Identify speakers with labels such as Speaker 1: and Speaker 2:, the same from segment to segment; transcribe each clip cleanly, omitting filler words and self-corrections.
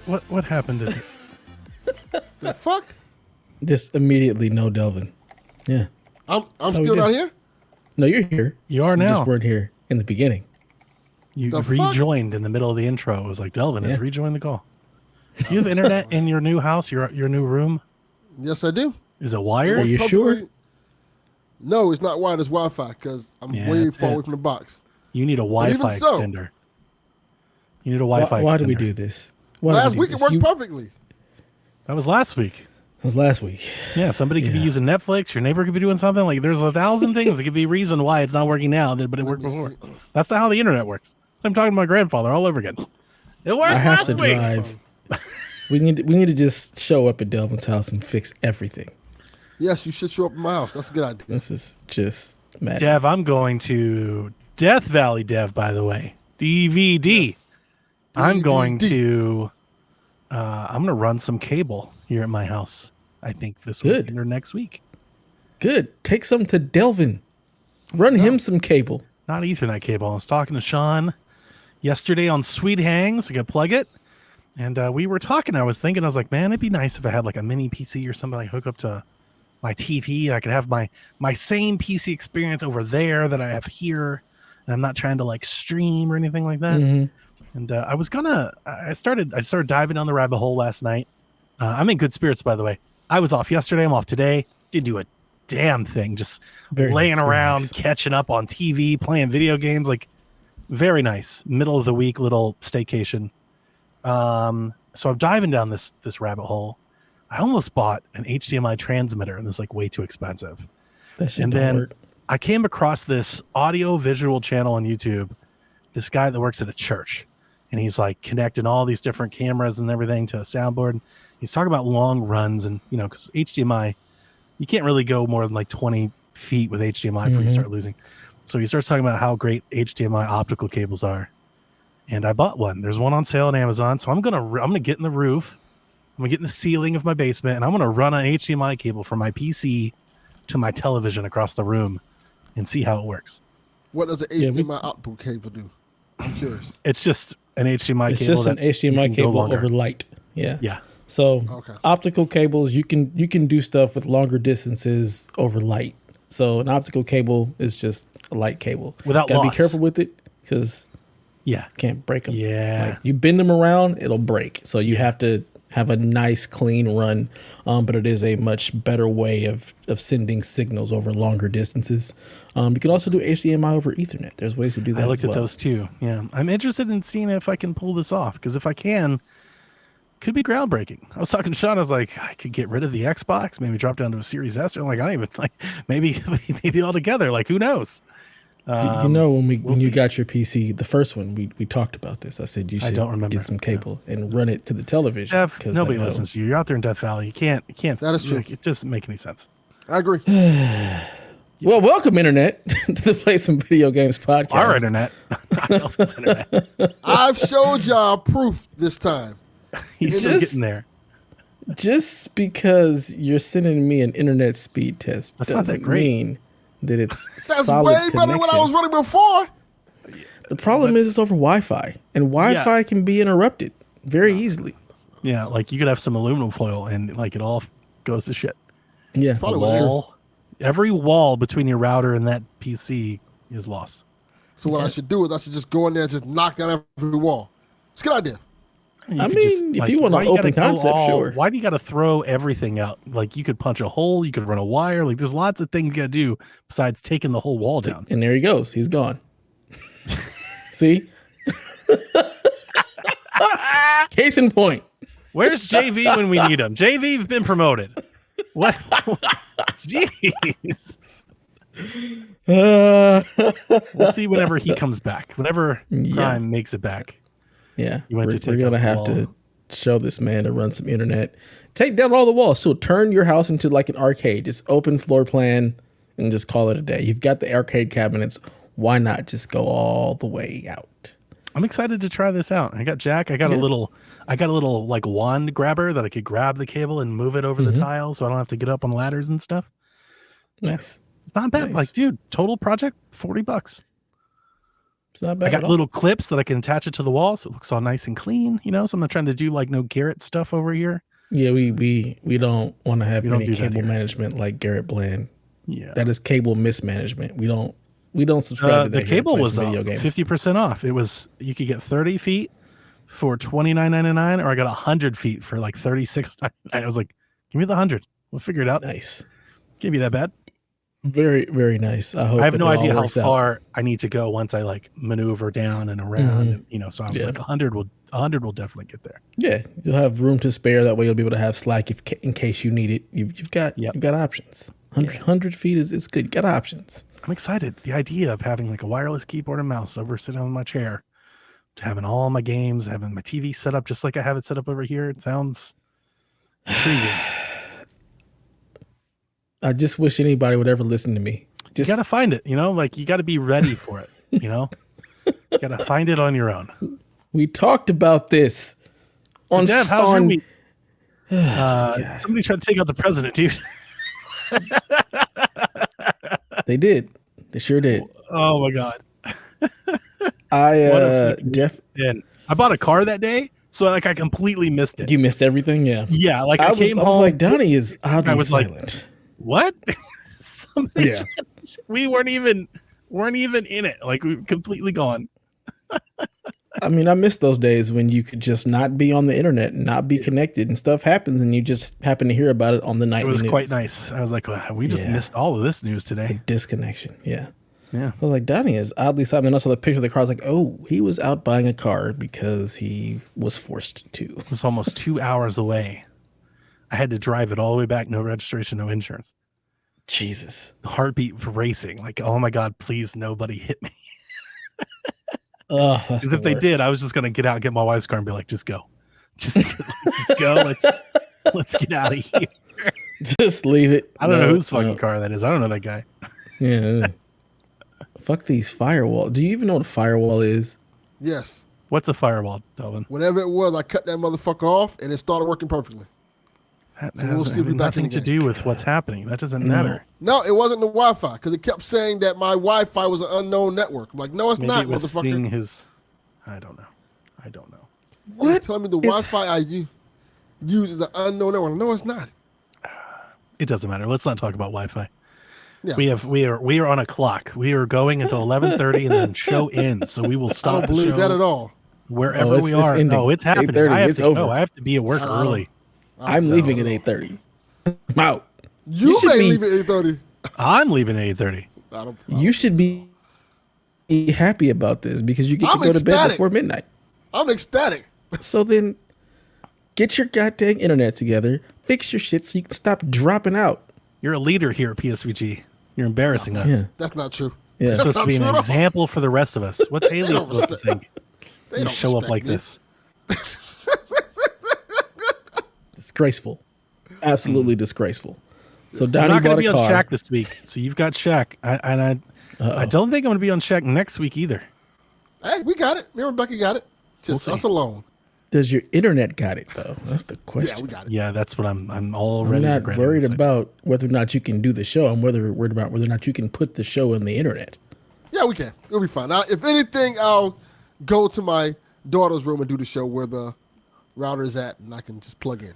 Speaker 1: What happened to
Speaker 2: The fuck?
Speaker 3: Just immediately no Delvin. Yeah.
Speaker 2: I'm
Speaker 3: That's how we
Speaker 2: still
Speaker 3: do.
Speaker 2: not here?
Speaker 3: No, you're here.
Speaker 1: You are
Speaker 3: You
Speaker 1: now.
Speaker 3: just weren't here in the beginning.
Speaker 1: You
Speaker 2: The fuck?
Speaker 1: rejoined in the middle of the intro. It was like, Delvin has
Speaker 3: Yeah.
Speaker 1: rejoined the call. Do you have internet in your new house, your new room?
Speaker 2: Yes, I do.
Speaker 1: Is it wired?
Speaker 3: Are you sure?
Speaker 2: No, it's not wired. It's Wi-Fi because I'm
Speaker 1: Yeah,
Speaker 2: way
Speaker 1: that's
Speaker 2: far
Speaker 1: it.
Speaker 2: away from the box.
Speaker 1: You need a
Speaker 2: But even
Speaker 1: Wi-Fi
Speaker 2: so-
Speaker 1: extender. You need a Wi-Fi extender.
Speaker 3: Why do we do this? Why do we
Speaker 2: Last
Speaker 3: do
Speaker 2: week
Speaker 3: this?
Speaker 2: it worked
Speaker 3: You-
Speaker 2: perfectly.
Speaker 1: That was last week.
Speaker 3: That was last week.
Speaker 1: Yeah, somebody could be
Speaker 3: Yeah.
Speaker 1: using Netflix. Your neighbor could be doing something. Like, there's 1,000 things. It could be a reason why it's not working now, but it worked
Speaker 2: me
Speaker 1: before.
Speaker 2: see.
Speaker 1: That's not how the internet works. I'm talking to my grandfather all over again. It worked
Speaker 3: I have
Speaker 1: last
Speaker 3: to
Speaker 1: week.
Speaker 3: drive. We need to just show up at Delvin's house and fix everything.
Speaker 2: Yes, you should show up at my house. That's a good idea.
Speaker 3: This is just madness.
Speaker 1: Dev, I'm going to Death Valley, Dev, by the way. DVD.
Speaker 2: Yes.
Speaker 1: I'm going
Speaker 2: DVD.
Speaker 1: to I'm going to run some cable here at my house. I think this
Speaker 3: Good.
Speaker 1: week or next week.
Speaker 3: Good. Take some to Delvin. Run him some cable.
Speaker 1: Not Ethernet cable. I was talking to Sean yesterday on Sweet Hangs. I could plug it. And we were talking. I was like, man, it'd be nice if I had like a mini PC or something I hook up to my TV. I could have my same PC experience over there that I have here. And I'm not trying to like stream or anything like that.
Speaker 3: Mhm.
Speaker 1: And I started diving down the rabbit hole last night. I'm in good spirits, by the way. I was off yesterday. I'm off today. Didn't do a damn thing. Just
Speaker 3: Very
Speaker 1: laying
Speaker 3: nice, very
Speaker 1: around,
Speaker 3: nice.
Speaker 1: catching up on TV, playing video games. Like, very nice. Middle of the week little staycation. So I'm diving down this rabbit hole. I almost bought an HDMI transmitter, and it's like way too expensive.
Speaker 3: That shit
Speaker 1: And
Speaker 3: don't
Speaker 1: then
Speaker 3: work.
Speaker 1: I came across this audio visual channel on YouTube. This guy that works at a church, and he's like connecting all these different cameras and everything to a soundboard. He's talking about long runs, and because HDMI, you can't really go more than like 20 feet with HDMI before you start losing. So he starts talking about how great HDMI optical cables are. And I bought one. There's one on sale on Amazon. So I'm gonna get in the roof. I'm gonna get in the ceiling of my basement, and I'm gonna run an HDMI cable from my PC to my television across the room, and see how it works.
Speaker 2: What does an
Speaker 3: Yeah,
Speaker 2: HDMI output cable do? I'm curious.
Speaker 1: It's just an HDMI
Speaker 3: It's
Speaker 1: cable.
Speaker 3: just an
Speaker 1: that you
Speaker 3: HDMI
Speaker 1: can go
Speaker 3: cable
Speaker 1: longer.
Speaker 3: over light. Yeah.
Speaker 1: Yeah.
Speaker 3: So
Speaker 2: Okay.
Speaker 3: optical cables, you can do stuff with longer distances over light. So an optical cable is just a light cable.
Speaker 1: Without
Speaker 3: Gotta
Speaker 1: loss.
Speaker 3: be careful with it because
Speaker 1: Yeah.
Speaker 3: can't break them.
Speaker 1: Yeah.
Speaker 3: Like, you bend them around, it'll break. So you have to have a nice clean run. But it is a much better way of sending signals over longer distances. You can also do HDMI over Ethernet. There's ways to do that.
Speaker 1: I looked
Speaker 3: as
Speaker 1: at
Speaker 3: well.
Speaker 1: those too. Yeah. I'm interested in seeing if I can pull this off, because if I can, could be groundbreaking. I was talking to Sean. I was like, I could get rid of the Xbox, maybe drop down to a Series S. Or like, I don't even like maybe altogether. Like, who knows?
Speaker 3: You know, when
Speaker 1: we'll see.
Speaker 3: you got your PC, the first one, we talked about this. I said you
Speaker 1: I
Speaker 3: should
Speaker 1: don't remember.
Speaker 3: get some cable and run it to the television.
Speaker 1: Jeff,
Speaker 3: 'cause
Speaker 1: nobody
Speaker 3: I know-
Speaker 1: listens to you. You're out there in Death Valley. You can't.
Speaker 2: That is true.
Speaker 1: It doesn't make any sense.
Speaker 2: I agree.
Speaker 3: Well, welcome, Internet, to the Play Some Video Games podcast.
Speaker 1: Our internet. Not Elvin's internet.
Speaker 2: I've showed y'all proof this time.
Speaker 1: He's still
Speaker 3: just-
Speaker 1: getting there.
Speaker 3: Just because you're sending me an internet speed test
Speaker 1: That's not that
Speaker 3: doesn't
Speaker 1: great.
Speaker 3: mean that it's
Speaker 2: That's
Speaker 3: solid
Speaker 2: way
Speaker 3: connection.
Speaker 2: better than what I was running before.
Speaker 3: The problem is it's over Wi-Fi, and Wi-Fi can be interrupted very easily.
Speaker 1: Yeah, like you could have some aluminum foil and like it all goes to shit.
Speaker 3: Yeah,
Speaker 2: Probably was true.
Speaker 1: Wall, every wall between your router and that PC is lost.
Speaker 2: So what I should do is I should just go in there and just knock down every wall. It's a good idea.
Speaker 1: You
Speaker 3: I
Speaker 1: could
Speaker 3: mean, if you want
Speaker 1: why
Speaker 3: an
Speaker 1: you gotta
Speaker 3: open
Speaker 1: go
Speaker 3: concept, sure.
Speaker 1: Why do you got to throw everything out? Like you could punch a hole, you could run a wire. Like there's lots of things you got to do besides taking the whole wall down.
Speaker 3: And there he goes. He's gone. See? Case in point.
Speaker 1: Where's JV when we need him? JV's been promoted. What? Jeez. We'll see whenever he comes back. Whenever Prime makes it back.
Speaker 3: Yeah,
Speaker 1: You went
Speaker 3: we're,
Speaker 1: to take
Speaker 3: we're gonna
Speaker 1: out the
Speaker 3: have
Speaker 1: wall.
Speaker 3: to show this man to run some internet. Take down all the walls. So turn your house into like an arcade. Just open floor plan and just call it a day. You've got the arcade cabinets. Why not just go all the way out?
Speaker 1: I'm excited to try this out. I got Jack. I got a little like wand grabber that I could grab the cable and move it over the tile, so I don't have to get up on ladders and stuff.
Speaker 3: Nice.
Speaker 1: It's not bad.
Speaker 3: Nice.
Speaker 1: Like, dude, total project $40.
Speaker 3: It's not
Speaker 1: I
Speaker 3: bad
Speaker 1: got
Speaker 3: at all.
Speaker 1: little clips that I can attach it to the wall, so it looks all nice and clean. You know, so I'm not trying to do like no Garrett stuff over here.
Speaker 3: Yeah, we don't want to have
Speaker 1: We don't
Speaker 3: any
Speaker 1: do that
Speaker 3: cable
Speaker 1: here.
Speaker 3: management like Garrett Bland.
Speaker 1: Yeah,
Speaker 3: That is cable mismanagement. We don't subscribe to that.
Speaker 1: the
Speaker 3: here at
Speaker 1: cable was
Speaker 3: Video Games.
Speaker 1: 50% off. It was you could get 30 feet for $29.99, or I got 100 feet for like $36.99. I was like, give me the 100. We'll figure it out.
Speaker 3: Nice.
Speaker 1: Can't be that bad.
Speaker 3: Very, very nice. I hope
Speaker 1: I have
Speaker 3: that
Speaker 1: no
Speaker 3: it all
Speaker 1: idea how
Speaker 3: works out.
Speaker 1: far I need to go once I like maneuver down and around.
Speaker 3: Mhm.
Speaker 1: And, you know, so I was
Speaker 3: Yeah.
Speaker 1: like, 100 will definitely get there.
Speaker 3: Yeah, you'll have room to spare. That way, you'll be able to have Slack in case you need it. You've got options. 100 feet is good. You got options.
Speaker 1: I'm excited. The idea of having like a wireless keyboard and mouse over sitting on my chair, to having all my games, having my TV set up just like I have it set up over here. It sounds intriguing.
Speaker 3: I just wish anybody would ever listen to me. Just
Speaker 1: You got to find it, you know, like you got to be ready for it, you know, you got to find it on your own.
Speaker 3: we talked about this on
Speaker 1: Dev, how's your
Speaker 3: on.
Speaker 1: week? Somebody tried to take out the president, dude.
Speaker 3: They did. They sure did.
Speaker 1: Oh my God.
Speaker 3: I
Speaker 1: I bought a car that day, so like I completely missed it.
Speaker 3: You missed everything. Yeah.
Speaker 1: Yeah, like
Speaker 3: I
Speaker 1: I
Speaker 3: was
Speaker 1: came home.
Speaker 3: like, Donnie is oddly
Speaker 1: I was like,
Speaker 3: silent.
Speaker 1: what? Something.
Speaker 3: Yeah.
Speaker 1: We weren't even in it. Like we were completely gone.
Speaker 3: I mean, I miss those days when you could just not be on the internet and not be connected, and stuff happens, and you just happen to hear about it on the
Speaker 1: It
Speaker 3: nightly
Speaker 1: was
Speaker 3: news.
Speaker 1: quite nice. I was like, wow, we just missed all of this news
Speaker 3: The
Speaker 1: today.
Speaker 3: disconnection. Yeah.
Speaker 1: Yeah.
Speaker 3: I was like, Donnie is oddly silent. And also the picture of the car. I was like, oh, he was out buying a car because he was forced to.
Speaker 1: It was almost 2 hours away. I had to drive it all the way back, no registration, no insurance.
Speaker 3: Jesus.
Speaker 1: Heartbeat for racing. Like, oh my God, please nobody hit me.
Speaker 3: Oh, that's
Speaker 1: Because
Speaker 3: the
Speaker 1: if they
Speaker 3: worst.
Speaker 1: did, I was just gonna get out, get my wife's car, and be like, just go. Just go. Let's get out of here.
Speaker 3: Just leave it.
Speaker 1: I don't know
Speaker 3: No,
Speaker 1: whose fucking
Speaker 3: no.
Speaker 1: car that is. I don't know that guy.
Speaker 3: Yeah. Fuck these firewall. Do you even know what a firewall is?
Speaker 2: Yes.
Speaker 1: What's a firewall, Delvin?
Speaker 2: Whatever it was, I cut that motherfucker off, and it started working perfectly.
Speaker 1: That
Speaker 2: So we'll
Speaker 1: has
Speaker 2: see if we back in
Speaker 1: nothing to
Speaker 2: the game.
Speaker 1: do with what's happening. That doesn't matter.
Speaker 2: No, it wasn't the Wi-Fi because it kept saying that my Wi-Fi was an unknown network. I'm like, no, it's
Speaker 1: Maybe
Speaker 2: not,
Speaker 1: it was
Speaker 2: motherfucker.
Speaker 1: seeing his. I don't know.
Speaker 2: You're telling me the Wi-Fi I use is an unknown network? No, it's not.
Speaker 1: It doesn't matter. Let's not talk about Wi-Fi.
Speaker 2: Yeah.
Speaker 1: We are on a clock. We are going until 11:30 and then show ends. So we will
Speaker 2: I
Speaker 1: stop
Speaker 2: don't
Speaker 1: the
Speaker 2: believe
Speaker 1: show
Speaker 2: that at all.
Speaker 1: wherever we
Speaker 3: it's
Speaker 1: are.
Speaker 3: ending.
Speaker 1: No, it's happening.
Speaker 3: 8:30,
Speaker 1: I have
Speaker 3: it's
Speaker 1: to
Speaker 3: over.
Speaker 1: go. I have to be at work early.
Speaker 3: I'm leaving at 8:30. I'm out.
Speaker 2: You
Speaker 3: should
Speaker 2: may
Speaker 3: be-
Speaker 2: leave at 8:30.
Speaker 1: I'm leaving at 8:30.
Speaker 3: You should be happy about this because you get
Speaker 2: I'm
Speaker 3: to go to bed
Speaker 2: ecstatic.
Speaker 3: before midnight.
Speaker 2: I'm ecstatic.
Speaker 3: So then get your goddamn internet together, fix your shit so you can stop dropping out.
Speaker 1: You're a leader here at PSVG. You're embarrassing us.
Speaker 3: Yeah.
Speaker 2: That's not true.
Speaker 3: Yeah.
Speaker 1: You're supposed to be an
Speaker 2: That's not true at all.
Speaker 1: example for the rest of us. What's Haley
Speaker 2: don't
Speaker 1: supposed to think?
Speaker 2: They
Speaker 1: You
Speaker 2: don't
Speaker 1: show up
Speaker 2: respect
Speaker 1: like
Speaker 2: me.
Speaker 1: this.
Speaker 3: Disgraceful. Absolutely disgraceful. So
Speaker 1: I'm
Speaker 3: Donnie
Speaker 1: not going
Speaker 3: bought
Speaker 1: to
Speaker 3: a
Speaker 1: be on
Speaker 3: car.
Speaker 1: Shaq this week. So you've got Shaq. I don't think I'm going to be on Shaq next week either.
Speaker 2: Hey, we got it. Me and Rebecca got it. Just
Speaker 1: We'll
Speaker 2: us
Speaker 1: see.
Speaker 3: Oh,
Speaker 2: alone.
Speaker 3: Does your internet got it though? That's the question.
Speaker 2: Yeah, we got it.
Speaker 1: Yeah, that's what I'm
Speaker 3: I'm
Speaker 1: already
Speaker 3: not
Speaker 1: regretting
Speaker 3: worried
Speaker 1: this.
Speaker 3: about whether or not you can do the show. I'm worried about whether or not you can put the show on the internet.
Speaker 2: Yeah, we can. It'll be fine. Now, if anything, I'll go to my daughter's room and do the show where the router is at, and I can just plug in.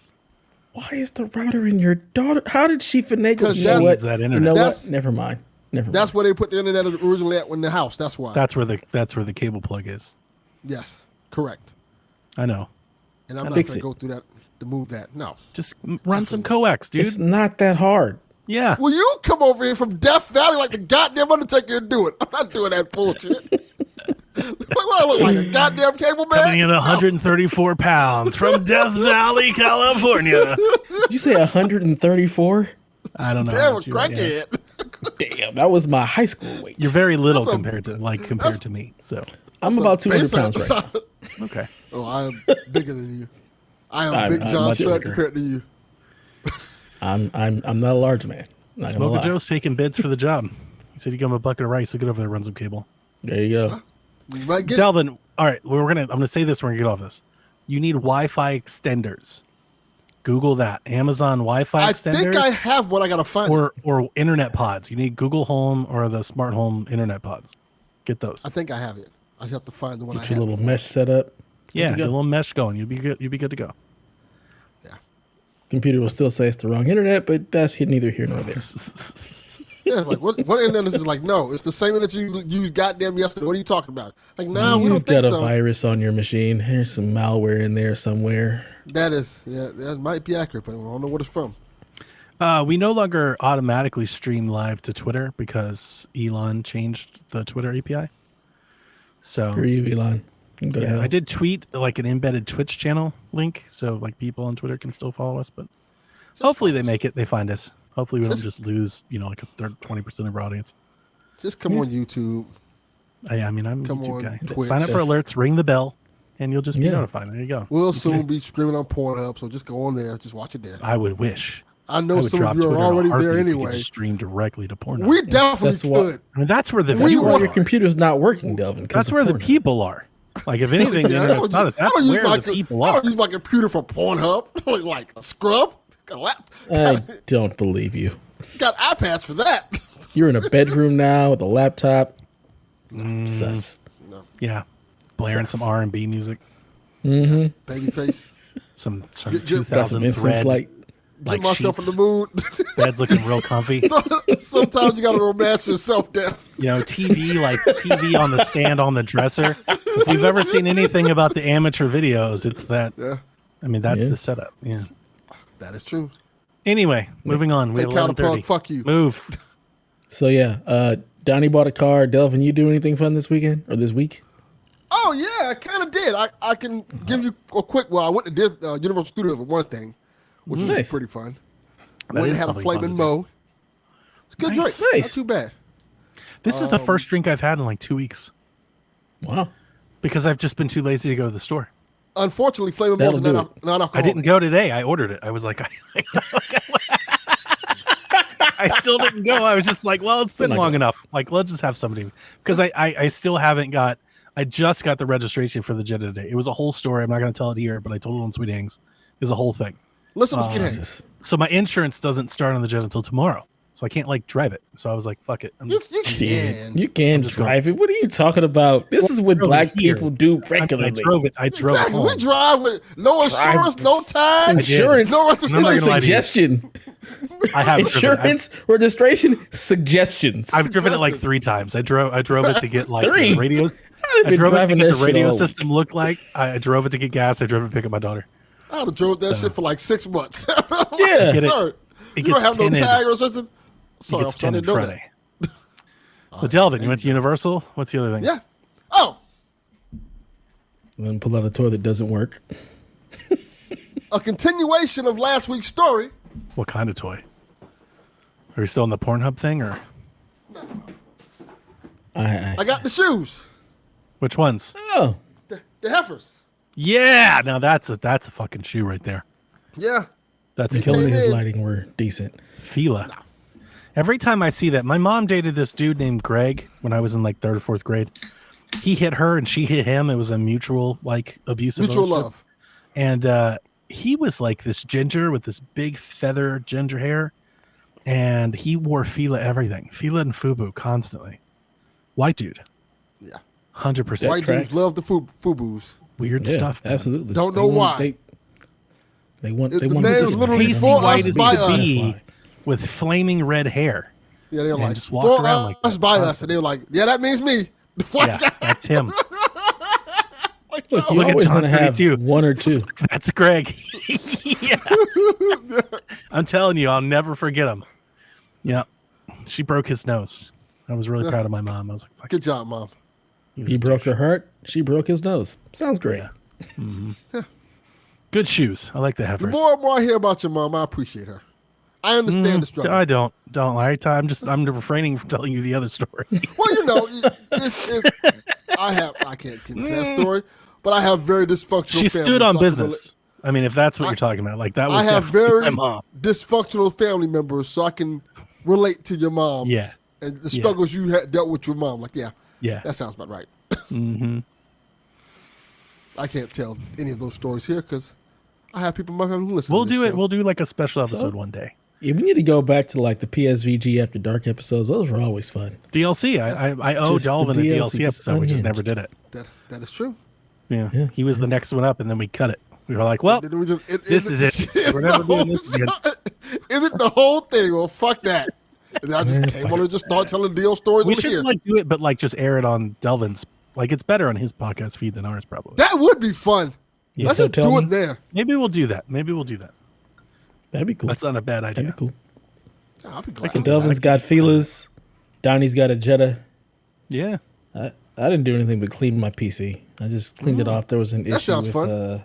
Speaker 3: Why is the router in your daughter? How did she finagle?
Speaker 2: 'Cause
Speaker 3: You know
Speaker 2: that
Speaker 3: what?
Speaker 1: needs that
Speaker 3: You
Speaker 1: internet.
Speaker 3: know
Speaker 2: That's-
Speaker 3: what? Never mind.
Speaker 2: That's where they put the internet originally at in the house. That's why.
Speaker 1: That's where the cable plug is.
Speaker 2: Yes, correct.
Speaker 1: I know.
Speaker 2: And I'm not
Speaker 3: Fix
Speaker 2: going to
Speaker 3: it.
Speaker 2: go through that to move that. No.
Speaker 1: Just run some coax, dude.
Speaker 3: It's not that hard.
Speaker 1: Yeah.
Speaker 2: Will you come over here from Death Valley like the goddamn Undertaker and do it? I'm not doing that bullshit. What, I look like a goddamn cable
Speaker 1: Coming
Speaker 2: man?
Speaker 1: in 134 pounds from Death Valley, California.
Speaker 3: Did you say 134?
Speaker 1: I don't know.
Speaker 2: Damn, a
Speaker 1: what you are, yeah.
Speaker 2: crackhead.
Speaker 3: Damn, that was my high school weight.
Speaker 1: You're very little
Speaker 2: That's a-
Speaker 1: compared to me. So
Speaker 3: I'm about 200 pounds
Speaker 2: Base-
Speaker 3: right now.
Speaker 1: okay.
Speaker 2: Oh, I am bigger than you. I am
Speaker 3: I'm
Speaker 2: Big John
Speaker 1: much
Speaker 2: Stud
Speaker 1: bigger.
Speaker 2: compared to you.
Speaker 3: I'm not a large man. Not gonna
Speaker 1: Smoker
Speaker 3: lie.
Speaker 1: Joe's taking bids for the job. He said he got him a bucket of rice. So get over there, and run some cable.
Speaker 3: There you go.
Speaker 2: You might get
Speaker 1: Delvin, all right, I'm gonna say this. We're gonna get off this. You need Wi-Fi extenders. Google that. Amazon Wi-Fi
Speaker 2: I
Speaker 1: extenders.
Speaker 2: think I have one. I got to find it.
Speaker 1: or internet pods. You need Google Home or the smart home internet pods. Get those.
Speaker 2: I think I have it. I just have to find the one I
Speaker 3: Get
Speaker 2: have.
Speaker 3: your little mesh set up.
Speaker 1: Yeah,
Speaker 3: Good to
Speaker 1: get a
Speaker 3: go.
Speaker 1: little mesh going. You'll be good. You'll be good to go.
Speaker 2: Yeah.
Speaker 3: Computer will still say it's the wrong internet, but that's neither here nor there.
Speaker 2: Yeah, like what internet is like? No, it's the same internet you used goddamn yesterday. What are you talking about? Like, no, we don't
Speaker 3: You've
Speaker 2: think
Speaker 3: got a
Speaker 2: so.
Speaker 3: virus on your machine. There's some malware in there somewhere.
Speaker 2: That might be accurate, but I don't know what it's from.
Speaker 1: We no longer automatically stream live to Twitter because Elon changed the Twitter API. So
Speaker 3: Screw you, Elon. You can go to hell.
Speaker 1: I did tweet like an embedded Twitch channel link, so like people on Twitter can still follow us. But hopefully they make it. They find us. Hopefully we don't just lose, like a 20% of our audience.
Speaker 2: Just come on YouTube.
Speaker 1: I mean, I'm a
Speaker 2: Come
Speaker 1: YouTube
Speaker 2: on,
Speaker 1: guy.
Speaker 2: Twitch.
Speaker 1: Sign up for alerts, ring the bell, and you'll just be notified. There you go.
Speaker 2: We'll soon be streaming on Pornhub, so just go on there. Just watch it there.
Speaker 1: I would wish.
Speaker 2: I know
Speaker 1: would
Speaker 2: some
Speaker 1: drop
Speaker 2: of you are
Speaker 1: Twitter in a
Speaker 2: already
Speaker 1: heartbeat
Speaker 2: there
Speaker 1: if you could
Speaker 2: anyway.
Speaker 1: just stream directly to Pornhub.
Speaker 2: We definitely
Speaker 3: That's what-
Speaker 2: could.
Speaker 1: I mean, that's where the
Speaker 3: That's
Speaker 1: viewers
Speaker 3: why
Speaker 1: are.
Speaker 3: your computer's not working, Delvin. 'cause
Speaker 1: That's
Speaker 3: of
Speaker 1: where the
Speaker 3: Pornhub.
Speaker 1: people are. Like, if anything, the
Speaker 2: Yeah,
Speaker 1: internet's not it. That's where the people
Speaker 2: I
Speaker 1: are.
Speaker 2: don't use my computer for Pornhub. like a scrub.
Speaker 3: I don't believe you.
Speaker 2: Got iPads for that.
Speaker 3: You're in a bedroom now with a laptop. Sus.
Speaker 1: Yeah, blaring some R&B music,
Speaker 2: Babyface.
Speaker 1: some
Speaker 2: Got
Speaker 3: Got some
Speaker 1: 2000
Speaker 3: incense
Speaker 1: thread,
Speaker 3: light.
Speaker 1: like
Speaker 2: Get myself
Speaker 1: sheets.
Speaker 2: in the mood.
Speaker 1: Bed's looking real comfy.
Speaker 2: Sometimes you got to romance yourself down.
Speaker 1: TV on the stand on the dresser. If you've ever seen anything about the amateur videos, it's that.
Speaker 2: Yeah,
Speaker 1: I mean, that's
Speaker 3: Yeah.
Speaker 1: the setup. Yeah.
Speaker 2: that is true.
Speaker 1: Anyway, moving on. We
Speaker 2: Hey,
Speaker 1: have 11:30.
Speaker 2: Counterpunk, fuck you.
Speaker 1: Move.
Speaker 3: So yeah, Donnie bought a car. Delvin, you do anything fun this weekend or this week?
Speaker 2: Oh yeah, I kind of did. I can give you a quick. Well, I went to Universal Studios for one thing, which was
Speaker 3: Nice.
Speaker 2: pretty fun.
Speaker 1: That
Speaker 2: Went and
Speaker 1: is
Speaker 2: had a
Speaker 1: something fun
Speaker 2: flaming
Speaker 1: to do.
Speaker 2: mo. It's a good
Speaker 1: Nice.
Speaker 2: drink.
Speaker 3: Nice.
Speaker 2: Not too bad.
Speaker 1: This is the first drink I've had in like 2 weeks
Speaker 3: Wow.
Speaker 1: because I've just been too lazy to go to the store.
Speaker 2: Unfortunately, flaming mo
Speaker 3: That'll
Speaker 2: is
Speaker 3: do
Speaker 2: not alcoholic.
Speaker 1: I didn't go today. I ordered it. I was like, I still didn't go. I was just like, well, it's been
Speaker 3: not
Speaker 1: long
Speaker 3: good.
Speaker 1: enough. Like, let's just have somebody. Because I still haven't got, I just got the registration for the Jetta today. It was a whole story. I'm not going to tell it here, but I told it on Sweet Hangs. It was a whole thing.
Speaker 2: Listen to Skinhead.
Speaker 3: Jesus.
Speaker 1: So my insurance doesn't start on the Jetta until tomorrow. So I can't like drive it. So I was like, fuck it.
Speaker 2: You can.
Speaker 3: You can
Speaker 1: just
Speaker 3: drive it. What are you talking about? This is what
Speaker 1: drove
Speaker 3: black
Speaker 1: it here.
Speaker 3: people do
Speaker 1: I
Speaker 3: regularly.
Speaker 1: drove it. I drove it
Speaker 2: Exactly.
Speaker 1: home.
Speaker 2: We drive with no insurance, no time.
Speaker 3: Insurance.
Speaker 2: No
Speaker 3: This
Speaker 1: I'm not
Speaker 3: is
Speaker 1: gonna lie to you.
Speaker 3: suggestion.
Speaker 1: I have driven it.
Speaker 3: Insurance registration suggestions.
Speaker 1: I've driven it like 3 times. I drove it to get like
Speaker 3: Three?
Speaker 1: the radios.
Speaker 3: I've
Speaker 1: I
Speaker 3: been
Speaker 1: drove it to
Speaker 3: driving
Speaker 1: get
Speaker 3: that
Speaker 1: the
Speaker 3: shit
Speaker 1: radio
Speaker 3: all
Speaker 1: system look like. I drove it to get gas. I drove it to pick up my daughter.
Speaker 2: I'd have drove that shit for like 6 months.
Speaker 3: Yeah.
Speaker 1: Get it.
Speaker 2: Sorry.
Speaker 1: It
Speaker 2: You don't
Speaker 1: gets
Speaker 2: have no
Speaker 1: tinted.
Speaker 2: tag or something?
Speaker 1: It
Speaker 2: Sorry,
Speaker 1: gets
Speaker 2: I'm trying to
Speaker 1: tinted
Speaker 2: know that.
Speaker 1: Friday. So Delvin, you went to Universal. What's the other thing?
Speaker 2: Yeah. Oh,
Speaker 3: And then pull out a toy that doesn't work.
Speaker 2: a continuation of last week's story.
Speaker 1: What kind of toy? Are we still on the Pornhub thing, or
Speaker 2: I got the shoes.
Speaker 1: which ones?
Speaker 3: Oh,
Speaker 2: The heifers.
Speaker 1: Yeah, now that's a fucking shoe right there.
Speaker 2: Yeah.
Speaker 1: That's
Speaker 3: if
Speaker 1: a
Speaker 3: only his
Speaker 2: in.
Speaker 3: lighting were decent.
Speaker 1: Fila. Every time I see that, my mom dated this dude named Greg when I was in like 3rd or 4th grade. He hit her and she hit him. It was a mutual like abusive
Speaker 2: Mutual
Speaker 1: relationship.
Speaker 2: love.
Speaker 1: And he was like this ginger with this big feather ginger hair, and he wore Fila everything, Fila and Fubu constantly. White dude,
Speaker 2: Yeah.
Speaker 1: 100%.
Speaker 2: White
Speaker 3: tracks.
Speaker 2: dudes love the FUBUs.
Speaker 1: Weird
Speaker 3: Yeah,
Speaker 1: stuff. man.
Speaker 3: absolutely.
Speaker 2: Don't know why.
Speaker 3: They want.
Speaker 2: The
Speaker 3: They want.
Speaker 2: man's
Speaker 3: this
Speaker 2: literally
Speaker 3: man.
Speaker 1: Pasty
Speaker 2: for
Speaker 1: white
Speaker 2: us,
Speaker 1: as
Speaker 2: by
Speaker 1: he could
Speaker 2: us.
Speaker 1: be,
Speaker 3: That's why.
Speaker 1: with flaming red hair.
Speaker 2: Yeah, they're
Speaker 1: And
Speaker 2: like,
Speaker 1: just walk
Speaker 2: for
Speaker 1: around like
Speaker 2: us,
Speaker 1: that
Speaker 2: by us.
Speaker 1: constantly.
Speaker 2: And they were like, yeah, that means me.
Speaker 1: Yeah, that's him.
Speaker 3: Look, you
Speaker 1: Look at
Speaker 3: always
Speaker 1: John
Speaker 3: want to have
Speaker 1: 32.
Speaker 3: one or two.
Speaker 1: That's Greg. Yeah. I'm telling you, I'll never forget him. Yeah. She broke his nose. I was really proud of my mom. I was like, fuck,
Speaker 2: Good job, Mom.
Speaker 3: He broke her heart. She broke his nose. Sounds great.
Speaker 1: good shoes. I like the
Speaker 2: The
Speaker 1: heifers.
Speaker 2: more and more I hear about your mom, I appreciate her. I understand the struggle.
Speaker 1: I don't like. I'm refraining from telling you the other story.
Speaker 2: Well, you know, I can't get into that story, but I have very dysfunctional.
Speaker 1: She
Speaker 2: family,
Speaker 1: stood on
Speaker 2: so I can
Speaker 1: business. I mean, if that's what you're talking about, like that was
Speaker 2: I have
Speaker 1: definitely
Speaker 2: very
Speaker 1: my mom.
Speaker 2: dysfunctional family members, so I can relate to your mom.
Speaker 1: Yeah.
Speaker 2: And the struggles you had dealt with your mom. Like, yeah,
Speaker 1: Yeah.
Speaker 2: that sounds about right. Mm-hmm. I can't tell any of those stories here because I have people in my family who listen.
Speaker 1: We'll
Speaker 2: to this
Speaker 1: do it.
Speaker 2: show.
Speaker 1: We'll do like a special episode one day.
Speaker 3: Yeah, we need to go back to like the PSVG After Dark episodes. Those were always fun.
Speaker 1: DLC. I owe
Speaker 3: Just the
Speaker 1: Delvin a
Speaker 3: DLC,
Speaker 1: DLC
Speaker 3: just
Speaker 1: episode. We just
Speaker 3: unhinged.
Speaker 1: never did it.
Speaker 2: That is true.
Speaker 1: Yeah. He was the next one up, and then we cut it. We were like, well,
Speaker 2: Then we just,
Speaker 1: this is it. We're never doing this again.
Speaker 2: Is it the whole thing? Well, fuck that. And I just came on and just started telling deal stories
Speaker 1: We
Speaker 2: over
Speaker 1: should
Speaker 2: here.
Speaker 1: like do it, but like just air it on Delvin's. Like it's better on his podcast feed than ours, probably.
Speaker 2: That would be fun.
Speaker 3: Yeah,
Speaker 2: Let's
Speaker 3: so
Speaker 2: just
Speaker 3: tell
Speaker 2: do
Speaker 3: me.
Speaker 2: it there.
Speaker 1: Maybe we'll do that.
Speaker 3: That'd be cool.
Speaker 1: That's not a bad idea.
Speaker 3: That'd be cool.
Speaker 2: Yeah, I'll be glad.
Speaker 3: So Delvin's got feelers. Donnie's got a Jetta.
Speaker 1: Yeah.
Speaker 3: I didn't do anything but clean my PC. I just cleaned it off. There was an
Speaker 2: That
Speaker 3: issue
Speaker 2: sounds
Speaker 3: with
Speaker 2: fun.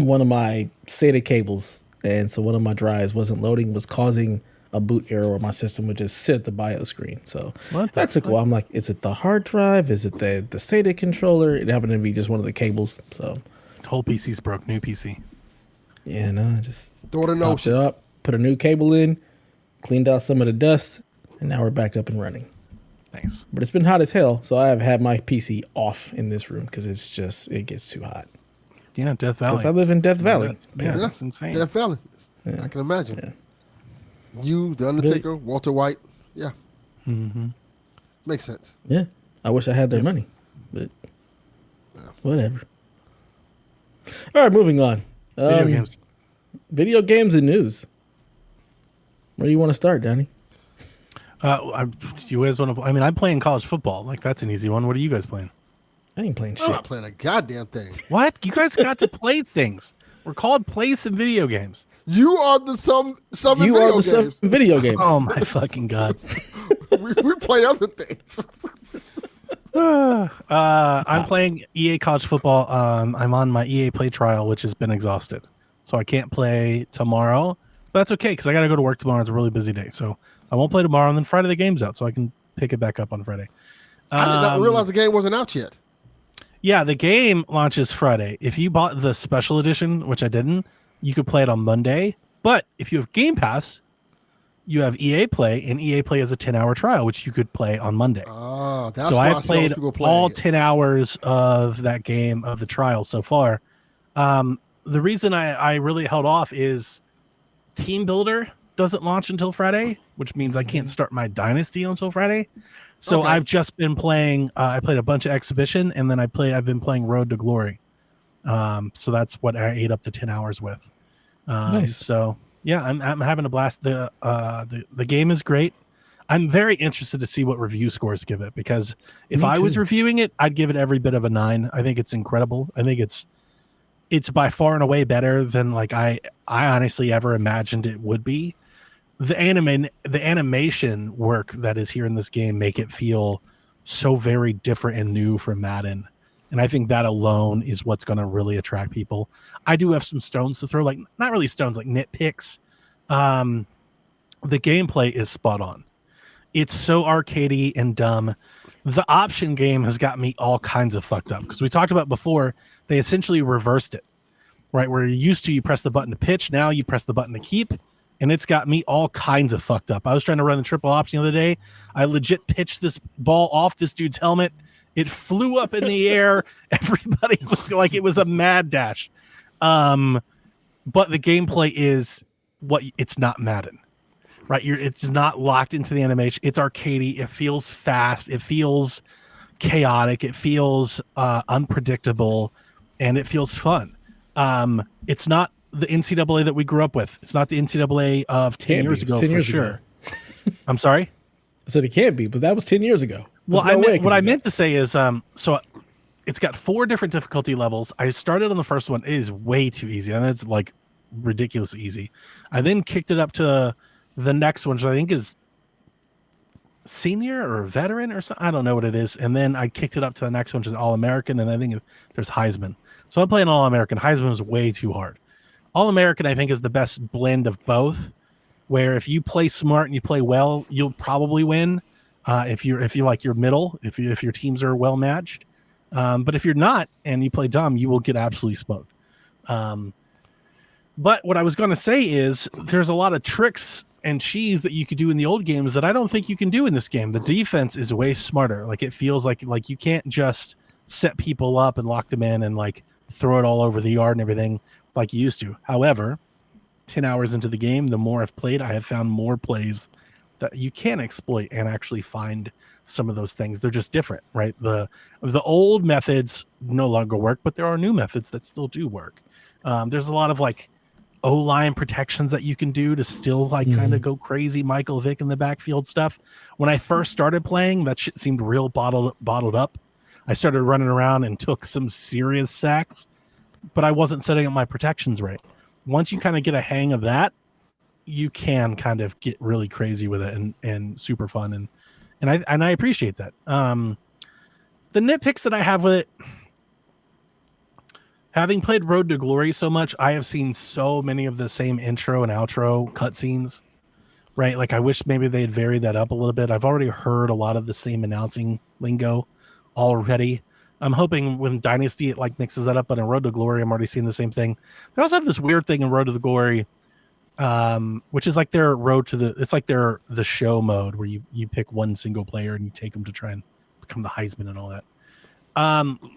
Speaker 3: one of my SATA cables, and so one of my drives wasn't loading, was causing a boot error where my system would just sit at the BIOS screen. So that took a while. I'm like, is it the hard drive? Is it the SATA controller? It happened to be just one of the cables. So
Speaker 1: Whole PC's broke. New PC.
Speaker 3: yeah, no, just
Speaker 2: Throw it in the
Speaker 3: popped it
Speaker 2: ocean.
Speaker 3: up, put a new cable in, cleaned out some of the dust, and now we're back up and running.
Speaker 1: Thanks.
Speaker 3: But it's been hot as hell, so I have had my PC off in this room because it gets too hot.
Speaker 1: Yeah, Death Valley.
Speaker 3: Because I live in Death Valley.
Speaker 1: Yeah,
Speaker 2: Yeah.
Speaker 1: that's insane.
Speaker 2: Death Valley. I can imagine. You, The Undertaker, Walter White. Yeah.
Speaker 1: Mm-hmm.
Speaker 2: Makes sense.
Speaker 3: Yeah, I wish I had their money, but whatever. All right, moving on.
Speaker 1: Video games.
Speaker 3: Video games and news. Where do you want to start, Donnie?
Speaker 1: You guys want to? I mean, I'm playing college football. Like that's an easy one. What are you guys playing?
Speaker 3: I ain't playing
Speaker 2: I'm
Speaker 3: shit.
Speaker 2: not playing a goddamn thing.
Speaker 1: What? You guys got to play things. We're called play some video games.
Speaker 2: You are the some
Speaker 3: You
Speaker 2: video
Speaker 3: are the
Speaker 2: games.
Speaker 3: video games.
Speaker 1: Oh my fucking god.
Speaker 2: we play other things.
Speaker 1: I'm playing EA college football. I'm on my EA play trial, which has been exhausted, so I can't play tomorrow. But that's okay because I got to go to work tomorrow. It's a really busy day, so I won't play tomorrow. And then Friday the game's out, so I can pick it back up on Friday.
Speaker 2: I did not realize the game wasn't out yet.
Speaker 1: Yeah, the game launches Friday. If you bought the special edition, which I didn't, you could play it on Monday. But if you have Game Pass, you have EA Play, and EA Play is a 10-hour trial, which you could play on Monday.
Speaker 2: Oh, that's
Speaker 1: So
Speaker 2: why
Speaker 1: I've played all 10 hours of that game of the trial so far. The reason I really held off is Team Builder doesn't launch until Friday, which means I can't start my Dynasty until Friday. So
Speaker 2: Okay.
Speaker 1: I've just been playing. I played a bunch of Exhibition, and then I've been playing Road to Glory. So that's what I ate up the 10 hours with.
Speaker 3: Nice.
Speaker 1: So yeah, I'm having a blast. The game is great. I'm very interested to see what review scores give it, because if
Speaker 3: Me
Speaker 1: I was
Speaker 3: too.
Speaker 1: reviewing it, I'd give it every bit of a 9. I think it's incredible. I think it's by far and away better than like I honestly ever imagined it would be. The animation work that is here in this game make it feel so very different and new from Madden. And I think that alone is what's going to really attract people. I do have some stones to throw, like not really stones, like nitpicks. The gameplay is spot on. It's so arcadey and dumb. The option game has got me all kinds of fucked up, because we talked about before, they essentially reversed it, right? Where you press the button to pitch. Now you press the button to keep. And it's got me all kinds of fucked up. I was trying to run the triple option the other day. I legit pitched this ball off this dude's helmet. It flew up in the air. Everybody was like, it was a mad dash. But the gameplay is it's not Madden, right? It's not locked into the animation. It's arcadey. It feels fast. It feels chaotic. It feels unpredictable, and it feels fun. It's not the NCAA that we grew up with. It's not the NCAA of 10 years ago,
Speaker 3: 10
Speaker 1: for
Speaker 3: years
Speaker 1: sure.
Speaker 3: ago.
Speaker 1: I'm sorry?
Speaker 3: I said it can't be, but that was 10 years ago.
Speaker 1: Well,
Speaker 3: There's no way it
Speaker 1: what
Speaker 3: can
Speaker 1: I
Speaker 3: be
Speaker 1: meant to say is, so it's got 4 different difficulty levels. I started on the first one. It is way too easy, and it's like ridiculously easy. I then kicked it up to the next one, which I think is senior or veteran or something. I don't know what it is. And then I kicked it up to the next one, which is All-American, and I think there's Heisman. So I'm playing All-American. Heisman is way too hard. All-American, I think, is the best blend of both, where if you play smart and you play well, you'll probably win. If you like your middle, if your teams are well matched. But if you're not and you play dumb, you will get absolutely smoked. But what I was going to say is there's a lot of tricks and cheese that you could do in the old games that I don't think you can do in this game. The defense is way smarter. Like it feels like you can't just set people up and lock them in and like throw it all over the yard and everything like you used to. However, 10 hours into the game, the more I've played, I have found more plays that you can exploit and actually find some of those things. They're just different, right? The old methods no longer work, but there are new methods that still do work. There's a lot of like O-line protections that you can do to still like kind of go crazy Michael Vick in the backfield stuff. When I first started playing, that shit seemed real bottled up. I started running around and took some serious sacks, but I wasn't setting up my protections right. Once you kind of get a hang of that, you can kind of get really crazy with it and super fun. And I appreciate that. The nitpicks that I have with it, having played Road to Glory so much, I have seen so many of the same intro and outro cutscenes, right? Like I wish maybe they'd varied that up a little bit. I've already heard a lot of the same announcing lingo already. I'm hoping when Dynasty it like mixes that up, but in Road to Glory, I'm already seeing the same thing. They also have this weird thing in Road to the Glory, which is like their it's like the show mode where you pick one single player and you take them to try and become the Heisman and all that.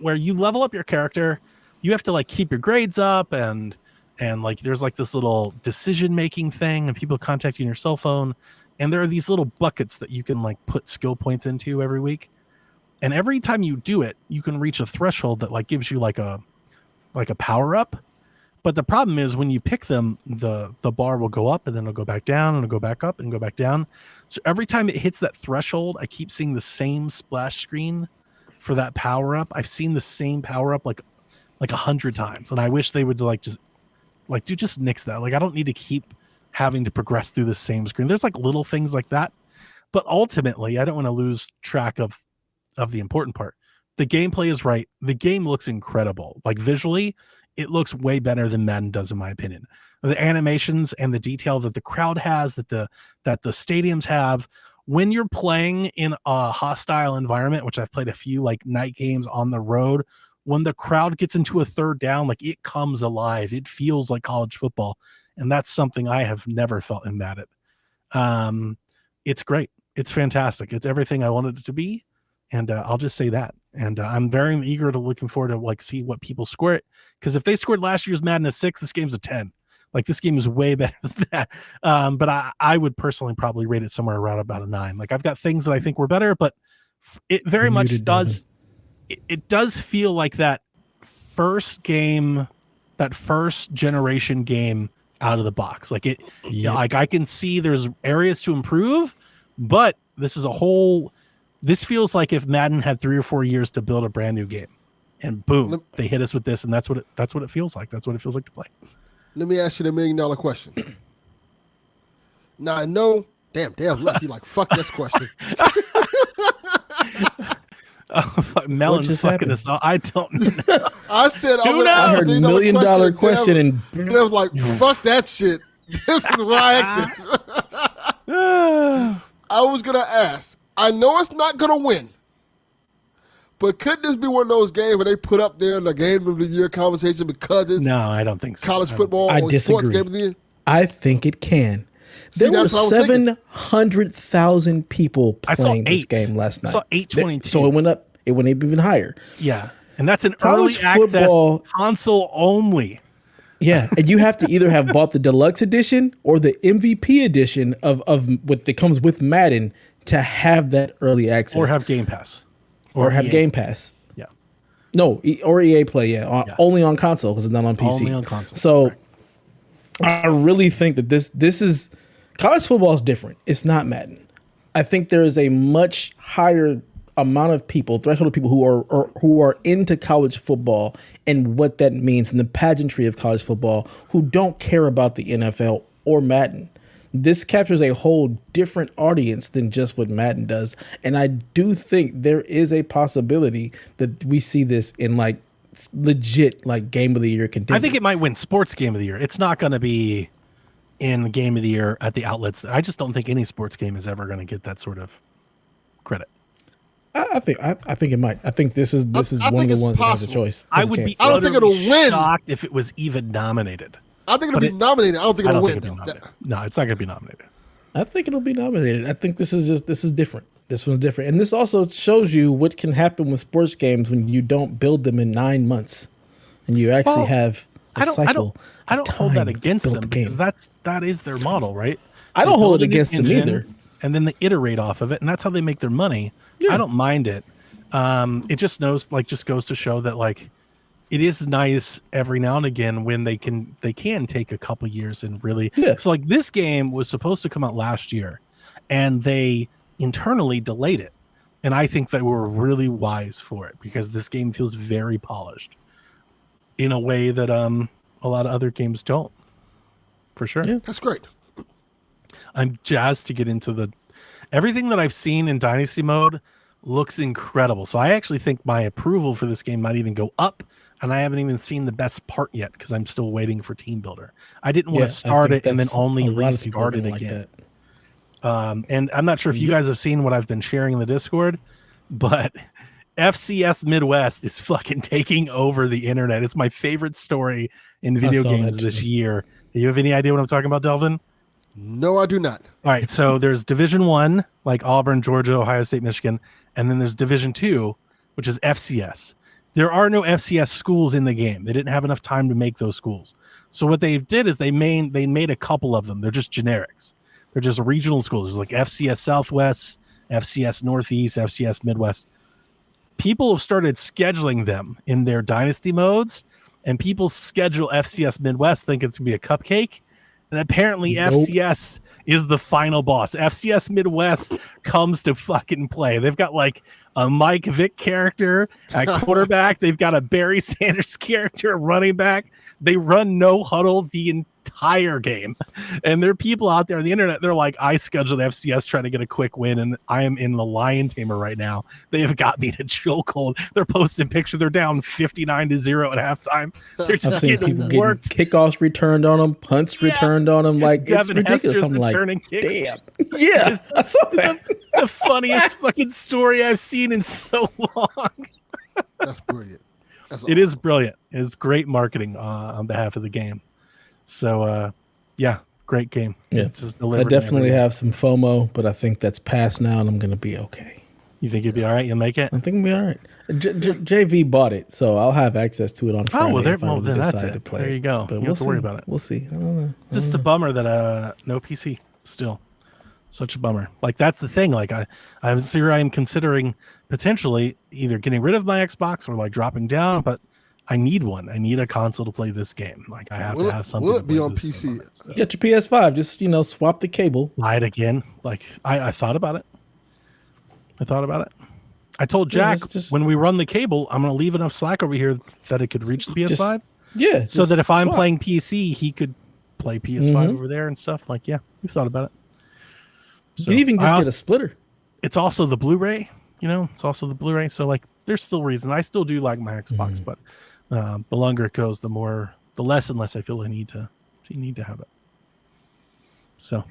Speaker 1: Where you level up your character, you have to like keep your grades up and like there's like this little decision making thing and people contact you on your cell phone, and there are these little buckets that you can like put skill points into every week. And every time you do it, you can reach a threshold that like gives you like a power up. But the problem is when you pick them, the bar will go up and then it'll go back down and it'll go back up and go back down. So every time it hits that threshold, I keep seeing the same splash screen for that power up. I've seen the same power up like 100 times, and I wish they would just nix that. Like I don't need to keep having to progress through the same screen. There's like little things like that, but ultimately I don't want to lose track of the important part. The gameplay is right. The game looks incredible. Like visually, it looks way better than Madden does, in my opinion. The animations and the detail that the crowd has, that the stadiums have, when you're playing in a hostile environment, which I've played a few like night games on the road, when the crowd gets into a third down, like it comes alive. It feels like college football. And that's something I have never felt in Madden. It's great. It's fantastic. It's everything I wanted it to be. And I'll just say that. And I'm very eager to looking forward to like see what people score it. Because if they scored last year's Madden a 6, this game's a 10. Like this game is way better than that. But I would personally probably rate it somewhere around about a 9. Like I've got things that I think were better, but it very much does. It does feel like that first game, that first generation game out of the box. Like it, like I can see there's areas to improve, but this feels like if Madden had 3 or 4 years to build a brand new game, and boom, they hit us with this, and that's what it feels like. That's what it feels like to play.
Speaker 2: Let me ask you the $1 million question. Now I know, damn, left you like fuck this question.
Speaker 1: Melon's fucking us all. I don't know.
Speaker 2: I said
Speaker 3: I heard $1 million question and
Speaker 2: I was like, fuck that shit. This is where I exit. I was gonna ask. I know it's not going to win, but could this be one of those games where they put up there in the game of the year conversation because it's
Speaker 1: no, I don't think so.
Speaker 2: College football
Speaker 3: I
Speaker 2: or
Speaker 3: disagree.
Speaker 2: sports game of the year?
Speaker 3: I think it can. There were 700,000 people playing this game last night.
Speaker 1: I saw 822.
Speaker 3: So it went up. It went up even higher.
Speaker 1: Yeah, and that's an
Speaker 3: College
Speaker 1: early
Speaker 3: football,
Speaker 1: access console only.
Speaker 3: Yeah, and you have to either have bought the deluxe edition or the MVP edition of what that comes with Madden to have that early access,
Speaker 1: or have Game Pass,
Speaker 3: or have Game Pass.
Speaker 1: Yeah,
Speaker 3: no, or EA Play. Yeah, only on console because it's not on PC.
Speaker 1: Only on console.
Speaker 3: So I really think that this is college football is different. It's not Madden. I think there is a much higher amount of people, threshold of people who are into college football and what that means and the pageantry of college football who don't care about the NFL or Madden. This captures a whole different audience than just what Madden does. And I do think there is a possibility that we see this in like legit like game of the year contender.
Speaker 1: I think it might win sports game of the year. It's not going to be in game of the year at the outlets. I just don't think any sports game is ever going to get that sort of credit.
Speaker 3: I think it might. I think this is one of the ones that has a choice.
Speaker 1: I would be.
Speaker 2: I don't think it'll win.
Speaker 1: Shocked if it was even nominated.
Speaker 2: I think it'll be nominated. I don't think it'll win.
Speaker 1: No, it's not going to be nominated.
Speaker 3: I think it'll be nominated. I think this is different. This one's different, and this also shows you what can happen with sports games when you don't build them in 9 months, and you actually have a cycle.
Speaker 1: I don't hold that against them because that is their model, right?
Speaker 3: I don't hold it against them either.
Speaker 1: and then they iterate off of it, and that's how they make their money.
Speaker 3: Yeah.
Speaker 1: I don't mind it. It just goes to show that like it is nice every now and again when they can take a couple years and really.
Speaker 3: Yeah.
Speaker 1: So like this game was supposed to come out last year, and they internally delayed it, and I think that we were really wise for it because this game feels very polished in a way that a lot of other games don't. For sure.
Speaker 3: Yeah.
Speaker 2: That's great.
Speaker 1: I'm jazzed to get into everything that I've seen in Dynasty mode looks incredible. So I actually think my approval for this game might even go up, and I haven't even seen the best part yet because I'm still waiting for Team Builder. I didn't want to start it and then only restart it again. And I'm not sure if you guys have seen what I've been sharing in the Discord, but FCS Midwest is fucking taking over the internet. It's my favorite story in video games this year. Do you have any idea what I'm talking about, Delvin?
Speaker 2: No, I do not.
Speaker 1: All right, so there's Division 1, like Auburn, Georgia, Ohio State, Michigan, and then there's Division 2, which is FCS. There are no FCS schools in the game. They didn't have enough time to make those schools. So what they did is they made a couple of them. They're just generics. They're just regional schools. There's like FCS Southwest, FCS Northeast, FCS Midwest. People have started scheduling them in their dynasty modes, and people schedule FCS Midwest thinking it's going to be a cupcake. And apparently FCS is the final boss. FCS Midwest comes to fucking play. They've got like a Mike Vick character at quarterback. They've got a Barry Sanders character at running back. They run no huddle the entire game. And there are people out there on the internet, they're like, I scheduled FCS trying to get a quick win, and I am in the Lion Tamer right now. They have got me to chokehold. They're posting pictures. They're down 59-0 at halftime. They're just getting worked.
Speaker 3: Kickoffs returned on them, punts returned on them. Like,
Speaker 1: Devin
Speaker 3: it's ridiculous.
Speaker 1: Hester's
Speaker 3: I'm like,
Speaker 1: returning kicks.
Speaker 3: damn. Yeah, I saw that.
Speaker 1: The funniest fucking story I've seen in so long.
Speaker 2: That's brilliant.
Speaker 1: It is brilliant. It's great marketing on behalf of the game. So, yeah, great game.
Speaker 3: Yeah,
Speaker 1: it's just
Speaker 3: I definitely have some FOMO, but I think that's past now, and I'm going to be okay.
Speaker 1: You think you'll be all right? You'll make it?
Speaker 3: I think we'll be all right. JV bought it, so I'll have access to it on Friday.
Speaker 1: Then that's it. To play. There you go. You don't have to worry about it.
Speaker 3: We'll see. I don't know.
Speaker 1: It's just a bummer that no PC still. Such a bummer. Like, that's the thing. Like, I'm considering potentially either getting rid of my Xbox or like dropping down, but I need one. I need a console to play this game. Like, I have to have something.
Speaker 2: Will it be on PC?
Speaker 3: Get your PS5. Just, swap the cable.
Speaker 1: Buy it again. Like, I thought about it. I told Jack when we run the cable, I'm going to leave enough slack over here that it could reach the PS5. So that if I'm playing PC, he could play PS5 over there and stuff. Like, yeah, we've thought about it.
Speaker 3: So you can even just get a splitter.
Speaker 1: It's also the Blu-ray, So like, there's still reason. I still do like my Xbox, but the longer it goes, the less and less I feel I need to have it. So,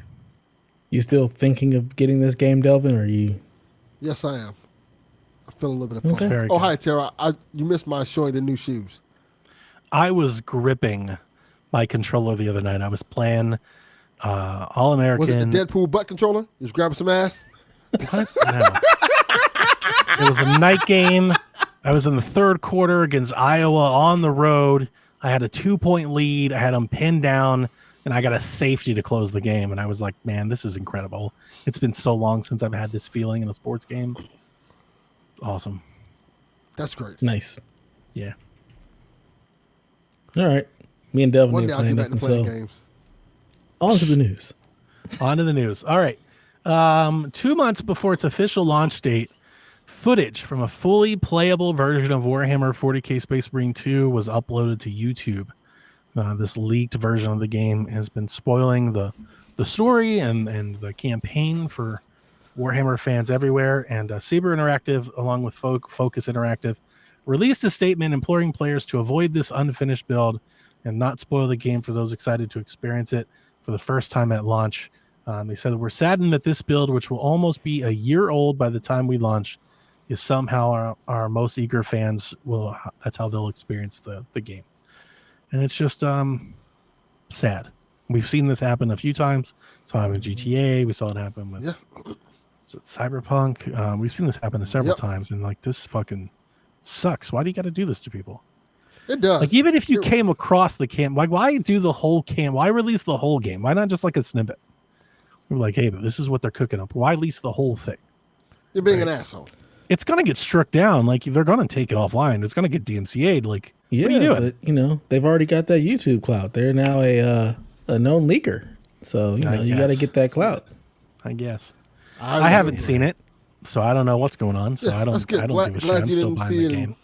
Speaker 3: you still thinking of getting this game, Delvin, or are you?
Speaker 2: Yes, I am. I'm feeling a little bit of fun.
Speaker 1: Okay.
Speaker 2: Hi, Tara. You missed my showing the new shoes.
Speaker 1: I was gripping my controller the other night. I was playing All-American.
Speaker 2: Was it the Deadpool butt controller? You was grabbing some ass?
Speaker 1: What? No. It was a night game. I was in the third quarter against Iowa on the road. I had a 2-point lead. I had them pinned down, and I got a safety to close the game. And I was like, man, this is incredible. It's been so long since I've had this feeling in a sports game. Awesome.
Speaker 2: That's great.
Speaker 3: Nice.
Speaker 1: Yeah.
Speaker 3: All right. Me and Delvin
Speaker 2: One day I'll get back to playing games.
Speaker 3: On to the news.
Speaker 1: All right. 2 months before its official launch date, footage from a fully playable version of Warhammer 40k Space Marine 2 was uploaded to YouTube. This leaked version of the game has been spoiling the story and the campaign for Warhammer fans everywhere. And Saber Interactive, along with Focus Interactive, released a statement imploring players to avoid this unfinished build and not spoil the game for those excited to experience it for the first time at launch. They said, we're saddened that this build, which will almost be a year old by the time we launch, is somehow our most eager fans that's how they'll experience the game. And it's just sad. We've seen this happen a few times. So I with GTA, we saw it happen with Cyberpunk. We've seen this happen several times, and like, this fucking sucks. Why do you got to do this to people?
Speaker 2: It does.
Speaker 1: Like, even if you came across the camp, like, why do the whole camp? Why release the whole game? Why not just like a snippet? We're like, hey, this is what they're cooking up. Why lease the whole thing?
Speaker 2: You're being an asshole.
Speaker 1: It's going to get struck down. Like, they're going to take it offline. It's going to get DMCA'd. Like,
Speaker 3: Yeah,
Speaker 1: what are you doing?
Speaker 3: but they've already got that YouTube clout. They're now a known leaker. So, you got to get that clout.
Speaker 1: I guess. I haven't seen it, so I don't know what's going on. So I don't give a shit. I'm still buying the game.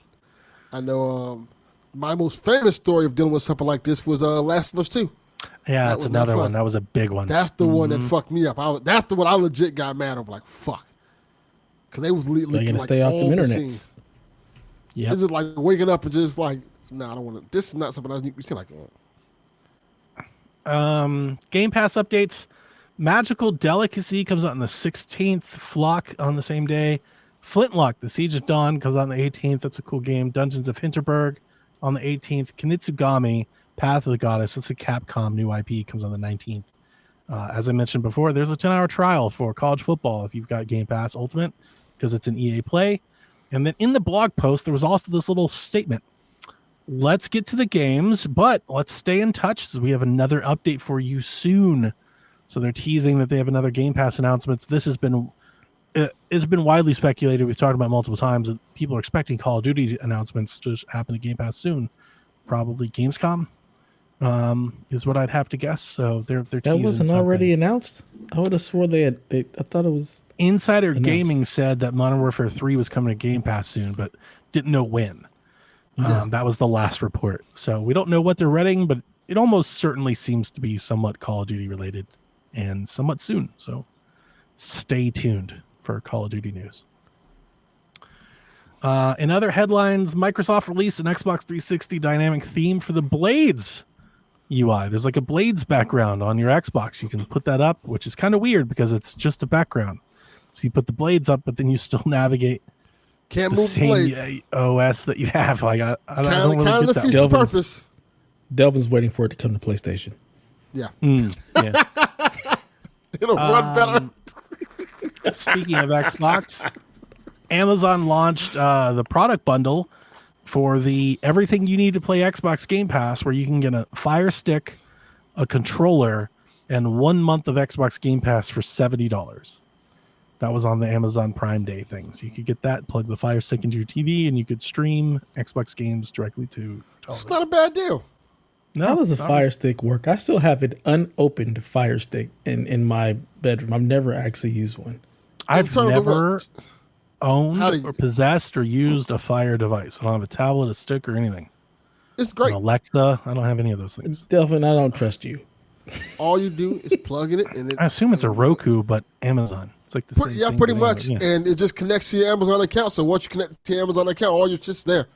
Speaker 2: I know my most famous story of dealing with something like this was Last of Us 2.
Speaker 1: Yeah, that's another one. That was a big one.
Speaker 2: That's the one that fucked me up. That's the one I legit got mad over. Like, fuck. Because they was leaking
Speaker 3: They're going to stay off the internet.
Speaker 2: Yeah. It's just like waking up and just like, I don't want to. This is not something you see like.
Speaker 1: Game Pass updates. Magical Delicacy comes out on the 16th. Flock on the same day. Flintlock, The Siege of Dawn comes out on the 18th. That's a cool game. Dungeons of Hinterberg on the 18th. Kinitsugami, Path of the Goddess. That's a Capcom new IP. Comes on the 19th. As I mentioned before, there's a 10-hour trial for college football if you've got Game Pass Ultimate because it's an EA Play. And then in the blog post, there was also this little statement. Let's get to the games, but let's stay in touch as we have another update for you soon. So they're teasing that they have another Game Pass announcements. This has been it's been widely speculated. We've talked about multiple times that people are expecting Call of Duty announcements to happen to Game Pass soon. Probably Gamescom is what I'd have to guess. So they're
Speaker 3: that
Speaker 1: teasing
Speaker 3: wasn't
Speaker 1: something.
Speaker 3: Already announced. I would have swore I thought it was.
Speaker 1: Insider
Speaker 3: announced.
Speaker 1: Gaming said that Modern Warfare 3 was coming to Game Pass soon, but didn't know when. That was the last report. So we don't know what they're reading, but it almost certainly seems to be somewhat Call of Duty related and somewhat soon. So stay tuned for Call of Duty news. In other headlines, Microsoft released an Xbox 360 dynamic theme for the Blades UI. There's like a Blades background on your Xbox. You can put that up, which is kind of weird because it's just a background. So you put the Blades up, but then you still navigate
Speaker 2: Can't
Speaker 1: the
Speaker 2: move
Speaker 1: same
Speaker 2: Blades.
Speaker 1: OS that you have. Like I don't really
Speaker 2: Kind of
Speaker 1: get that.
Speaker 2: defeats the purpose.
Speaker 3: Delvin's waiting for it to come to PlayStation.
Speaker 2: Yeah.
Speaker 1: Yeah.
Speaker 2: It'll run better.
Speaker 1: Speaking of Xbox, Amazon launched the product bundle for the everything you need to play Xbox Game Pass, where you can get a Fire Stick, a controller, and 1 month of Xbox Game Pass for $70. That was on the Amazon Prime Day thing. So you could get that, plug the Fire Stick into your TV, and you could stream Xbox games directly to television.
Speaker 2: It's not a bad deal.
Speaker 1: No,
Speaker 3: How does a
Speaker 1: it's not.
Speaker 3: Fire Stick work? I still have an unopened Fire Stick in my bedroom. I've never actually used one.
Speaker 1: I've
Speaker 2: terms of
Speaker 1: never
Speaker 2: what?
Speaker 1: owned
Speaker 2: How do you-
Speaker 1: or possessed or used a Fire device. I don't have a tablet, a stick, or anything.
Speaker 2: It's great.
Speaker 1: An Alexa, I don't have any of those things.
Speaker 3: Delvin, I don't trust you.
Speaker 2: All you do is plug in it, and
Speaker 1: I assume it's a Roku, but Amazon. It's like the same thing.
Speaker 2: pretty
Speaker 1: but
Speaker 2: much.
Speaker 1: anyway, yeah.
Speaker 2: And it just connects to your Amazon account. So once you connect to your Amazon account, all your shit's there.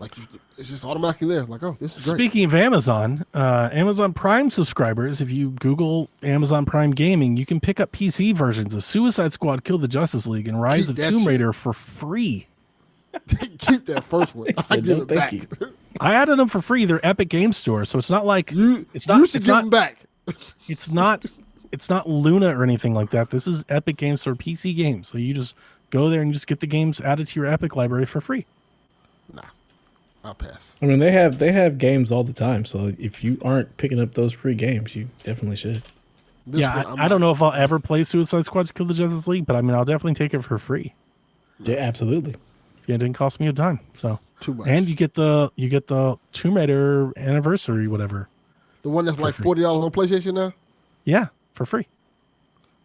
Speaker 2: Like it's just automatically there. Like, oh, this is great.
Speaker 1: Speaking of Amazon, Amazon Prime subscribers, if you Google Amazon Prime Gaming, you can pick up PC versions of Suicide Squad, Kill the Justice League, and Rise
Speaker 2: Keep
Speaker 1: of
Speaker 2: that
Speaker 1: Tomb
Speaker 2: shit.
Speaker 1: Raider for free.
Speaker 2: Keep that first one. I
Speaker 3: said,
Speaker 2: give
Speaker 3: "No,
Speaker 2: it back.
Speaker 3: thank you."
Speaker 1: I added them for free. They're Epic Game Store, so it's not like
Speaker 2: You
Speaker 1: it's not.
Speaker 2: should
Speaker 1: It's
Speaker 2: give
Speaker 1: not.
Speaker 2: them back.
Speaker 1: It's not. It's not Luna or anything like that. This is Epic Game Store PC games. So you just go there and you just get the games added to your Epic library for free.
Speaker 2: Nah, I'll pass.
Speaker 3: I mean, they have games all the time. So if you aren't picking up those free games, you definitely should.
Speaker 2: This
Speaker 1: Yeah,
Speaker 2: one,
Speaker 1: I don't know if I'll ever play Suicide Squad Kill the Justice League, but I mean, I'll definitely take it for free.
Speaker 3: Yeah, absolutely.
Speaker 1: It didn't cost me a dime. So
Speaker 2: Too much.
Speaker 1: and you get the Tomb Raider anniversary, whatever.
Speaker 2: The one that's like
Speaker 1: free.
Speaker 2: $40 on PlayStation now.
Speaker 1: Yeah, for free.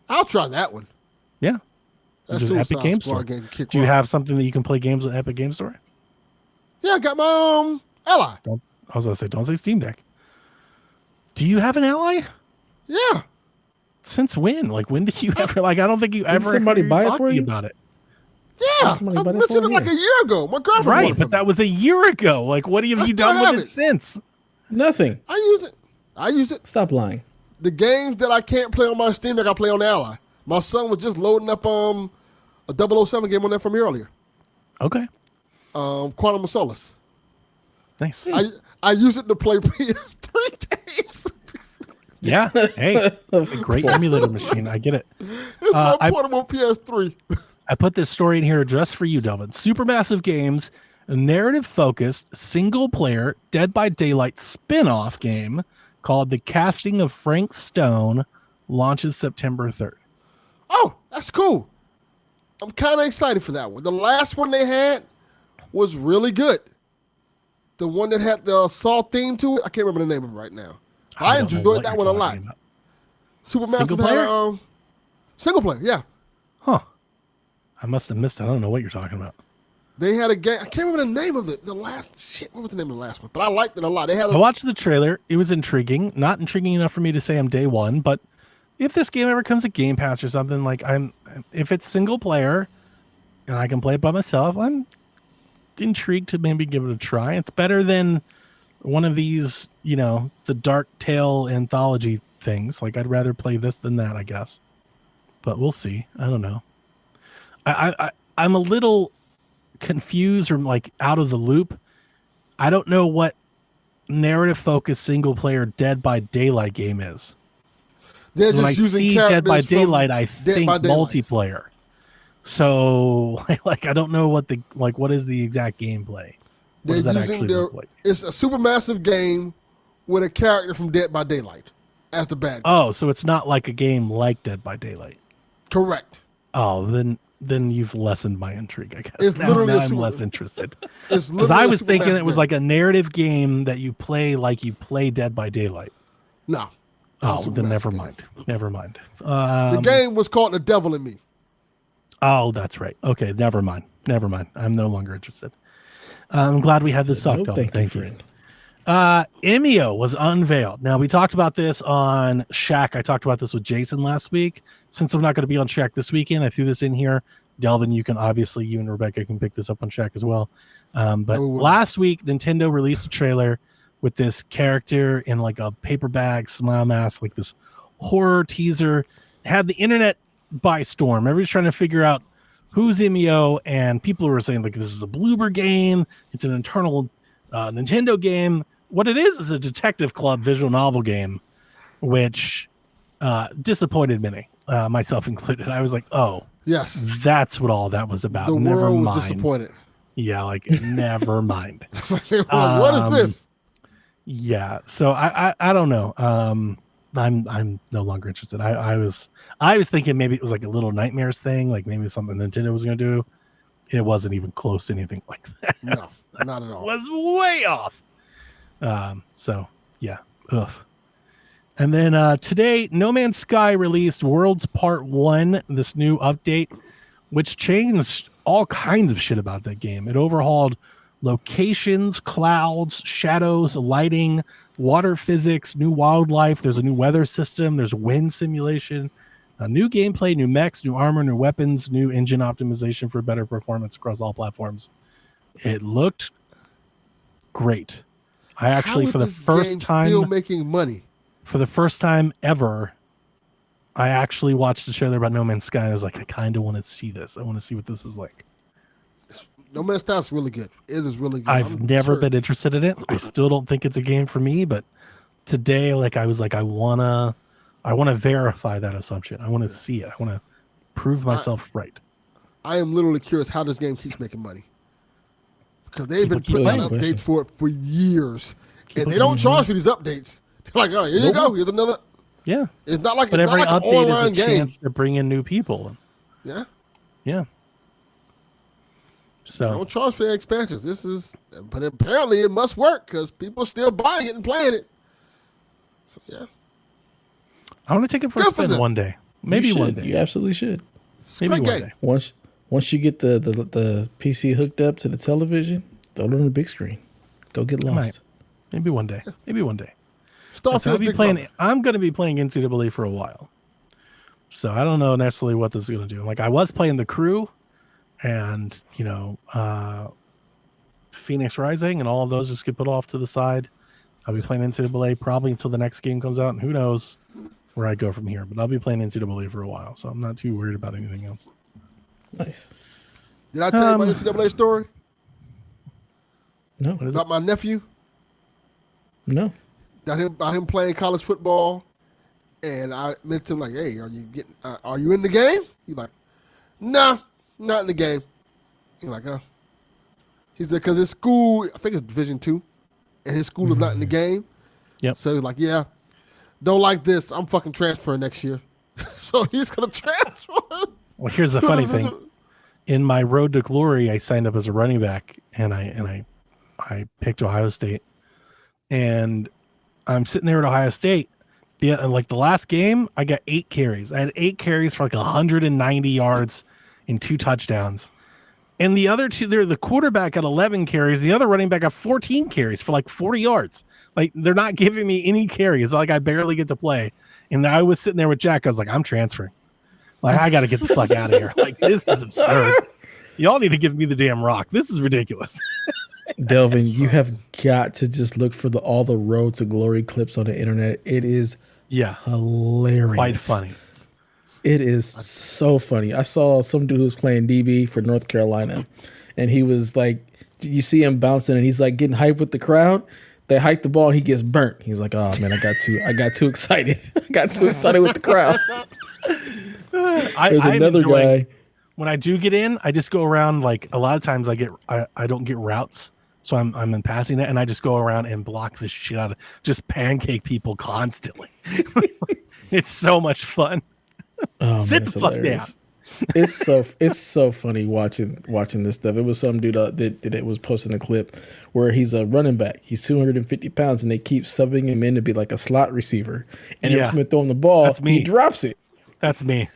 Speaker 2: I'll try that one.
Speaker 1: Yeah.
Speaker 2: That's
Speaker 1: Just
Speaker 2: Suicide
Speaker 1: Epic Game
Speaker 2: Squad
Speaker 1: Store.
Speaker 2: game kick
Speaker 1: Do you
Speaker 2: rock.
Speaker 1: have something that you can play games with Epic Game Store?
Speaker 2: Yeah, I got my ally.
Speaker 1: I was gonna say, don't say Steam Deck. Do you have an ally?
Speaker 2: Yeah.
Speaker 1: Since when? Like, when did you ever? Like, I don't think you ever.
Speaker 3: somebody
Speaker 1: heard me
Speaker 3: buy it
Speaker 1: talk
Speaker 3: for
Speaker 1: to
Speaker 3: you?
Speaker 1: about it?
Speaker 2: Yeah.
Speaker 3: somebody
Speaker 2: I
Speaker 3: bought it
Speaker 2: mentioned
Speaker 3: for
Speaker 2: it like
Speaker 3: you.
Speaker 2: a year ago. My girlfriend bought
Speaker 1: Right,
Speaker 2: it for
Speaker 1: but
Speaker 2: me.
Speaker 1: that was a year ago. Like, what have
Speaker 2: I
Speaker 1: you
Speaker 2: still
Speaker 1: done
Speaker 2: have
Speaker 1: with
Speaker 2: it.
Speaker 1: it since?
Speaker 3: Nothing.
Speaker 2: I use it.
Speaker 3: Stop lying.
Speaker 2: The games that I can't play on my Steam Deck, I play on the Ally. My son was just loading up a 007 game on there from me earlier.
Speaker 1: Okay,
Speaker 2: Quantum of Solace.
Speaker 1: nice.
Speaker 2: I use it to play PS3 games.
Speaker 1: Yeah, hey, a great emulator machine. I get it.
Speaker 2: It's my
Speaker 1: I-
Speaker 2: portable PS3.
Speaker 1: I put this story in here just for you, Delvin. Supermassive Games, a narrative-focused, single-player Dead by Daylight spin-off game called The Casting of Frank Stone launches September 3rd.
Speaker 2: Oh, that's cool. I'm kind of excited for that one. The last one they had was really good. The one that had the Saw theme to it, I can't remember the name of it right now. I
Speaker 1: don't know
Speaker 2: enjoyed
Speaker 1: what
Speaker 2: that
Speaker 1: you're
Speaker 2: one a
Speaker 1: talking
Speaker 2: lot.
Speaker 1: about.
Speaker 2: Supermassive
Speaker 1: Single
Speaker 2: had
Speaker 1: player?
Speaker 2: a single player, yeah.
Speaker 1: Huh. I must have missed it. I don't know what you're talking about.
Speaker 2: They had a game. I can't remember the name of it. The last shit. What was the name of the last one? But I liked it a lot. They had
Speaker 1: I watched the trailer. It was intriguing. Not intriguing enough for me to say I'm day one, but if this game ever comes to Game Pass or something, like if it's single player and I can play it by myself, I'm intrigued to maybe give it a try. It's better than one of these, the Dark Tale anthology things. Like I'd rather play this than that, I guess. But we'll see. I don't know. I'm a little confused or like out of the loop. I don't know what narrative focused single player Dead by Daylight game is.
Speaker 2: They're
Speaker 1: So when I
Speaker 2: just using
Speaker 1: see Dead by
Speaker 2: characters from
Speaker 1: Daylight, I
Speaker 2: Dead
Speaker 1: think
Speaker 2: by Daylight.
Speaker 1: multiplayer. So like I don't know what is the exact gameplay. What does that actually look like?
Speaker 2: It's a supermassive game with a character from Dead by Daylight as the bad guy.
Speaker 1: Oh, so it's not like a game like Dead by Daylight.
Speaker 2: Correct.
Speaker 1: Oh, then you've lessened my intrigue, I guess.
Speaker 2: It's
Speaker 1: now
Speaker 2: literally
Speaker 1: I'm less interested.
Speaker 2: It's
Speaker 1: Because I was thinking it was
Speaker 2: game.
Speaker 1: like a narrative game that you play like you play Dead by Daylight.
Speaker 2: No.
Speaker 1: Oh, then never mind. Never mind.
Speaker 2: The game was called The Devil in Me.
Speaker 1: Oh, that's right. Okay, never mind. I'm no longer interested. I'm glad we had this talk.
Speaker 3: No, thank you, friend.
Speaker 1: Imeo was unveiled. Now, we talked about this on Shaq. I talked about this with Jason last week. Since I'm not going to be on Shaq this weekend, I threw this in here. Delvin, you and Rebecca can pick this up on Shaq as well. But last week, Nintendo released a trailer with this character in like a paper bag, smile mask, like this horror teaser. It had the internet by storm. Everybody's trying to figure out who's Imeo, and people were saying like this is a bloober game. It's an internal Nintendo game. What it is a Detective Club visual novel game, which disappointed many, myself included. I was like, oh,
Speaker 2: yes,
Speaker 1: that's what all that was about.
Speaker 2: The
Speaker 1: never
Speaker 2: world
Speaker 1: mind.
Speaker 2: was disappointed.
Speaker 1: Yeah, like never mind.
Speaker 2: What is this?
Speaker 1: Yeah, so I don't know. I'm no longer interested. I was thinking maybe it was like a Little Nightmares thing, like maybe something Nintendo was going to do. It wasn't even close to anything like that.
Speaker 2: No, not at all.
Speaker 1: Was way off. So yeah. Ugh. And then today, No Man's Sky released Worlds Part 1, this new update, which changed all kinds of shit about that game. It overhauled locations, clouds, shadows, lighting, water physics, new wildlife. There's a new weather system. There's wind simulation, new gameplay, new mechs, new armor, new weapons, new engine optimization for better performance across all platforms. It looked great. I actually, for the first time,
Speaker 2: still making money.
Speaker 1: For the first time ever, I actually watched the trailer about No Man's Sky. I was like, I kind of want to see this. I want to see what this is like.
Speaker 2: No Man's Sky is really good. It is really good.
Speaker 1: I've never been interested in it. I still don't think it's a game for me, but today, like, I was like, I wanna verify that assumption. I want to see it. I want to prove myself right.
Speaker 2: I am literally curious how this game keeps making money, because they've been putting out updates for it for years, and they don't charge for these updates. They're like, oh, here you go. Here's another.
Speaker 1: Yeah,
Speaker 2: it's not like
Speaker 1: but every
Speaker 2: not like
Speaker 1: update
Speaker 2: an online
Speaker 1: is a
Speaker 2: game.
Speaker 1: chance to bring in new people.
Speaker 2: Yeah.
Speaker 1: So
Speaker 2: they don't charge for their expansions. But apparently it must work because people are still buying it and playing it. So yeah,
Speaker 1: I want to take it for a spin one day. Maybe one day.
Speaker 3: You absolutely should.
Speaker 1: Maybe one day.
Speaker 3: Once you get the PC hooked up to the television, throw it on the big screen. Go get lost.
Speaker 1: Maybe one day. Maybe one day.
Speaker 2: I'm
Speaker 1: going to be playing NCAA for a while. So I don't know necessarily what this is going to do. Like I was playing The Crew and, Phoenix Rising and all of those just get put off to the side. I'll be playing NCAA probably until the next game comes out, and who knows where I go from here. But I'll be playing NCAA for a while, so I'm not too worried about anything else.
Speaker 3: Nice.
Speaker 2: Did I tell you my NCAA story?
Speaker 3: No.
Speaker 2: About my nephew?
Speaker 3: No.
Speaker 2: About him playing college football, and I mentioned him like, "Hey, are you in the game?" He's like, "Nah, not in the game." He's like, "Oh." He said, "Because his school, I think it's Division II, and his school is not in the game."
Speaker 1: Yep.
Speaker 2: So he's like, "Yeah, don't like this. I'm fucking transferring next year. So he's gonna transfer.
Speaker 1: Well, here's the funny thing. In my road to glory, I signed up as a running back, and I picked Ohio State, and I'm sitting there at Ohio State. Like the last game, I got 8 carries. I had 8 carries for like 190 yards and 2 touchdowns. And the other two, the quarterback got 11 carries. The other running back got 14 carries for like 40 yards. Like they're not giving me any carries. Like I barely get to play. And I was sitting there with Jack. I was like, I'm transferring. Like I got to get the fuck out of here. Like this is absurd. Y'all need to give me the damn rock. This is ridiculous.
Speaker 3: Delvin, you have got to just look for all the Road to Glory clips on the internet. It is hilarious.
Speaker 1: Quite funny.
Speaker 3: It is so funny. I saw some dude who was playing DB for North Carolina, and he was like, you see him bouncing, and he's like getting hyped with the crowd. They hike the ball, and he gets burnt. He's like, oh man, I got too excited. I got too excited with the crowd. There's another guy.
Speaker 1: When I do get in, I just go around. Like a lot of times, I don't get routes, so I'm in passing it, and I just go around and block the shit out of just pancake people constantly. It's so much fun.
Speaker 3: Oh,
Speaker 1: Sit
Speaker 3: man,
Speaker 1: the fuck down.
Speaker 3: It's so funny watching this stuff. It was some dude that was posting a clip where he's a running back. He's 250 pounds, and they keep subbing him in to be like a slot receiver. And every time they throw him the ball, he drops it.
Speaker 1: That's me.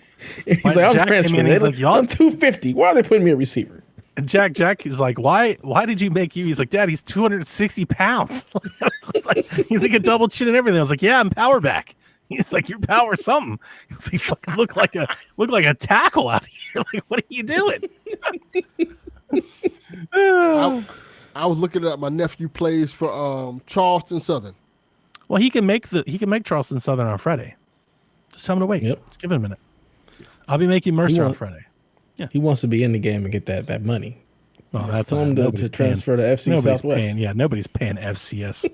Speaker 3: And he's like, I'm transferring. He's like, I'm 250. Why are they putting me a receiver?
Speaker 1: And Jack is like, why did you make you? He's like, Dad, he's 260 pounds. He's like a double chin and everything. I was like, yeah, I'm power back. He's like, you're power something. He's like, you fucking look like a tackle out here. Like, what are you doing?
Speaker 2: I was looking at my nephew plays for Charleston Southern.
Speaker 1: Well, he can make Charleston Southern on Friday. Just tell him to wait.
Speaker 3: Yep.
Speaker 1: Just give him a minute. I'll be making Mercer on Friday.
Speaker 3: Yeah. He wants to be in the game and get that money.
Speaker 1: Oh, that's
Speaker 3: tell him to transfer to FC Southwest.
Speaker 1: Nobody's paying FCS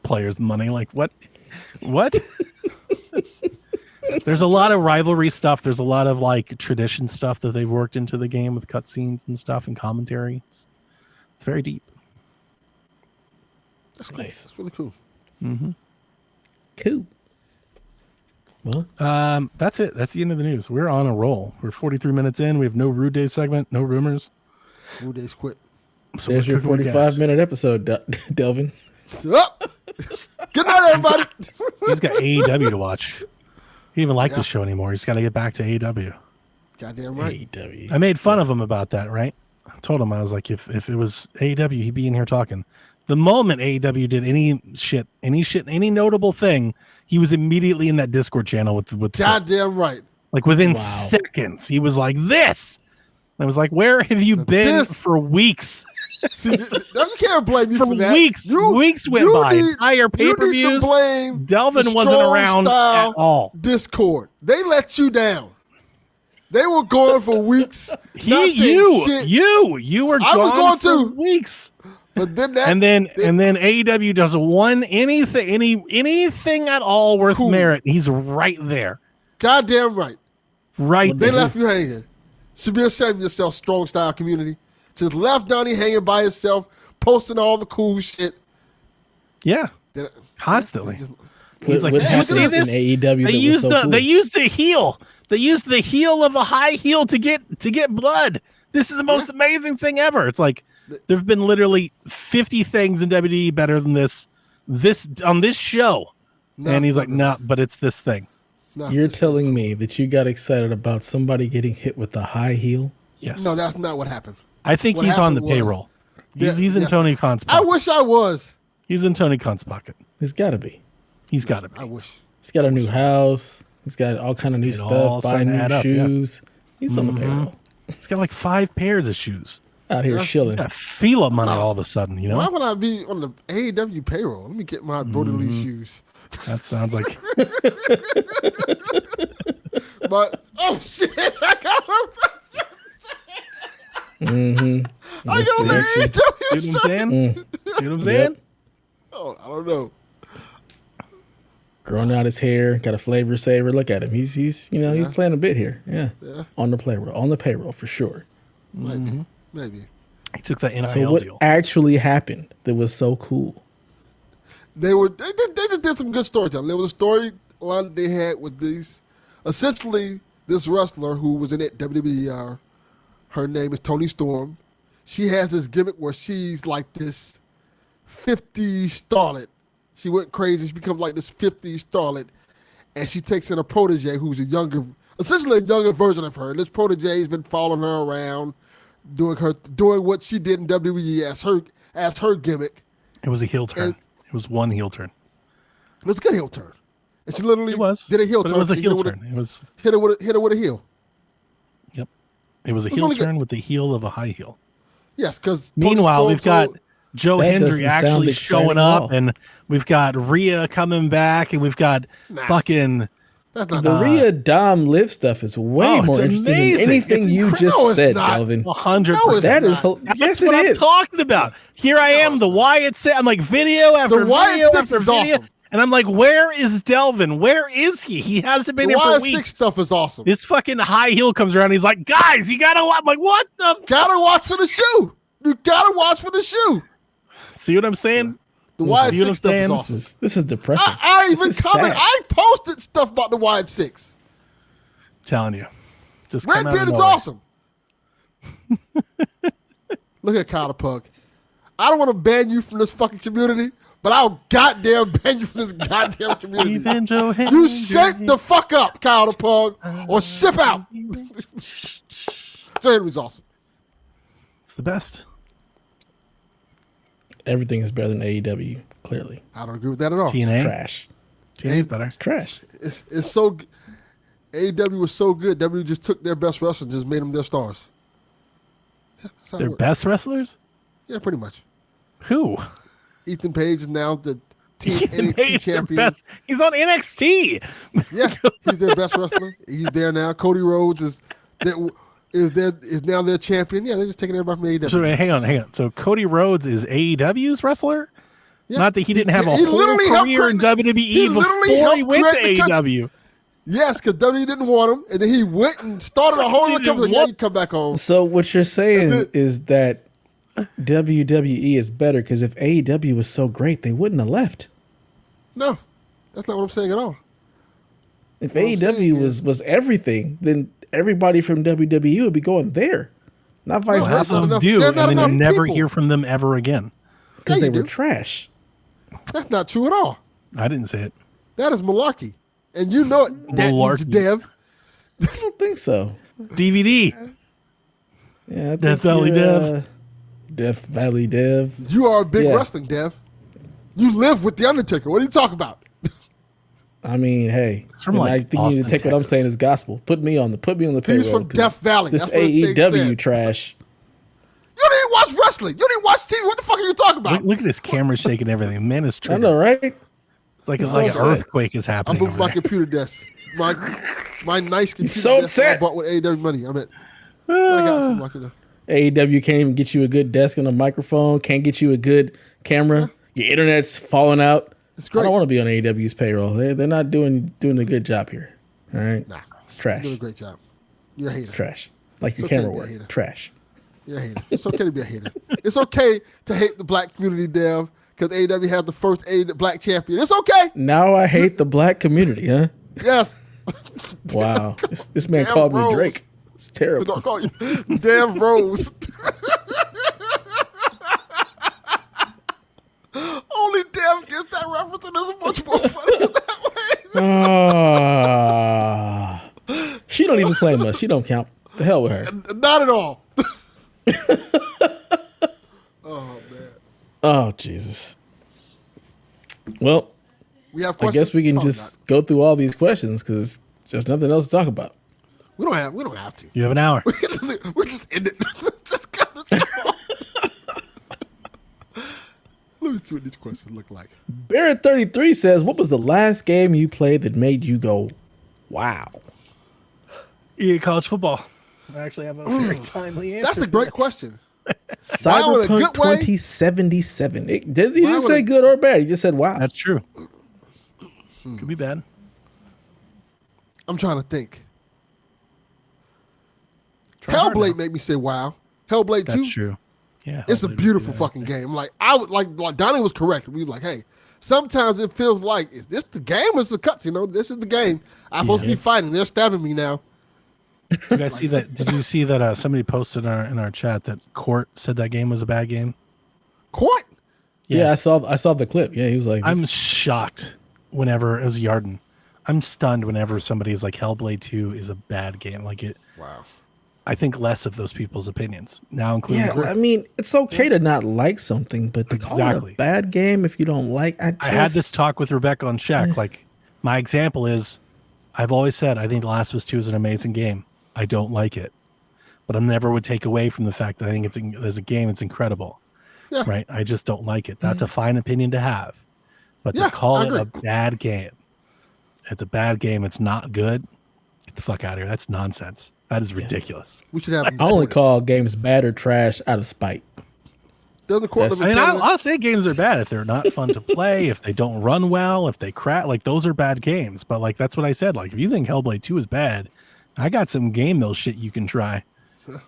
Speaker 1: players money. Like what? What? There's a lot of rivalry stuff. There's a lot of like tradition stuff that they've worked into the game with cutscenes and stuff and commentary. It's very deep.
Speaker 2: That's cool.
Speaker 3: Nice.
Speaker 2: That's really cool.
Speaker 1: Mm-hmm.
Speaker 3: Cool. Well,
Speaker 1: that's it. That's the end of the news. We're on a roll. We're 43 minutes in. We have no Rude Day segment, no rumors.
Speaker 2: Rude Days quit.
Speaker 3: So there's your 45-minute episode, Delvin.
Speaker 2: Good night, everybody.
Speaker 1: He's got AEW to watch. He didn't even like the show anymore. He's got to get back to AEW.
Speaker 2: Goddamn right.
Speaker 3: AEW.
Speaker 1: I made fun of him about that, right? I told him, I was like, if it was AEW, he'd be in here talking. The moment AEW did any notable thing, he was immediately in that Discord channel with
Speaker 2: goddamn right.
Speaker 1: Like within seconds, he was like, this. I was like, where have you been for weeks?
Speaker 2: See, you can't blame me for that.
Speaker 1: Weeks went by. Entire pay-per-views. Delvin wasn't around at all.
Speaker 2: Discord. They let you down. They were going for weeks.
Speaker 1: You were
Speaker 2: I was going
Speaker 1: for weeks.
Speaker 2: But then
Speaker 1: and then AEW does anything at all worth merit. He's right there.
Speaker 2: Goddamn right.
Speaker 1: Right
Speaker 2: they
Speaker 1: there.
Speaker 2: left you hanging. Should be ashamed of yourself, strong style community. Just left Donnie hanging by himself, posting all the cool shit.
Speaker 1: Yeah. Constantly.
Speaker 3: He's like, you see this? In AEW
Speaker 1: they used the heel. They used the heel of a high heel to get blood. This is the most amazing thing ever. It's like there've been literally 50 things in WWE better than this on this show. And he's like, no, but it's this thing.
Speaker 3: You're telling me that you got excited about somebody getting hit with a high heel?
Speaker 1: Yes.
Speaker 2: No, that's not what happened.
Speaker 1: I think he's on the payroll. He's in Tony Khan's pocket.
Speaker 2: I wish I was.
Speaker 1: He's in Tony Khan's pocket.
Speaker 3: He's got to be.
Speaker 1: He's got to be.
Speaker 2: I wish.
Speaker 3: He's got a new house. He's got all kind of new stuff, buying new shoes. He's on the payroll.
Speaker 1: He's got like 5 pairs of shoes.
Speaker 3: Out here shilling.
Speaker 1: He's got Fila money all of a sudden, you know?
Speaker 2: Why would I be on the AEW payroll? Let me get my Brody Lee shoes.
Speaker 1: That sounds like...
Speaker 2: But, oh shit, I got
Speaker 3: Mm-hmm.
Speaker 2: I got the AEW
Speaker 1: See what I'm saying? See what I'm saying?
Speaker 2: Yep. Oh, I don't know.
Speaker 3: Growing out his hair, got a flavor saver. Look at him. He's he's playing a bit here. Yeah. On the payroll for sure.
Speaker 2: Maybe.
Speaker 1: He took that NIL
Speaker 3: So what
Speaker 1: deal.
Speaker 3: actually happened that was so cool?
Speaker 2: They just did some good storytelling. There was a storyline they had with these. Essentially, this wrestler who was in it WWE, her name is Toni Storm. She has this gimmick where she's like this 50s starlet. She went crazy. She becomes like this 50s starlet, and she takes in a protege who's essentially a younger version of her. This protege has been following her around, doing what she did in WWE as her gimmick.
Speaker 1: It was a heel turn. It was one heel turn.
Speaker 2: It was a good heel turn. And she literally did a heel turn.
Speaker 1: It was a heel turn. It was
Speaker 2: hit her with a heel.
Speaker 1: Yep. It was a heel turn with the heel of a high heel.
Speaker 2: Yes, because
Speaker 1: meanwhile we've got Joe Hendry actually showing up, and we've got Rhea coming back, and we've got fucking.
Speaker 3: The Rhea Dom Liv stuff is way more interesting than anything you just said, Delvin.
Speaker 1: 100%.
Speaker 3: That is yes, it is.
Speaker 1: I'm talking about. Here I am, the Wyatt set. I'm like video after video after video. Awesome. And I'm like, where is Delvin? Where is he? He hasn't been here for weeks.
Speaker 2: Wyatt stuff is awesome.
Speaker 1: This fucking high heel comes around. He's like, guys, you gotta watch. I'm like, what the?
Speaker 2: Gotta watch for the shoe. You gotta watch for the shoe.
Speaker 1: See what I'm saying?
Speaker 2: The Wyatt Six stuff is awesome.
Speaker 3: This is depressing.
Speaker 2: I even commented. I posted stuff about the Wyatt Six.
Speaker 1: Telling you, just
Speaker 2: Redbeard is awesome. Look at Kyle the Pug. I don't want to ban you from this fucking community, but I'll goddamn ban you from this goddamn community. You shake the fuck up, Kyle the Pug, or ship out. Joe Henry's awesome.
Speaker 1: It's the best.
Speaker 3: Everything is better than AEW, clearly.
Speaker 2: I don't agree with that at all.
Speaker 3: TNA? It's trash.
Speaker 1: TNA is better.
Speaker 3: It's trash.
Speaker 2: It's so AEW was so good, WWE just took their best wrestlers and just made them their stars.
Speaker 1: Their best wrestlers?
Speaker 2: Yeah, pretty much.
Speaker 1: Who?
Speaker 2: Ethan Page is now the NXT champion.
Speaker 1: He's on NXT.
Speaker 2: Yeah, he's their best wrestler. He's there now. Cody Rhodes is now their champion. Yeah, they're just taking everybody from AEW.
Speaker 1: So hang on. So Cody Rhodes is AEW's wrestler? Yeah. Not that he didn't have a whole career in WWE before he went to AEW.
Speaker 2: Yes, because WWE didn't want him, and then he went and started a whole other company. Yeah, you come back home.
Speaker 3: So what you're saying is that WWE is better because if AEW was so great, they wouldn't have left.
Speaker 2: No, that's not what I'm saying at all.
Speaker 3: If AEW was everything, then everybody from WWE would be going there, not vice versa.
Speaker 1: And then you never hear from them ever again
Speaker 3: because they were trash.
Speaker 2: That's not true at all.
Speaker 1: I didn't say it.
Speaker 2: That is malarkey, and you know it, Dev.
Speaker 3: I don't think so.
Speaker 1: DVD.
Speaker 3: Yeah,
Speaker 1: Death Valley Dev.
Speaker 3: Death Valley Dev.
Speaker 2: You are a big wrestling Dev. You live with the Undertaker. What are you talking about?
Speaker 3: I mean, hey, I think you need to take what I'm saying as gospel. Put me on the payroll.
Speaker 2: He's from Death Valley.
Speaker 3: This AEW trash.
Speaker 2: You don't even watch wrestling. You don't even watch TV. What the fuck are you talking about?
Speaker 1: Look at his camera shaking everything. Man, it's true.
Speaker 3: I know, right?
Speaker 1: It's like an earthquake is happening.
Speaker 2: I'm moving my computer desk. My nice computer
Speaker 3: so
Speaker 2: desk
Speaker 3: upset.
Speaker 2: I bought with AEW money. I mean, I got from
Speaker 3: AEW can't even get you a good desk and a microphone. Can't get you a good camera. Yeah. Your internet's falling out.
Speaker 2: It's great.
Speaker 3: I don't want to be on AEW's payroll. They're not doing a good job here. All right,
Speaker 2: nah,
Speaker 3: it's trash.
Speaker 2: You're doing a great job. You're a hater.
Speaker 3: It's trash. Like your camera work. Trash.
Speaker 2: You're a hater. It's okay to be a hater. It's okay to hate the black community, Dev, because AEW had the first black champion. It's okay.
Speaker 3: Now I hate the black community, huh?
Speaker 2: Yes.
Speaker 3: Wow. This man called me Drake. It's terrible.
Speaker 2: Don't call you Dev Rose. Only Dev gets that reference, and it's much more funny that
Speaker 3: way. She don't even play much. She don't count. The hell with her.
Speaker 2: Not at all. Oh man.
Speaker 3: Oh Jesus. Well,
Speaker 2: we have
Speaker 3: questions? I guess we can just go through all these questions because there's nothing else to talk about.
Speaker 2: We don't have to.
Speaker 1: You have an hour.
Speaker 2: We're just in it. Just let me see what these questions look like.
Speaker 3: Barrett33 says, "What was the last game you played that made you go, wow?"
Speaker 1: EA college football. I actually have a very timely answer.
Speaker 2: That's a great question.
Speaker 3: Cyberpunk 2077. He didn't say good or bad. He just said wow.
Speaker 1: That's true. Could be bad.
Speaker 2: I'm trying to think. Hellblade made me say wow. Hellblade 2.
Speaker 1: That's true. Yeah.
Speaker 2: It's a beautiful fucking game. Like Donnie was correct. We were like, hey, sometimes it feels like, is this the game or is it the cuts? You know, this is the game. I'm supposed to be fighting. They're stabbing me now.
Speaker 1: You guys see that? Did you see that somebody posted in our chat that Court said that game was a bad game?
Speaker 2: Court?
Speaker 3: Yeah, I saw the clip. Yeah, he was like,
Speaker 1: I'm shocked whenever it was Yarden. I'm stunned whenever somebody's like Hellblade 2 is a bad game. Like it.
Speaker 2: Wow.
Speaker 1: I think less of those people's opinions now, including.
Speaker 3: I mean, it's okay to not like something, but to call it a bad game if you don't like. I
Speaker 1: had this talk with Rebecca on Shaq. Like my example is, I've always said I think The Last of Us 2 is an amazing game. I don't like it, but I never would take away from the fact that I think as a game, it's incredible. Yeah. Right? I just don't like it. That's a fine opinion to have, but to call it a bad game, it's a bad game. It's not good. Get the fuck out of here. That's nonsense. That is ridiculous.
Speaker 2: We should have.
Speaker 3: I only call games bad or trash out of spite.
Speaker 1: I'll say games are bad if they're not fun to play, if they don't run well, if they crack. Like those are bad games. But like that's what I said. Like if you think Hellblade 2 is bad, I got some game mill shit you can try.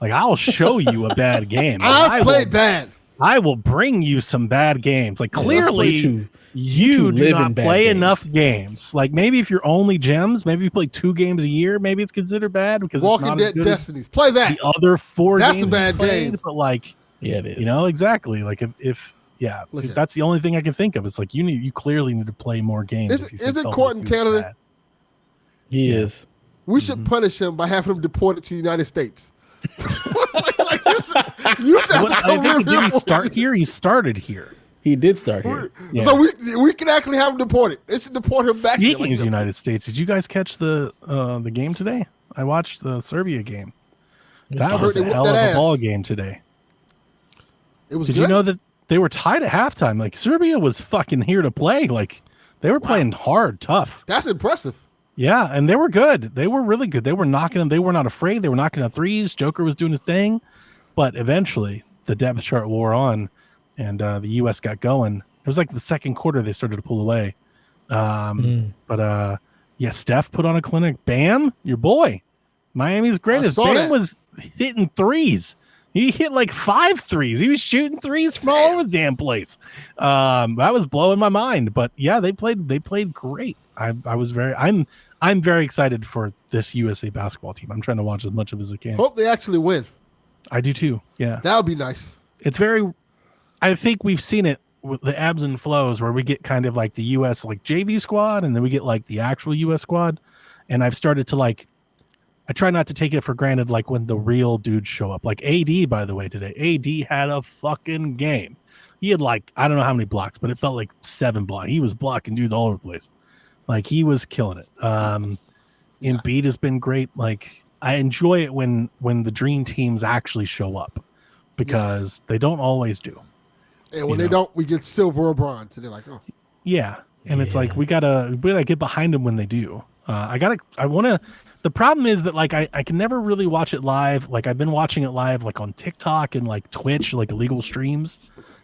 Speaker 1: Like I'll show you a bad game.
Speaker 2: I played bad.
Speaker 1: I will bring you some bad games. Like clearly you do not play enough games. Like maybe if you're only gems, maybe you play 2 games a year, maybe it's considered bad because
Speaker 2: Walking Dead Destinies. Play that.
Speaker 1: The other 4
Speaker 2: That's
Speaker 1: games
Speaker 2: a bad
Speaker 1: played,
Speaker 2: game.
Speaker 1: but like
Speaker 3: it is.
Speaker 1: You know exactly. Like if that's the only thing I can think of. It's like you clearly need to play more games.
Speaker 2: Isn't Court in Canada?
Speaker 1: Bad.
Speaker 3: He is.
Speaker 2: We should punish him by having him deported to the United States. you should
Speaker 1: did he start here? He started here.
Speaker 3: He did start here.
Speaker 2: Yeah. So we can actually have him deported. They should deport him back.
Speaker 1: Speaking of the United States, did you guys catch the game today? I watched the Serbia game. That was a hell of a ball game today.
Speaker 2: It was.
Speaker 1: Did you know that they were tied at halftime? Like Serbia was fucking here to play. Like they were playing hard, tough.
Speaker 2: That's impressive.
Speaker 1: Yeah, and they were good. They were really good. They were knocking them. They were not afraid. They were knocking out threes. Joker was doing his thing, but eventually the depth chart wore on, and the U.S. got going. It was like the second quarter they started to pull away. But Steph put on a clinic. Bam, your boy, Miami's greatest. Bam was hitting threes. He hit like 5 threes. He was shooting threes from all over the damn place. That was blowing my mind. But yeah, they played great. I'm very excited for this USA basketball team. I'm trying to watch as much of it as I can.
Speaker 2: Hope they actually win.
Speaker 1: I do too. Yeah,
Speaker 2: that would be nice.
Speaker 1: I think we've seen it with the ebbs and flows where we get kind of like the US like JV squad, and then we get like the actual US squad. And I've started to I try not to take it for granted, like when the real dudes show up. Like AD, by the way, today. AD had a fucking game. He had I don't know how many blocks, but it felt like 7 blocks. He was blocking dudes all over the place. Like he was killing it. Embiid has been great. Like I enjoy it when the dream teams actually show up because they don't always do.
Speaker 2: And when they don't, we get silver or bronze, and they're like, oh,
Speaker 1: yeah. And it's like we gotta get behind them when they do. The problem is that I can never really watch it live. Like I've been watching it live on TikTok and Twitch, illegal streams,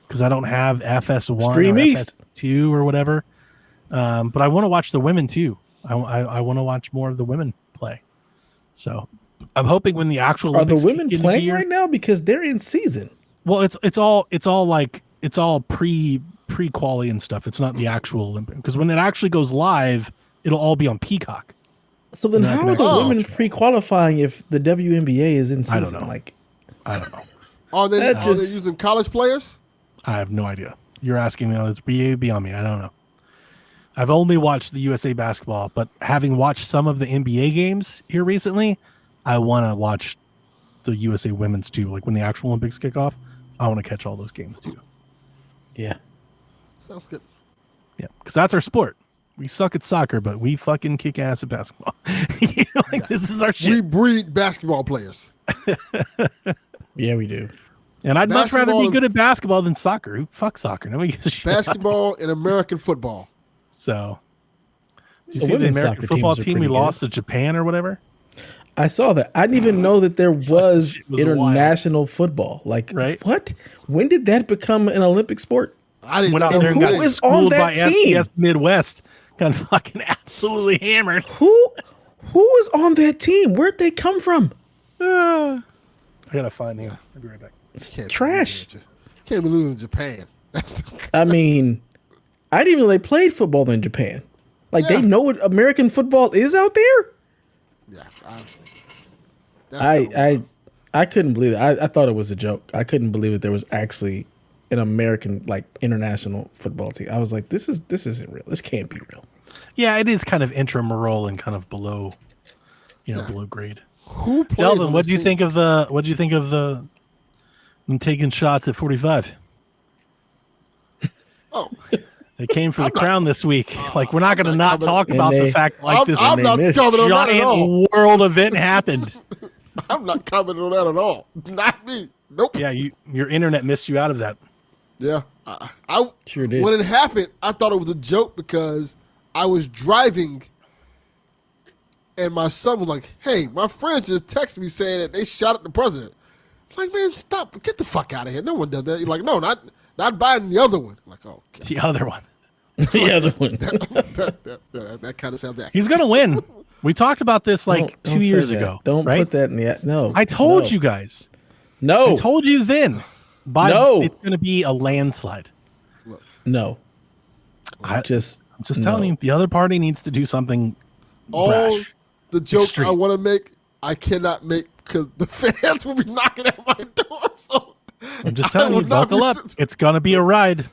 Speaker 1: because I don't have FS1
Speaker 3: Stream
Speaker 1: or
Speaker 3: East.
Speaker 1: FS2 or whatever. But I want to watch the women too. I want to watch more of the women play. So I'm hoping when the actual
Speaker 3: Olympics the women playing right now because they're in season.
Speaker 1: Well, it's all pre-quali and stuff. It's not the actual Olympic, because when it actually goes live, it'll all be on Peacock.
Speaker 3: So then how are the women pre-qualifying if the WNBA is in season?
Speaker 1: I don't know.
Speaker 2: Are they using college players?
Speaker 1: I have no idea. You're asking me. It's beyond me. I don't know. I've only watched the USA basketball, but having watched some of the NBA games here recently, I want to watch the USA women's too. Like when the actual Olympics kick off, I want to catch all those games too.
Speaker 3: Yeah.
Speaker 2: Sounds good.
Speaker 1: Yeah, because that's our sport. We suck at soccer, but we fucking kick ass at basketball. This is our shit.
Speaker 2: We breed basketball players.
Speaker 3: Yeah, we do.
Speaker 1: And I'd much rather be good at basketball than soccer. Fuck soccer. Nobody gives a shit.
Speaker 2: Basketball and American football.
Speaker 1: So, did you see the American football team we lost to Japan or whatever?
Speaker 3: I saw that. I didn't even know that there was international football.
Speaker 1: Right?
Speaker 3: What? When did that become an Olympic sport?
Speaker 2: I didn't
Speaker 1: know.
Speaker 3: And who is on that team?
Speaker 1: FCS Midwest got fucking absolutely hammered.
Speaker 3: Who is on that team? Where'd they come from?
Speaker 1: I gotta find him. I'll be right back.
Speaker 3: Trash.
Speaker 2: Can't be losing to Japan.
Speaker 3: I mean, I didn't even know they played football in Japan. Like
Speaker 2: Yeah.
Speaker 3: they know what American football is out there.
Speaker 2: Yeah,
Speaker 3: I couldn't believe it. I thought it was a joke. I couldn't believe that there was actually an American like international football team. I was like, this isn't real. This can't be real.
Speaker 1: Yeah, it is kind of intramural and kind of below, below grade.
Speaker 2: who plays
Speaker 1: Delvin,
Speaker 2: on
Speaker 1: what
Speaker 2: this
Speaker 1: do you
Speaker 2: team?
Speaker 1: think of them taking shots at 45?
Speaker 2: Oh,
Speaker 1: They came for the crown this week. Like, we're not going to not
Speaker 2: coming.
Speaker 1: talk
Speaker 3: And
Speaker 1: about the
Speaker 3: they-
Speaker 1: fact like this
Speaker 2: I'm not
Speaker 3: missed.
Speaker 2: commenting on that at all.
Speaker 1: giant world event happened.
Speaker 2: I'm not commenting on that at all. Not me. Nope.
Speaker 1: Yeah, your internet missed you out of that.
Speaker 2: Yeah, I
Speaker 3: Sure did.
Speaker 2: When it happened, I thought it was a joke because I was driving, and my son was like, "Hey, my friend just texted me saying that they shot at the president." I'm like, man, stop! Get the fuck out of here! No one does that. You're like, no, not Biden, the other one. I'm like, oh, God.
Speaker 1: The other one.
Speaker 3: The other one.
Speaker 2: that kind of sounds accurate.
Speaker 1: He's going to win. We talked about this like
Speaker 3: Don't
Speaker 1: 2
Speaker 3: say
Speaker 1: years
Speaker 3: that.
Speaker 1: ago.
Speaker 3: Don't
Speaker 1: right?
Speaker 3: put that in the no.
Speaker 1: I told
Speaker 3: no.
Speaker 1: you guys.
Speaker 3: No.
Speaker 1: I told you then.
Speaker 3: No.
Speaker 1: It's going to be a landslide.
Speaker 3: No.
Speaker 1: I'm
Speaker 3: Just
Speaker 1: telling
Speaker 3: no.
Speaker 1: you, the other party needs to do something
Speaker 2: All
Speaker 1: brash.
Speaker 2: the jokes
Speaker 1: Extreme.
Speaker 2: I want to make, I cannot make because the fans will be knocking at my door. So
Speaker 1: I'm just
Speaker 2: I
Speaker 1: telling you,
Speaker 2: will not
Speaker 1: buckle
Speaker 2: be-
Speaker 1: up. It's going to be a ride.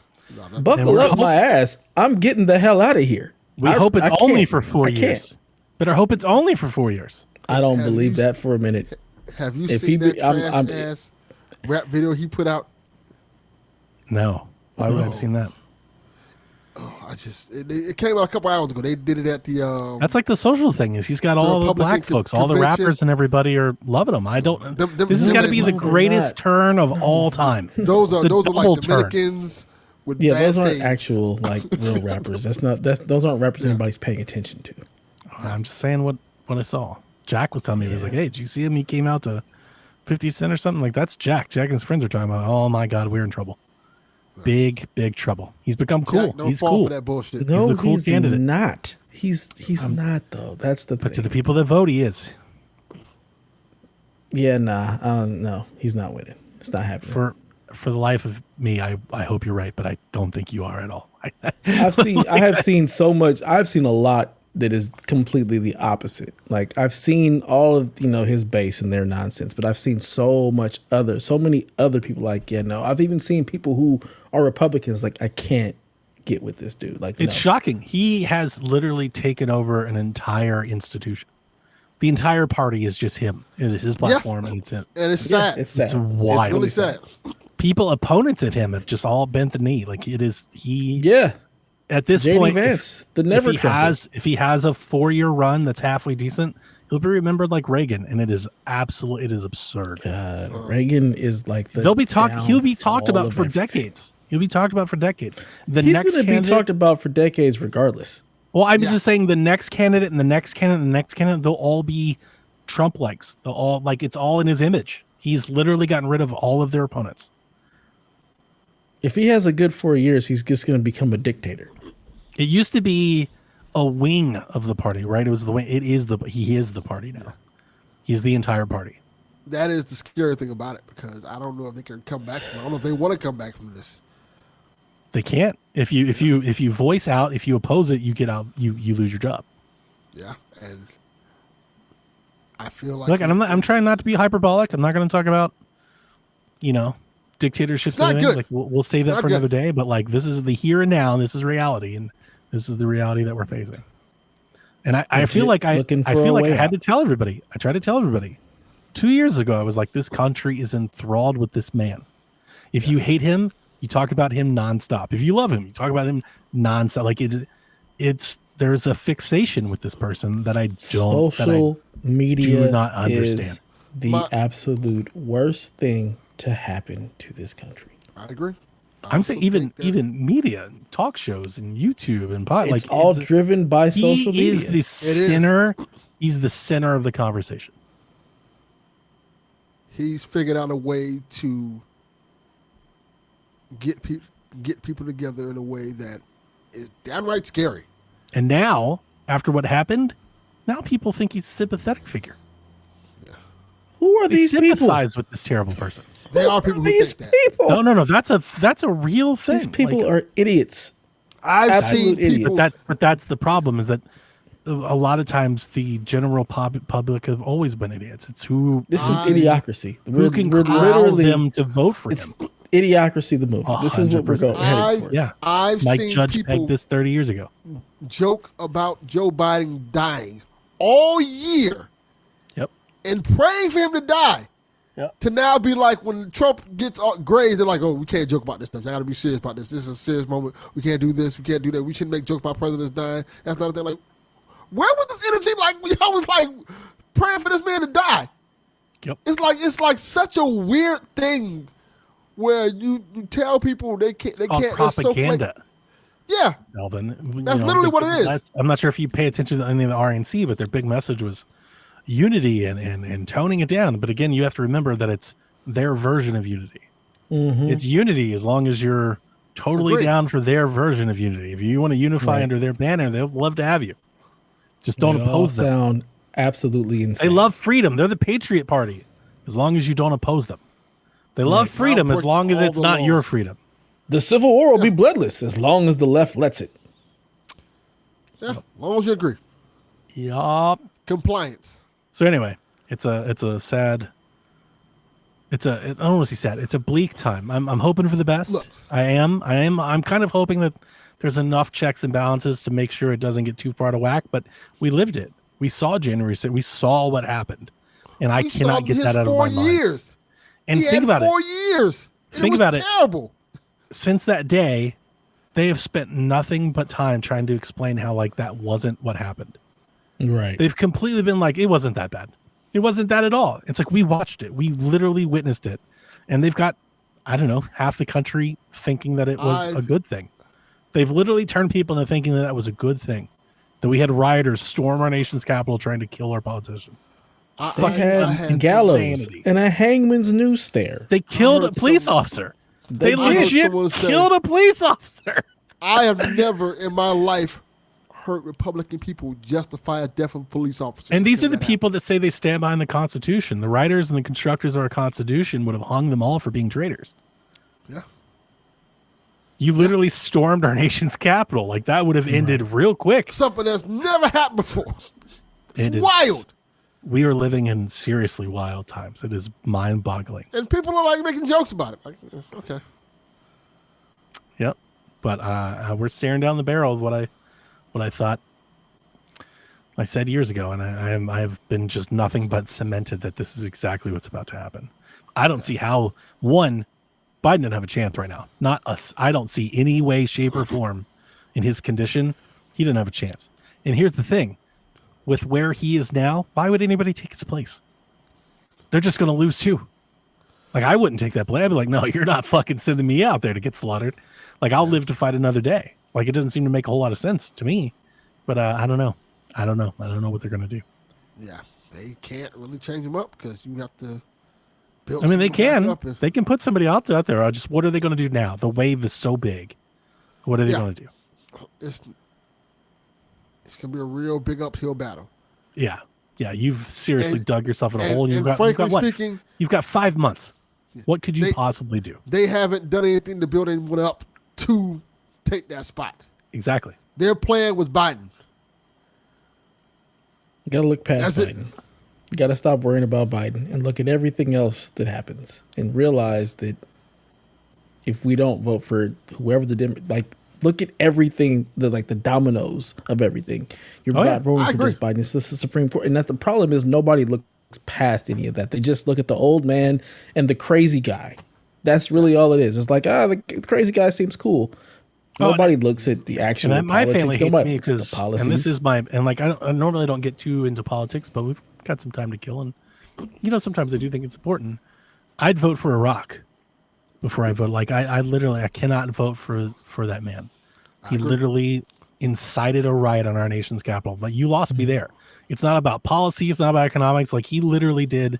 Speaker 1: And
Speaker 3: Buckle
Speaker 1: we're
Speaker 3: up my ass. I'm getting the hell out of here.
Speaker 1: We hope it's
Speaker 3: I
Speaker 1: only
Speaker 3: can't.
Speaker 1: for 4
Speaker 3: I
Speaker 1: years.
Speaker 3: can't.
Speaker 1: But I hope it's only for 4 years.
Speaker 3: I don't
Speaker 2: Have
Speaker 3: believe
Speaker 2: you-
Speaker 3: that for a minute.
Speaker 2: Have you
Speaker 3: If
Speaker 2: seen
Speaker 3: he
Speaker 2: that
Speaker 3: be- I'm-
Speaker 2: trash
Speaker 3: I'm-
Speaker 2: ass rap video he put out?
Speaker 1: No. Why would I have seen that?
Speaker 2: It came out a couple hours ago. They did it at the
Speaker 1: That's like the social thing is he's got all the
Speaker 2: Republican
Speaker 1: black folks, all the
Speaker 2: convention.
Speaker 1: rappers and everybody are loving him. I don't.
Speaker 2: Them-
Speaker 1: This has
Speaker 2: them-
Speaker 1: got to be the
Speaker 2: them-
Speaker 1: greatest
Speaker 3: not.
Speaker 1: turn of all time.
Speaker 2: those are
Speaker 1: The
Speaker 2: like
Speaker 1: double turn.
Speaker 2: Dominicans with
Speaker 3: Yeah,
Speaker 2: bad
Speaker 3: those aren't
Speaker 2: fades.
Speaker 3: actual like real rappers. Those aren't rappers anybody's paying attention to.
Speaker 1: I'm just saying what I saw. Jack was telling me, he was like, hey, did you see him? He came out to 50 Cent or something. Like, that's Jack. Jack and his friends are talking about, oh my God, we're in trouble. Big trouble. He's become cool.
Speaker 2: Jack, don't
Speaker 1: He's
Speaker 2: fall
Speaker 1: cool.
Speaker 2: for that bullshit.
Speaker 3: No,
Speaker 1: the cool
Speaker 3: he's
Speaker 1: candidate.
Speaker 3: not. He's not though. That's the
Speaker 1: But to
Speaker 3: thing.
Speaker 1: the people that vote, he is.
Speaker 3: Yeah, nah. No, he's not winning. It's not happening.
Speaker 1: For the life of me, I hope you're right, but I don't think you are at all.
Speaker 3: I have seen so much. I've seen a lot that is completely the opposite. Like I've seen all of his base and their nonsense, but I've seen so many other people like, yeah, no. I've even seen people who are Republicans like, I can't get with this dude. Like
Speaker 1: It's
Speaker 3: no.
Speaker 1: shocking. He has literally taken over an entire institution. The entire party is just him. It is his platform, and it's him.
Speaker 2: And it's sad.
Speaker 3: It's sad.
Speaker 1: It's wild.
Speaker 2: It's really sad.
Speaker 1: People, opponents of him, have just all bent the knee. Like it is he.
Speaker 3: Yeah.
Speaker 1: At this
Speaker 3: JD
Speaker 1: point,
Speaker 3: Vance, the never
Speaker 1: if he has a 4-year run that's halfway decent, he'll be remembered like Reagan, and it is absurd.
Speaker 3: Reagan is like the
Speaker 1: He'll be talked
Speaker 3: downfall
Speaker 1: about
Speaker 3: of
Speaker 1: for
Speaker 3: everything.
Speaker 1: decades. He'll be talked about for decades.
Speaker 3: He's going to be talked about for decades regardless.
Speaker 1: Well, I'm just saying the next candidate and the next candidate and the next candidate, they'll all be Trump likes. They'll all it's all in his image. He's literally gotten rid of all of their opponents.
Speaker 3: If he has a good 4 years, he's just going to become a dictator.
Speaker 1: It used to be a wing of the party, right? It was the wing. He is the party now. He's the entire party.
Speaker 2: That is the scary thing about it because I don't know if they can come back from it. I don't know if they want to come back from this.
Speaker 1: They can't. If you voice out, if you oppose it, you get out. You lose your job.
Speaker 2: Yeah, and I feel like
Speaker 1: Look, and I'm trying not to be hyperbolic. I'm not going to talk about, dictatorships.
Speaker 2: It's not good.
Speaker 1: Like we'll save that
Speaker 2: Not
Speaker 1: for another
Speaker 2: good.
Speaker 1: day. But like this is the here and now. And this is reality, and this is the reality that we're facing. And I feel like I
Speaker 3: looking for
Speaker 1: feel
Speaker 3: a
Speaker 1: like I
Speaker 3: way
Speaker 1: had
Speaker 3: out.
Speaker 1: to tell everybody. I tried to tell everybody. 2 years ago, I was like, this country is enthralled with this man. If you hate him, you talk about him nonstop. If you love him, you talk about him nonstop. Like there's a fixation with this person that I don't.
Speaker 3: Social media
Speaker 1: do not understand.
Speaker 3: is the absolute worst thing to happen to this country.
Speaker 2: I agree.
Speaker 1: I'm saying even media, talk shows, and YouTube and
Speaker 3: It's all driven by social media.
Speaker 1: He is the center. He's the center of the conversation.
Speaker 2: He's figured out a way to get people together in a way that is downright scary.
Speaker 1: And now, after what happened, now people think he's a sympathetic figure.
Speaker 3: Who are
Speaker 1: They
Speaker 3: these people?
Speaker 1: sympathize with this terrible person.
Speaker 2: There are people who
Speaker 3: These
Speaker 2: think that.
Speaker 3: people.
Speaker 1: No. That's a real thing.
Speaker 3: These people
Speaker 1: Like,
Speaker 3: are idiots.
Speaker 2: I've seen
Speaker 3: Absolute idiots.
Speaker 2: people.
Speaker 1: But that's the problem, is that a lot of times the general public have always been idiots. It's who
Speaker 3: This is idiocracy.
Speaker 1: who can
Speaker 3: we're
Speaker 1: corral
Speaker 3: literally
Speaker 1: them to vote for
Speaker 3: it's
Speaker 1: him.
Speaker 3: idiocracy the movie. This is what we're
Speaker 1: 100%.
Speaker 3: heading towards.
Speaker 1: Yeah,
Speaker 2: I've
Speaker 1: Mike
Speaker 2: seen
Speaker 1: Judge
Speaker 2: people
Speaker 1: pegged this 30 years ago.
Speaker 2: joke about Joe Biden dying all year
Speaker 1: Yep.
Speaker 2: and praying for him to die.
Speaker 1: Yep.
Speaker 2: To now be like, when Trump gets grazed, they're like, oh, we can't joke about this stuff. I got to be serious about this. This is a serious moment. We can't do this. We can't do that. We shouldn't make jokes about presidents dying. That's not a thing. Like, where was this energy? Like, y'all was like praying for this man to die.
Speaker 1: Yep.
Speaker 2: It's like such a weird thing where you tell people they can't. They
Speaker 1: Called
Speaker 2: can't. They're so
Speaker 1: propaganda.
Speaker 2: yeah.
Speaker 1: Delvin.
Speaker 2: That's literally what it is.
Speaker 1: I'm not sure if you pay attention to any of the RNC, but their big message was unity and toning it down. But again, you have to remember that it's their version of unity.
Speaker 3: Mm-hmm.
Speaker 1: It's unity as long as you're totally
Speaker 2: Agreed.
Speaker 1: down for their version of unity. If you want to unify
Speaker 3: Right.
Speaker 1: under their banner, they'll love to have you. Just don't
Speaker 3: They all
Speaker 1: oppose them.
Speaker 3: sound absolutely insane.
Speaker 1: They love freedom. They're the Patriot Party, as long as you don't oppose them. They love freedom as long as
Speaker 2: all
Speaker 1: it's
Speaker 2: the
Speaker 1: not your
Speaker 2: laws.
Speaker 1: freedom.
Speaker 3: The Civil War will be bloodless as long as the left lets it.
Speaker 2: Yeah. As long as you agree.
Speaker 1: Yup.
Speaker 2: Compliance.
Speaker 1: So anyway, it's a sad. I don't want to say sad. It's a bleak time. I'm hoping for the best.
Speaker 2: Look.
Speaker 1: I'm kind of hoping that there's enough checks and balances to make sure it doesn't get too far to whack. But we lived it. We saw January 6th. We saw what happened, and I
Speaker 2: We
Speaker 1: cannot
Speaker 2: saw
Speaker 1: get
Speaker 2: his
Speaker 1: that out of
Speaker 2: 4
Speaker 1: my mind.
Speaker 2: years.
Speaker 1: And
Speaker 2: He
Speaker 1: think
Speaker 2: had
Speaker 1: about
Speaker 2: 4
Speaker 1: it.
Speaker 2: years.
Speaker 1: Think
Speaker 2: was
Speaker 1: about it.
Speaker 2: terrible.
Speaker 1: Since that day, they have spent nothing but time trying to explain how like that wasn't what happened.
Speaker 3: Right.
Speaker 1: They've completely been like, it wasn't that bad. It wasn't that at all. It's like, we watched it. We literally witnessed it. And they've got, I don't know, half the country thinking that it was a good thing. They've literally turned people into thinking that was a good thing. That we had rioters storm our nation's capital trying to kill our politicians.
Speaker 3: They had gallows
Speaker 1: insanity.
Speaker 3: and a hangman's noose there.
Speaker 1: They killed a
Speaker 2: heard
Speaker 1: police
Speaker 2: someone-
Speaker 1: officer.
Speaker 3: They
Speaker 1: They
Speaker 3: did.
Speaker 1: legit
Speaker 2: someone say-
Speaker 1: killed a police officer.
Speaker 2: I have never in my life heard Republican people justify a death of a police officer.
Speaker 1: And these are
Speaker 2: because
Speaker 1: the
Speaker 2: that
Speaker 1: people that say they stand behind the Constitution. The writers and the constructors of our Constitution would have hung them all for being traitors.
Speaker 2: happened.
Speaker 1: You literally stormed our nation's capital. Like, that would have ended real quick.
Speaker 2: Yeah. Something that's never happened before. It's
Speaker 1: It is-
Speaker 2: wild.
Speaker 1: We are living in seriously wild times. It is mind-boggling.
Speaker 2: And people are like making jokes about it. Like, okay.
Speaker 1: Yep. But we're staring down the barrel of what I thought I said years ago, and I have been just nothing but cemented that this is exactly what's about to happen. I don't see how, one, Biden doesn't have a chance right now. Not us. I don't see any way, shape, or form in his condition. He didn't have a chance. And here's the thing. With where he is now, why would anybody take his place? They're just going to lose too. Like, I wouldn't take that play. I'd be like, no, you're not fucking sending me out there to get slaughtered. Like, I'll live to fight another day. Like, it doesn't seem to make a whole lot of sense to me. But I don't know. I don't know what they're going to do.
Speaker 2: Yeah. They can't really change them up because you have to build.
Speaker 1: I mean, they
Speaker 2: something back
Speaker 1: can.
Speaker 2: up and-
Speaker 1: They can put somebody else out there. Just what are they going to do now? The wave is so big. What are they
Speaker 2: Yeah.
Speaker 1: going to do?
Speaker 2: It's gonna be a real big uphill battle.
Speaker 1: Yeah. Yeah. You've seriously
Speaker 2: And-
Speaker 1: dug yourself in a
Speaker 2: and-
Speaker 1: hole. And you've
Speaker 2: and
Speaker 1: got
Speaker 2: frankly
Speaker 1: what?
Speaker 2: speaking,
Speaker 1: You've got 5 months. What could you
Speaker 2: They-
Speaker 1: possibly do?
Speaker 2: they haven't done anything to build anyone up to take that spot.
Speaker 1: Exactly.
Speaker 2: Their plan was Biden.
Speaker 3: You gotta look past
Speaker 2: That's it.
Speaker 3: Biden. You gotta stop worrying about Biden and look at everything else that happens and realize that if we don't vote for whoever look at everything, the dominoes of everything. You're
Speaker 1: Oh, yeah.
Speaker 3: not voting
Speaker 2: I
Speaker 3: for this
Speaker 2: agree.
Speaker 3: Biden. It's just the Supreme Court. And that the problem is nobody looks past any of that. They just look at the old man and the crazy guy. That's really all it is. It's like, the crazy guy seems cool. Nobody looks at the actual
Speaker 1: And my
Speaker 3: politics.
Speaker 1: family hates
Speaker 3: Nobody
Speaker 1: me
Speaker 3: looks at
Speaker 1: because,
Speaker 3: the policies.
Speaker 1: and this is I normally don't get too into politics, but we've got some time to kill. And, sometimes I do think it's important. I'd vote for Iraq before I vote. Like, I cannot vote for that man. He literally incited a riot on our nation's capital. Like, you lost me there. It's not about policy. It's not about economics. Like, he literally did,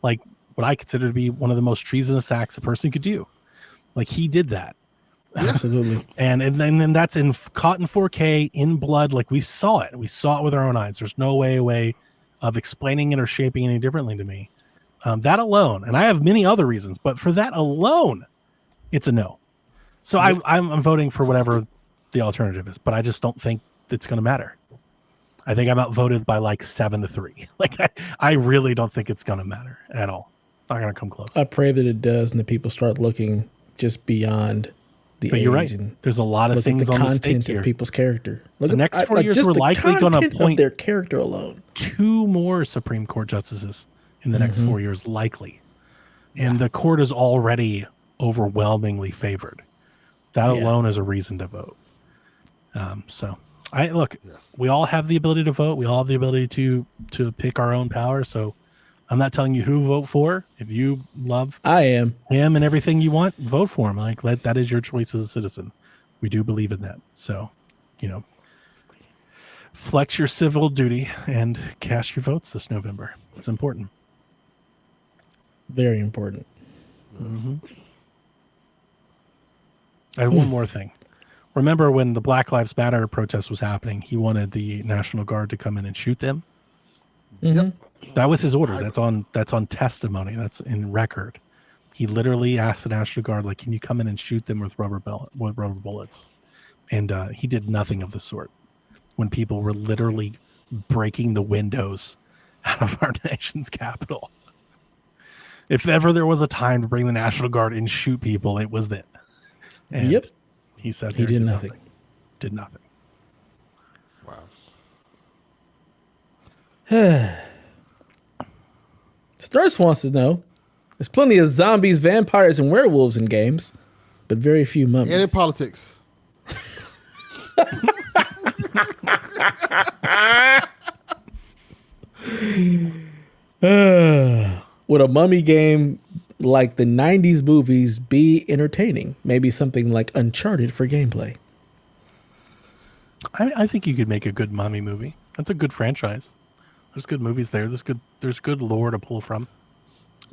Speaker 1: like, what I consider to be one of the most treasonous acts a person could do. Like, he did that.
Speaker 3: Absolutely.
Speaker 1: And then that's caught in 4K in blood. Like, we saw it. We saw it with our own eyes. There's no way of explaining it or shaping it any differently to me. That alone, and I have many other reasons, but for that alone, it's a no. So I'm voting for whatever the alternative is, but I just don't think it's going to matter. I think I'm outvoted by like 7-3. Like I really don't think it's going to matter at all. It's not going to come close.
Speaker 3: I pray that it does, and that people start looking just beyond the
Speaker 1: but
Speaker 3: age.
Speaker 1: You're right.
Speaker 3: And
Speaker 1: There's a lot of things
Speaker 3: the
Speaker 1: on the
Speaker 3: content
Speaker 1: stake here.
Speaker 3: of people's character. Look
Speaker 1: The next 4 years, we're likely going to appoint
Speaker 3: their character alone.
Speaker 1: 2 more Supreme Court justices in the next 4 years, likely. And the court is already overwhelmingly favored. That alone is a reason to vote. We all have the ability to vote. We all have the ability to pick our own power. So I'm not telling you who to vote for. If you love him and everything you want, vote for him. Like that is your choice as a citizen. We do believe in that. So, flex your civil duty and cast your votes this November. It's important.
Speaker 3: Very important.
Speaker 1: Mm-hmm. I have one more thing. Remember when the Black Lives Matter protest was happening, he wanted the National Guard to come in and shoot them.
Speaker 2: Yep.
Speaker 1: That was his order. That's on testimony. That's in record. He literally asked the National Guard, like, can you come in and shoot them with rubber bullets? And he did nothing of the sort when people were literally breaking the windows out of our nation's capital. If ever there was a time to bring the National Guard and shoot people, it was then. And he said
Speaker 3: he did nothing.
Speaker 1: Did nothing.
Speaker 2: Wow.
Speaker 3: Sturz wants to know, there's plenty of zombies, vampires, and werewolves in games, but very few mummies.
Speaker 2: And in politics.
Speaker 3: Would a mummy game like the 90s movies be entertaining? Maybe something like Uncharted for gameplay.
Speaker 1: I think you could make a good mummy movie. That's a good franchise. There's good movies there. There's good lore to pull from.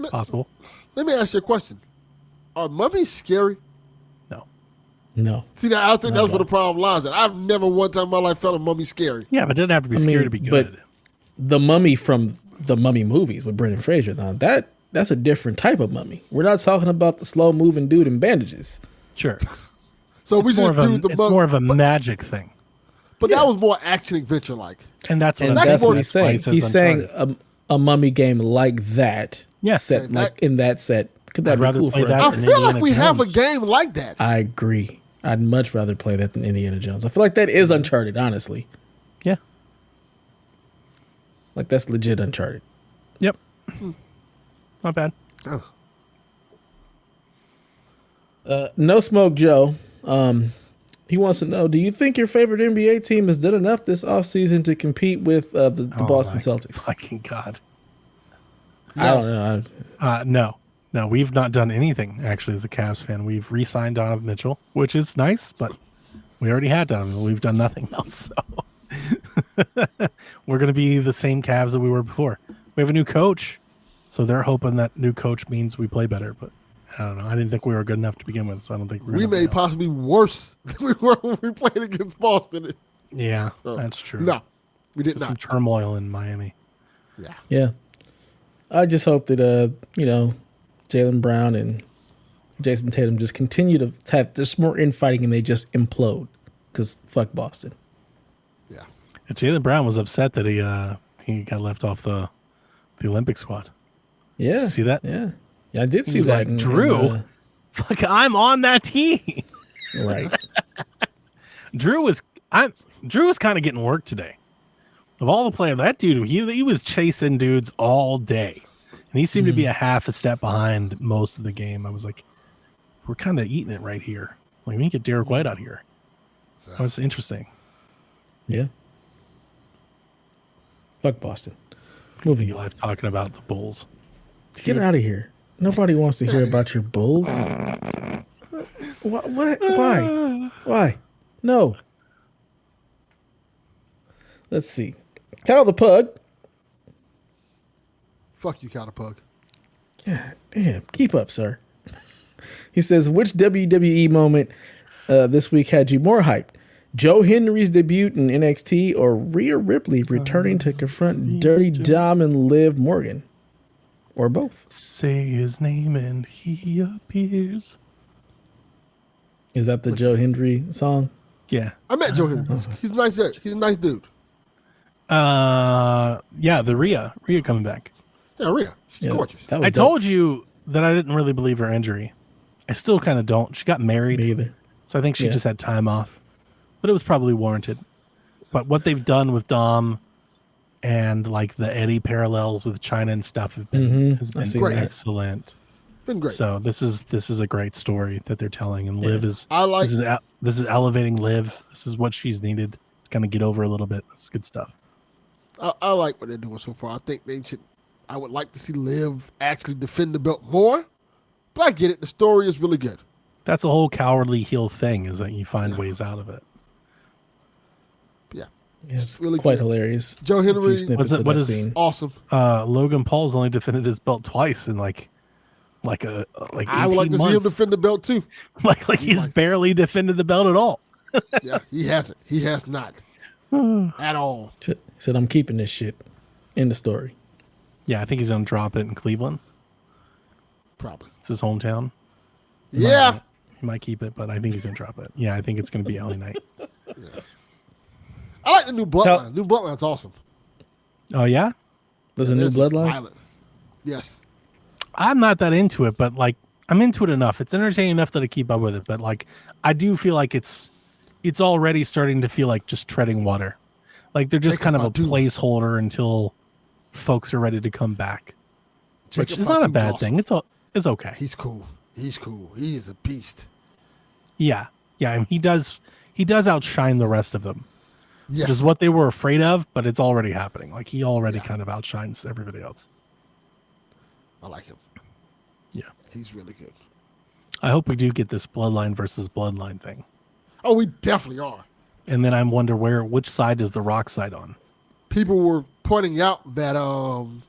Speaker 1: Possible.
Speaker 2: Let me ask you a question. Are mummies scary?
Speaker 3: No.
Speaker 2: See, I think that's where the problem lies. I've never one time in my life felt a mummy scary.
Speaker 1: Yeah, but it doesn't have to be scary to be good.
Speaker 3: But the mummy from the Mummy movies with Brendan Fraser, now that's a different type of mummy. We're not talking about the slow moving dude in bandages.
Speaker 1: Sure.
Speaker 2: So we just do the
Speaker 1: it's more of a magic thing.
Speaker 2: But that was more action adventure like.
Speaker 1: And that's what
Speaker 3: that's what he's
Speaker 1: saying.
Speaker 3: saying. He's saying a mummy game like that.
Speaker 1: Yeah.
Speaker 3: Set like in that set. Could that
Speaker 1: I'd
Speaker 3: be cool
Speaker 1: rather play
Speaker 3: for
Speaker 1: that
Speaker 3: us?
Speaker 2: I feel like we have a game like that.
Speaker 3: I agree. I'd much rather play that than Indiana Jones. I feel like that is Uncharted, honestly.
Speaker 1: Yeah.
Speaker 3: Like that's legit Uncharted.
Speaker 1: Yep. Not bad.
Speaker 3: No Smoke Joe. He wants to know, do you think your favorite NBA team has done enough this offseason to compete with the Boston Celtics?
Speaker 1: Fucking God.
Speaker 3: I don't know.
Speaker 1: No, we've not done anything, actually, as a Cavs fan. We've re-signed Donovan Mitchell, which is nice, but we already had Donovan. We've done nothing else. So we're going to be the same Cavs that we were before. We have a new coach, so they're hoping that new coach means we play better, but I don't know. I didn't think we were good enough to begin with, so I don't think
Speaker 2: we may possibly worse than we were when we played against Boston.
Speaker 1: Yeah, that's true.
Speaker 2: No, we did
Speaker 1: There's
Speaker 2: not.
Speaker 1: some turmoil in Miami.
Speaker 3: Yeah. I just hope that, Jaylen Brown and Jason Tatum just continue to have just more infighting and they just implode because fuck Boston.
Speaker 2: Yeah.
Speaker 1: And Jaylen Brown was upset that he got left off the Olympic squad.
Speaker 3: Yeah.
Speaker 1: See that?
Speaker 3: Yeah. Yeah, I did see
Speaker 1: He's
Speaker 3: that.
Speaker 1: like, Drew, fuck, I'm on that team.
Speaker 3: Right.
Speaker 1: Drew was kind of getting work today. Of all the players, that dude, he was chasing dudes all day. And he seemed to be a half a step behind most of the game. I was like, we're kind of eating it right here. Like, we need to get Derek White out here. That was interesting.
Speaker 3: Yeah. Fuck Boston. Moving
Speaker 1: Live talking about the Bulls.
Speaker 3: Get out of here. Nobody wants to hear about your Bulls. What? Why? Why? No. Let's see. Cal the Pug.
Speaker 2: Fuck you, Catapug.
Speaker 3: Yeah, damn. Keep up, sir. He says, which WWE moment this week had you more hyped? Joe Henry's debut in NXT or Rhea Ripley returning to confront Dirty Dom and Liv Morgan? Or both?
Speaker 1: Say his name and he appears.
Speaker 3: Is that the Joe Hendry song?
Speaker 1: Yeah.
Speaker 2: I met Joe Henry. He's a nice dude. He's a nice dude.
Speaker 1: Yeah, the Rhea coming back.
Speaker 2: Yeah, Rhea. She's gorgeous.
Speaker 3: That was
Speaker 1: I
Speaker 3: dope.
Speaker 1: told you that I didn't really believe her injury. I still kind of don't. She got married,
Speaker 3: Me either.
Speaker 1: so I think she just had time off, but it was probably warranted. But what they've done with Dom and like the Eddie parallels with China and stuff has been
Speaker 2: Great.
Speaker 1: excellent.
Speaker 2: Been great.
Speaker 1: So this is a great story that they're telling, and Liv is this is elevating Liv. This is what she's needed to kind of get over a little bit. This is good stuff.
Speaker 2: I like what they're doing so far. I think they should. I would like to see Liv actually defend the belt more, but I get it. The story is really good.
Speaker 1: That's the whole cowardly heel thing, is that you find ways out of it.
Speaker 2: Yeah,
Speaker 3: It's
Speaker 2: really
Speaker 3: quite
Speaker 2: good.
Speaker 3: hilarious.
Speaker 2: Joe
Speaker 3: A few
Speaker 2: Henry,
Speaker 3: snippets that
Speaker 1: what
Speaker 3: I've
Speaker 1: is-
Speaker 3: seen.
Speaker 2: awesome.
Speaker 1: Logan Paul's only defended his belt twice in like 18
Speaker 2: I would like to see him
Speaker 1: months.
Speaker 2: defend the belt too.
Speaker 1: like he's barely defended the belt at all.
Speaker 2: Yeah, he hasn't. He has not at all.
Speaker 3: He said, "I'm keeping this shit." In the story.
Speaker 1: Yeah, I think he's gonna drop it in Cleveland.
Speaker 2: Probably.
Speaker 1: It's his hometown.
Speaker 2: Yeah.
Speaker 1: He might keep it, but I think he's gonna drop it. Yeah, I think it's gonna be LA Knight.
Speaker 2: I like the new bloodline. New bloodline's awesome.
Speaker 1: Oh yeah,
Speaker 3: There's a new
Speaker 2: It's just
Speaker 3: bloodline.
Speaker 2: violent. Yes.
Speaker 1: I'm not that into it, but like I'm into it enough. It's entertaining enough that I keep up with it. But like I do feel like it's already starting to feel like just treading water. Like they're just
Speaker 2: Jacob
Speaker 1: kind of a
Speaker 2: Fatu.
Speaker 1: placeholder until folks are ready to come back. Which
Speaker 2: Jacob
Speaker 1: is not a
Speaker 2: Fatu's
Speaker 1: bad
Speaker 2: awesome.
Speaker 1: thing. It's okay.
Speaker 2: He's cool. He's cool. He is a beast.
Speaker 1: Yeah. And he does outshine the rest of them.
Speaker 2: Yes.
Speaker 1: Which is what they were afraid of, but it's already happening. Like he already kind of outshines everybody else.
Speaker 2: I like him.
Speaker 1: Yeah.
Speaker 2: He's really good.
Speaker 1: I hope we do get this bloodline versus bloodline thing.
Speaker 2: Oh, we definitely are.
Speaker 1: And then I wonder which side is the Rock side on?
Speaker 2: People were pointing out that Tama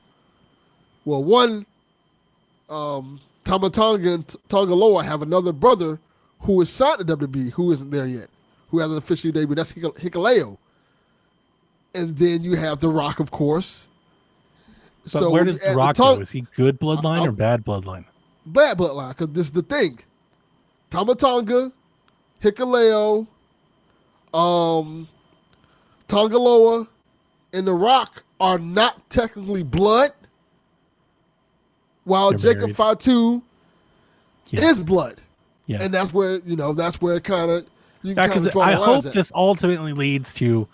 Speaker 2: Tonga and Tongaloa have another brother who is signed to WWE who isn't there yet, who hasn't officially debuted. That's Hikuleo. And then you have The Rock, of course.
Speaker 1: But where does the Rock go? Is he good bloodline or bad bloodline?
Speaker 2: Bad bloodline, because this is the thing. Tama Tonga, Hikuleo, Tongaloa, and The Rock are not technically blood, while
Speaker 1: They're
Speaker 2: Jacob
Speaker 1: married.
Speaker 2: Fatu is blood.
Speaker 1: Yeah.
Speaker 2: And that's where, kind of, you
Speaker 1: Yeah,
Speaker 2: can kind of
Speaker 1: 'cause
Speaker 2: draw
Speaker 1: I
Speaker 2: the lines
Speaker 1: hope
Speaker 2: at.
Speaker 1: this ultimately leads to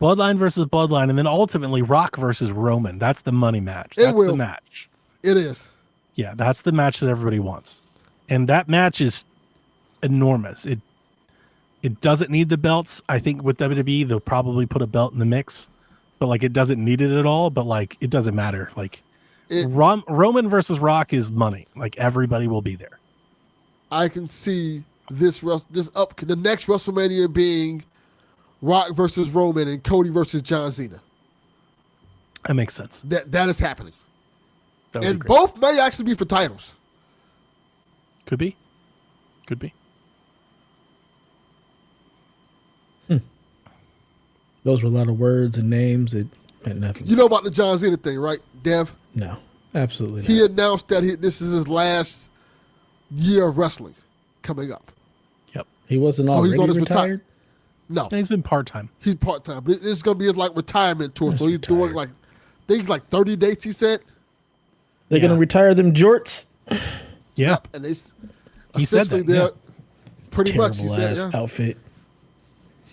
Speaker 1: bloodline versus bloodline, and then ultimately Rock versus Roman. That's the money match.
Speaker 2: It
Speaker 1: That's the
Speaker 2: will.
Speaker 1: match.
Speaker 2: It is.
Speaker 1: Yeah, that's the match that everybody wants. And that match is enormous. It doesn't need the belts. I think with WWE, they'll probably put a belt in the mix, but like it doesn't need it at all. But like it doesn't matter. Like Roman versus Rock is money. Like everybody will be there.
Speaker 2: I can see the next WrestleMania being Rock versus Roman and Cody versus John Cena.
Speaker 1: That makes sense.
Speaker 2: That is happening.
Speaker 1: That would
Speaker 2: And
Speaker 1: be great.
Speaker 2: both may actually be for titles.
Speaker 1: Could be.
Speaker 3: Those were a lot of words and names. It meant nothing.
Speaker 2: You know about the John Cena thing, right, Dev?
Speaker 3: No, absolutely not.
Speaker 2: He announced that this is his last year of wrestling coming up.
Speaker 1: Yep.
Speaker 3: He wasn't
Speaker 2: So
Speaker 3: already
Speaker 2: he's on his
Speaker 3: retired.
Speaker 2: No,
Speaker 1: And he's been part-time.
Speaker 2: he's part-time. But it's going to be his retirement tour.
Speaker 3: That's
Speaker 2: So he's doing
Speaker 3: retired.
Speaker 2: things like 30 dates, he said.
Speaker 3: They're
Speaker 1: Yeah.
Speaker 3: gonna retire them jorts.
Speaker 1: Yeah.
Speaker 2: And they
Speaker 1: He said
Speaker 2: essentially
Speaker 1: that,
Speaker 2: they're
Speaker 1: yeah.
Speaker 2: pretty much, he
Speaker 3: Terrible
Speaker 2: said,
Speaker 3: ass
Speaker 2: yeah,
Speaker 3: outfit.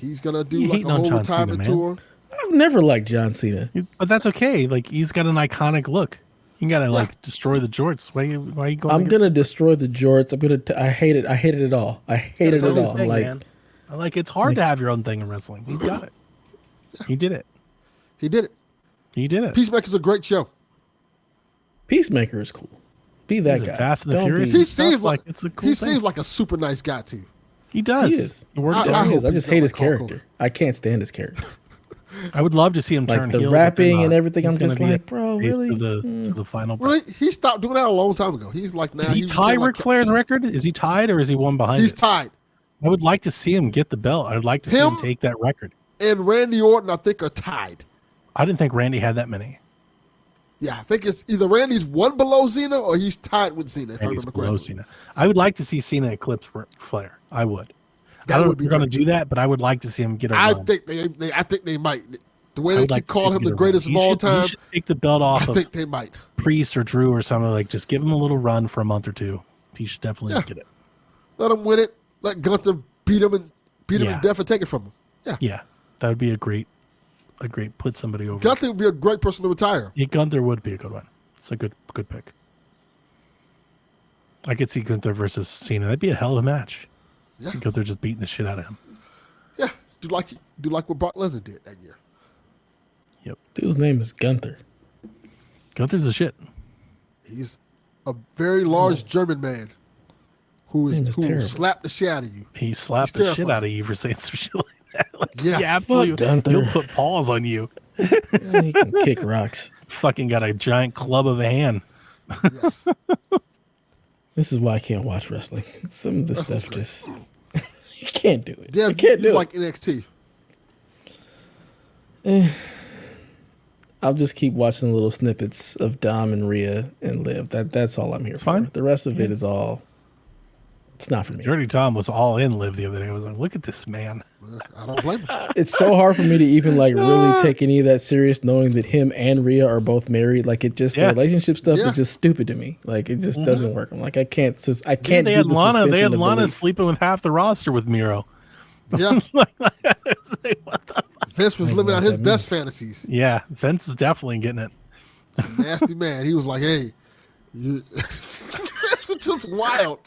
Speaker 2: he's going to do
Speaker 1: You
Speaker 2: like
Speaker 1: hating
Speaker 2: a
Speaker 1: on
Speaker 2: whole
Speaker 1: John Cena,
Speaker 2: retirement
Speaker 1: man.
Speaker 2: tour.
Speaker 3: I've never liked John Cena.
Speaker 1: But that's okay. Like he's got an iconic look. You gotta destroy the jorts. Why are you going?
Speaker 3: I'm
Speaker 1: against-
Speaker 3: gonna destroy the jorts. I hate it. I hated it all. I hated
Speaker 1: That's
Speaker 3: it
Speaker 1: the
Speaker 3: all.
Speaker 1: thing,
Speaker 3: Like
Speaker 1: man. Like it's hard to have your own thing in wrestling. He's got it. He did it.
Speaker 2: He did it.
Speaker 1: He did it.
Speaker 2: Peacemaker's a great show.
Speaker 3: Peacemaker is cool. Be that
Speaker 1: He's in
Speaker 3: guy.
Speaker 1: Fast and the
Speaker 3: Don't
Speaker 1: Furious.
Speaker 3: be-
Speaker 2: He
Speaker 1: Stuff
Speaker 2: seems
Speaker 1: like
Speaker 2: like
Speaker 1: it's a cool
Speaker 2: he
Speaker 1: thing.
Speaker 2: seems like a super nice guy too.
Speaker 1: He does.
Speaker 3: He is.
Speaker 1: He works
Speaker 2: I
Speaker 3: Yeah, he
Speaker 2: hope
Speaker 3: is. I
Speaker 2: he's
Speaker 3: just
Speaker 2: not
Speaker 3: hate his
Speaker 2: like Hulk
Speaker 3: character. I can't stand his character.
Speaker 1: I would love to see him
Speaker 3: Like
Speaker 1: turn
Speaker 3: the
Speaker 1: heel. but they're
Speaker 3: rapping and
Speaker 1: not.
Speaker 3: everything,
Speaker 1: He's
Speaker 3: I'm just
Speaker 1: gonna be
Speaker 3: like,
Speaker 1: a
Speaker 3: bro,
Speaker 1: face
Speaker 3: really?
Speaker 1: to the final.
Speaker 2: Well, he stopped doing that a long time ago. He's like now
Speaker 1: Did he
Speaker 2: he's
Speaker 1: tie
Speaker 2: kinda
Speaker 1: Ric Flair's record? Is he tied or is he one behind?
Speaker 2: He's
Speaker 1: it?
Speaker 2: tied.
Speaker 1: I would like to see him get the belt. I'd like to see him
Speaker 2: Him?
Speaker 1: take that record.
Speaker 2: And Randy Orton, I think, are tied.
Speaker 1: I didn't think Randy had that many.
Speaker 2: Yeah, I think it's either Randy's one below Cena or he's tied with Cena. If I
Speaker 1: Randy's
Speaker 2: remember
Speaker 1: below
Speaker 2: correctly.
Speaker 1: Cena. I would like to see Cena eclipse Flair. I would. I don't know if they're going to do that, but I would like to see him get a run.
Speaker 2: I think they might. The way
Speaker 1: I
Speaker 2: they
Speaker 1: would
Speaker 2: keep
Speaker 1: like to see
Speaker 2: calling
Speaker 1: him
Speaker 2: him
Speaker 1: get
Speaker 2: the
Speaker 1: a
Speaker 2: greatest
Speaker 1: run.
Speaker 2: of all
Speaker 1: He
Speaker 2: time,
Speaker 1: should take the belt off
Speaker 2: I
Speaker 1: of
Speaker 2: think they might.
Speaker 1: Priest or Drew or something. Like, just give him a little run for a month or two. He should definitely get it.
Speaker 2: Let him win it. Let Gunther beat him to death and take it from him.
Speaker 1: Yeah, that would be a great put somebody over.
Speaker 2: Gunther would be a great person to retire.
Speaker 1: Yeah, Gunther would be a good one. It's a good pick. I could see Gunther versus Cena. That'd be a hell of a match.
Speaker 2: Yeah.
Speaker 1: See Gunther just beating the shit out of him.
Speaker 2: Yeah, do like what Brock Lesnar did that year.
Speaker 1: Yep.
Speaker 3: Dude's name is Gunther.
Speaker 1: Gunther's the shit.
Speaker 2: He's a very large German man who slapped the shit out of you.
Speaker 1: He slapped the shit out of you for saying some shit like that. Like,
Speaker 2: yeah,
Speaker 1: absolutely. He'll put paws on you.
Speaker 3: Yeah, he can kick rocks.
Speaker 1: Fucking got a giant club of a hand.
Speaker 2: Yes.
Speaker 3: This is why I can't watch wrestling. Some of this stuff just you can't do it.
Speaker 2: Yeah,
Speaker 3: you can't do it.
Speaker 2: Like NXT.
Speaker 3: I'll just keep watching little snippets of Dom and Rhea and Liv. That's all I'm here for.
Speaker 1: Fine.
Speaker 3: The rest of it is all. It's not for me.
Speaker 1: Dirty Tom was all in Liv the other day. I was like, look at this man.
Speaker 2: I don't blame him.
Speaker 3: It's so hard for me to even like really take any of that serious, knowing that him and Rhea are both married. Like, it just the relationship stuff is just stupid to me. Like, it just doesn't work. I'm like, I can't.
Speaker 1: They had Lana sleeping with half the roster with Miro.
Speaker 2: Yeah.
Speaker 1: What the fuck?
Speaker 2: Vince was living out his best fantasies.
Speaker 1: Yeah, Vince is definitely getting it.
Speaker 2: Nasty man. He was like, hey, just wild.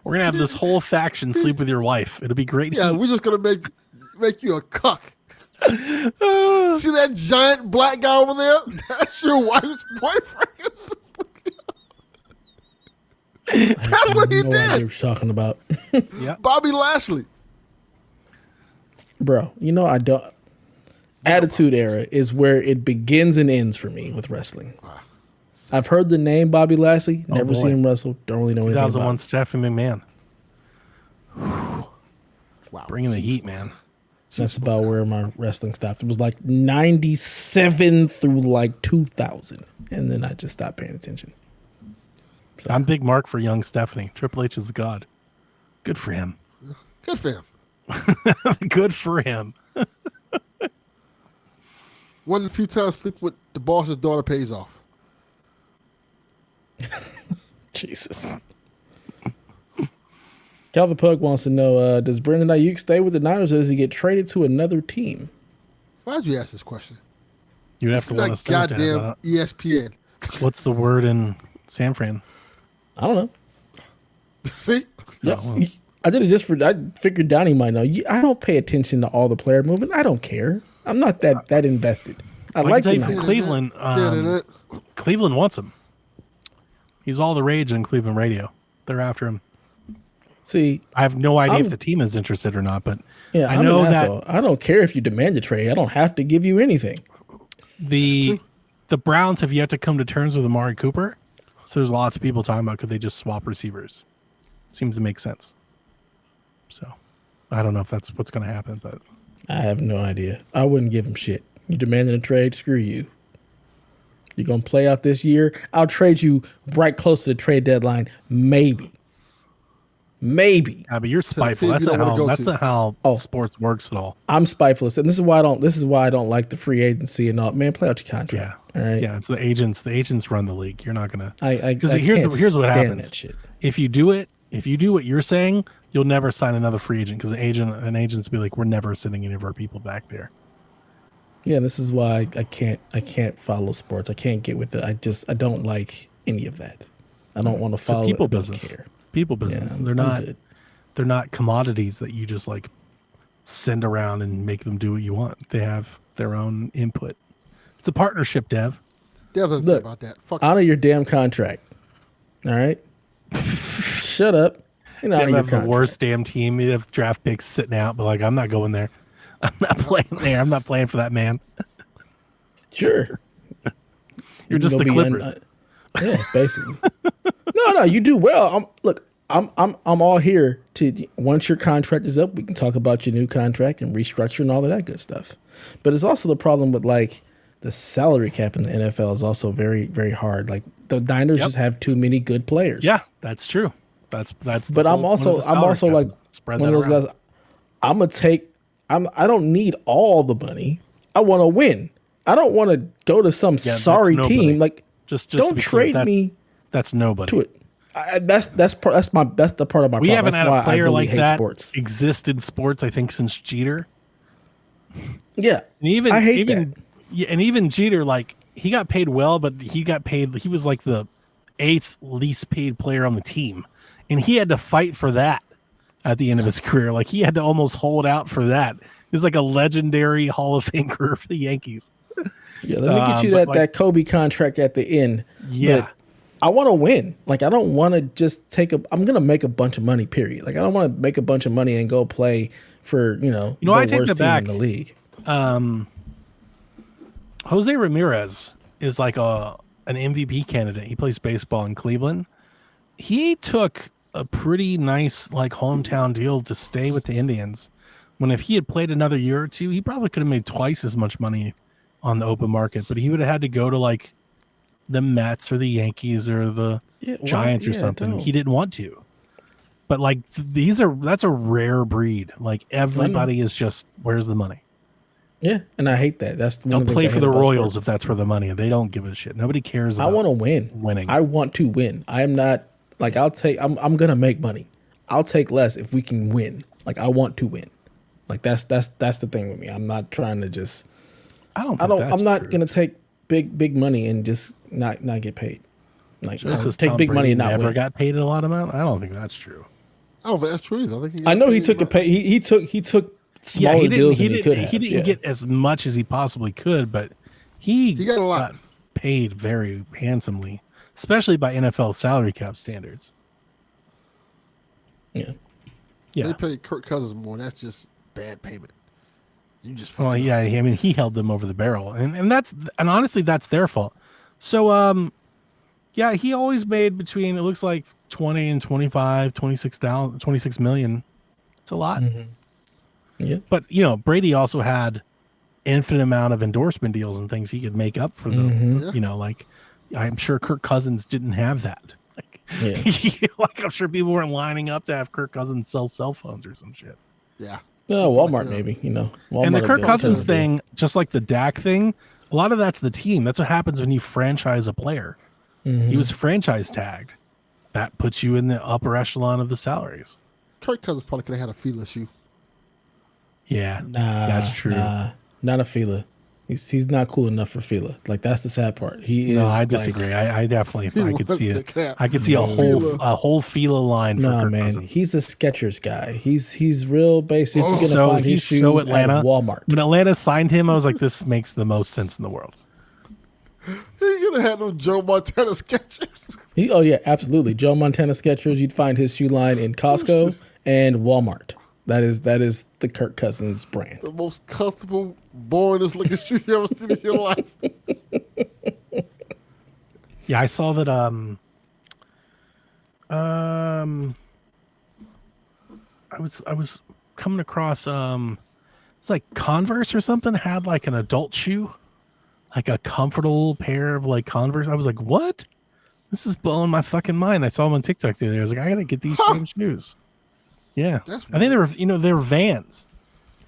Speaker 1: We're gonna have this whole faction sleep with your wife. It'll be great.
Speaker 2: Yeah, we're just gonna make you a cuck. See that giant black guy over there? That's your wife's boyfriend. That's what he did.
Speaker 3: What you're talking about.
Speaker 1: Yeah,
Speaker 2: Bobby Lashley.
Speaker 3: Bro, I don't. Attitude Era is where it begins and ends for me with wrestling. I've heard the name Bobby Lashley, never seen him wrestle, don't really know anything about
Speaker 1: 2001
Speaker 3: him.
Speaker 1: Stephanie McMahon.
Speaker 2: Wow.
Speaker 1: Bringing the heat, man.
Speaker 3: That's about where my wrestling stopped. It was like 97 through like 2000. And then I just stopped paying attention. So.
Speaker 1: I'm big mark for young Stephanie. Triple H is a god. Good for him.
Speaker 2: Good for him.
Speaker 1: Good for him.
Speaker 2: One of the few times sleep with the boss's daughter pays off.
Speaker 3: Jesus. Calvin Pug wants to know, does Brandon Ayuk stay with the Niners or does he get traded to another team?
Speaker 2: Why'd you ask this question?
Speaker 1: You'd have to let us know.
Speaker 2: Goddamn ESPN.
Speaker 1: What's the word in San Fran?
Speaker 3: I don't know.
Speaker 2: See?
Speaker 3: Yeah, I did it just for. I figured Donnie might know. I don't pay attention to all the player movement. I don't care. I'm not that invested. I like
Speaker 1: can tell you from Cleveland. Cleveland wants him. He's all the rage on Cleveland radio. They're after him.
Speaker 3: See,
Speaker 1: I have no idea if the team is interested or not, but
Speaker 3: I know that I don't care if you demand a trade. I don't have to give you anything.
Speaker 1: The Browns have yet to come to terms with Amari Cooper, so there's lots of people talking about could they just swap receivers. Seems to make sense. So I don't know if that's what's going to happen, but
Speaker 3: I have no idea. I wouldn't give him shit. You demanding a trade? Screw you. You're going to play out this year? I'll trade you right close to the trade deadline. Maybe.
Speaker 1: Yeah, but you're spiteful. That's not how sports works at all.
Speaker 3: I'm spiteful, and this is why I don't like the free agency and all. Man, play out your contract.
Speaker 1: Yeah,
Speaker 3: all right.
Speaker 1: Yeah, it's the agents. The agents run the league. You're not gonna.
Speaker 3: Because
Speaker 1: here's what happens.
Speaker 3: That shit.
Speaker 1: If you do what you're saying, you'll never sign another free agent because an agent's be like, we're never sending any of our people back there.
Speaker 3: Yeah, this is why I can't follow sports. I can't get with it. I don't like any of that. I don't want to follow
Speaker 1: people
Speaker 3: it.
Speaker 1: business.
Speaker 3: Care.
Speaker 1: People business.
Speaker 3: Yeah,
Speaker 1: they're not commodities that you just like send around and make them do what you want. They have their own input. It's a partnership, Dev.
Speaker 2: Dev doesn't care about that.
Speaker 3: Honor your damn contract. All right. Shut up.
Speaker 1: Dev have the worst damn team. You have draft picks sitting out, but like, I'm not going there. I'm not playing there. I'm not playing for that man.
Speaker 3: Sure.
Speaker 1: You're just the Clippers.
Speaker 3: Yeah, basically. No, you do well. I'm all here to, once your contract is up, we can talk about your new contract and restructure and all of that good stuff. But it's also the problem with like the salary cap in the NFL is also very, very hard. Like the Niners just have too many good players.
Speaker 1: Yeah, that's true. That's.
Speaker 3: But I'm also like one of those guys. I don't need all the money. I want to win. I don't want to go to some sorry team. Like,
Speaker 1: just
Speaker 3: don't trade me.
Speaker 1: That's nobody.
Speaker 3: To it. That's the part of my problem.
Speaker 1: We haven't had a player like that
Speaker 3: sports.
Speaker 1: exist in sports, I think, since Jeter.
Speaker 3: Yeah,
Speaker 1: and
Speaker 3: I hate that.
Speaker 1: Yeah, and even Jeter, like, he got paid well, but he was like the 8th least paid player on the team, and he had to fight for that at the end of his career. Like, he had to almost hold out for that. He was like a legendary Hall of Fame career for the Yankees.
Speaker 3: Yeah, let me get you that Kobe contract at the end.
Speaker 1: Yeah.
Speaker 3: But I want to win. Like, I don't want to just I'm going to make a bunch of money, period. Like, I don't want to make a bunch of money and go play for, the
Speaker 1: I take
Speaker 3: worst
Speaker 1: that back.
Speaker 3: team in the league.
Speaker 1: Jose Ramirez is like an MVP candidate. He plays baseball in Cleveland. He took a pretty nice, like, hometown deal to stay with the Indians. When if he had played another year or two, he probably could have made twice as much money on the open market, but he would have had to go to like the Mets or the Yankees or the Giants or something. He didn't want to. But like that's a rare breed. Like, everybody is just, where's the money?
Speaker 3: Yeah, and I hate that. That's
Speaker 1: they'll play for the Royals if that's where the money is. They don't give a shit. Nobody cares about
Speaker 3: I want to win.
Speaker 1: Winning.
Speaker 3: I want to win. I am not like I'm gonna make money. I'll take less if we can win. Like, I want to win. Like, that's the thing with me. I'm not trying to just I'm not gonna take big money and just not get paid. Like, take big money and not
Speaker 1: never
Speaker 3: win.
Speaker 1: Got paid a lot of amount. I don't think that's true.
Speaker 2: I don't think that's true either.
Speaker 3: I know he took a pay. He took smaller deals than he could have.
Speaker 1: He didn't get as much as he possibly could, but he
Speaker 2: got a lot.
Speaker 1: Got paid very handsomely, especially by NFL salary cap standards.
Speaker 3: Yeah.
Speaker 2: They pay Kirk Cousins more. That's just bad payment. You just
Speaker 1: I mean, he held them over the barrel, and honestly, that's their fault. So, he always made between, it looks like 20 and 25, 26 million. It's a lot.
Speaker 3: Mm-hmm. Yeah.
Speaker 1: But, Brady also had infinite amount of endorsement deals and things he could make up for them.
Speaker 3: Mm-hmm.
Speaker 1: Like, I'm sure Kirk Cousins didn't have that. Like, like, I'm sure people weren't lining up to have Kirk Cousins sell cell phones or some shit.
Speaker 2: Yeah.
Speaker 3: Walmart maybe, Walmart,
Speaker 1: and the Kirk Cousins thing, just like the Dak thing, a lot of that's the team. That's what happens when you franchise a player.
Speaker 3: Mm-hmm.
Speaker 1: He was franchise tagged. That puts you in the upper echelon of the salaries.
Speaker 2: Kirk Cousins probably could have had a feel issue.
Speaker 1: Yeah, that's true.
Speaker 3: Not a Fila. He's not cool enough for Fila. Like, that's the sad part. He is.
Speaker 1: No, I disagree. I definitely I could see it. I could see a whole Fila line for Kirk Cousins.
Speaker 3: He's a Skechers guy. He's real basic. He's gonna find his shoes at Walmart.
Speaker 1: When Atlanta signed him, I was like, this makes the most sense in the world.
Speaker 2: He could have had no Joe Montana Skechers.
Speaker 3: Oh yeah, absolutely. Joe Montana Skechers. You'd find his shoe line in Costco and Walmart. That is the Kirk Cousins brand.
Speaker 2: The most comfortable, boringest looking shoe you ever seen in your life.
Speaker 1: Yeah, I saw that. I was coming across it's like Converse or something had like an adult shoe, like a comfortable pair of like Converse. I was like, what? This is blowing my fucking mind. I saw them on TikTok the other day. I was like, I gotta get these same shoes. Yeah, I think they were Vans.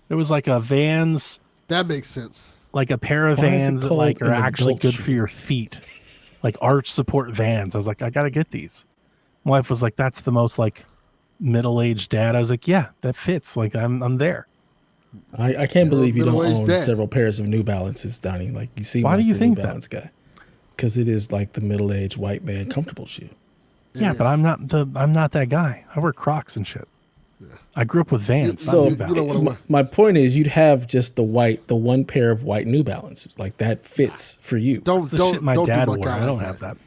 Speaker 1: There was like a Vans.
Speaker 2: That makes sense.
Speaker 1: Like a pair of Vans that like are actually good for your feet, like arch support Vans. I was like, I gotta get these. My wife was like, that's the most like middle-aged dad. I was like, yeah, that fits. Like, I'm there.
Speaker 3: I can't believe you don't own several pairs of New Balances, Donnie. Like, you seem
Speaker 1: Why
Speaker 3: like
Speaker 1: do you
Speaker 3: the
Speaker 1: think
Speaker 3: New Balance guy. Because it is like the middle-aged white man comfortable shoe.
Speaker 1: Yeah, but I'm not that guy. I wear Crocs and shit. Yeah. I grew up with Vans.
Speaker 3: So my point is, you'd have just the one pair of white New Balances. Like, that fits for you.
Speaker 2: Don't
Speaker 1: shit my dad wore.
Speaker 2: I
Speaker 1: don't have that.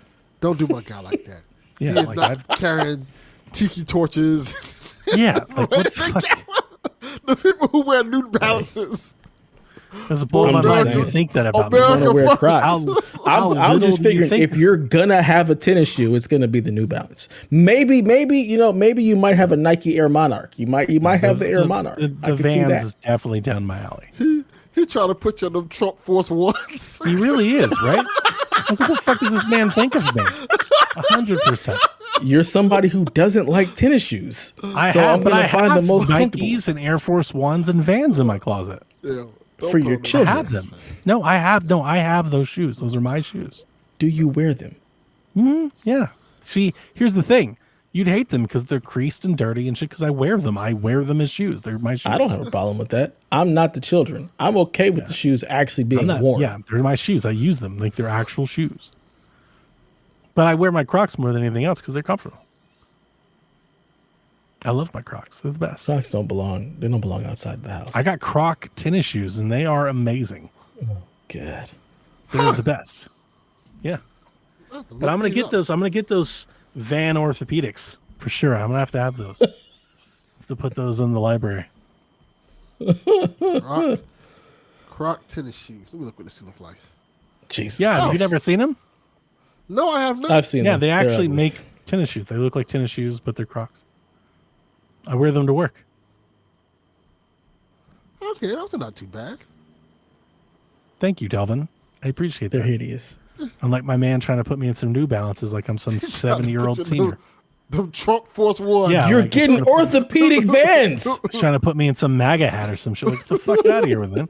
Speaker 2: Don't do my guy like that.
Speaker 1: Yeah,
Speaker 2: he is like not carrying tiki torches.
Speaker 1: Yeah, like, what the fuck?
Speaker 2: The people who wear New Balances.
Speaker 1: There's a bull in my mind. You think that about me?
Speaker 3: Want to wear Crocs? I'm just figuring if you're gonna have a tennis shoe, it's gonna be the New Balance. Maybe you might have a Nike Air Monarch. You might have the Air Monarch.
Speaker 1: The Vans is definitely down my alley.
Speaker 2: He trying to put you on them Trump Force Ones.
Speaker 1: He really is, right? Like, what the fuck does this man think of me? 100%.
Speaker 3: You're somebody who doesn't like tennis shoes. I'm going to find the most comfortable.
Speaker 1: Nikes and Air Force Ones and Vans in my closet.
Speaker 2: Yeah,
Speaker 3: For your children.
Speaker 1: I have them. No, I have those shoes. Those are my shoes.
Speaker 3: Do you wear them?
Speaker 1: Yeah. See, here's the thing. You'd hate them because they're creased and dirty and shit because I wear them. I wear them as shoes. They're my shoes.
Speaker 3: I don't have a problem with that. I'm not the children. I'm okay with the shoes actually being worn.
Speaker 1: Yeah, they're my shoes. I use them like they're actual shoes. But I wear my Crocs more than anything else because they're comfortable. I love my Crocs. They're the best.
Speaker 3: Crocs don't belong. They don't belong outside the house.
Speaker 1: I got Croc tennis shoes and they are amazing.
Speaker 3: Oh, God.
Speaker 1: They're the best. Yeah. But I'm going to get those. I'm going to get those Van Orthopedics for sure. I'm going to have those. Have to put those in the library.
Speaker 2: Croc tennis shoes. Let me look what this looks like.
Speaker 3: Jesus.
Speaker 1: Yeah, have you never seen them?
Speaker 2: No, I have not.
Speaker 3: I've seen them.
Speaker 1: Yeah, they actually make tennis shoes. They look like tennis shoes, but they're Crocs. I wear them to work.
Speaker 2: Okay, those are not too bad.
Speaker 1: Thank you, Delvin. I appreciate that.
Speaker 3: They're hideous.
Speaker 1: Unlike my man trying to put me in some New Balances like I'm some 70-year-old senior.
Speaker 2: The Trump Force One.
Speaker 1: Yeah,
Speaker 3: You're
Speaker 1: like,
Speaker 3: getting orthopedic Vans.
Speaker 1: Trying to put me in some MAGA hat or some shit. Like, get the fuck out of here with them.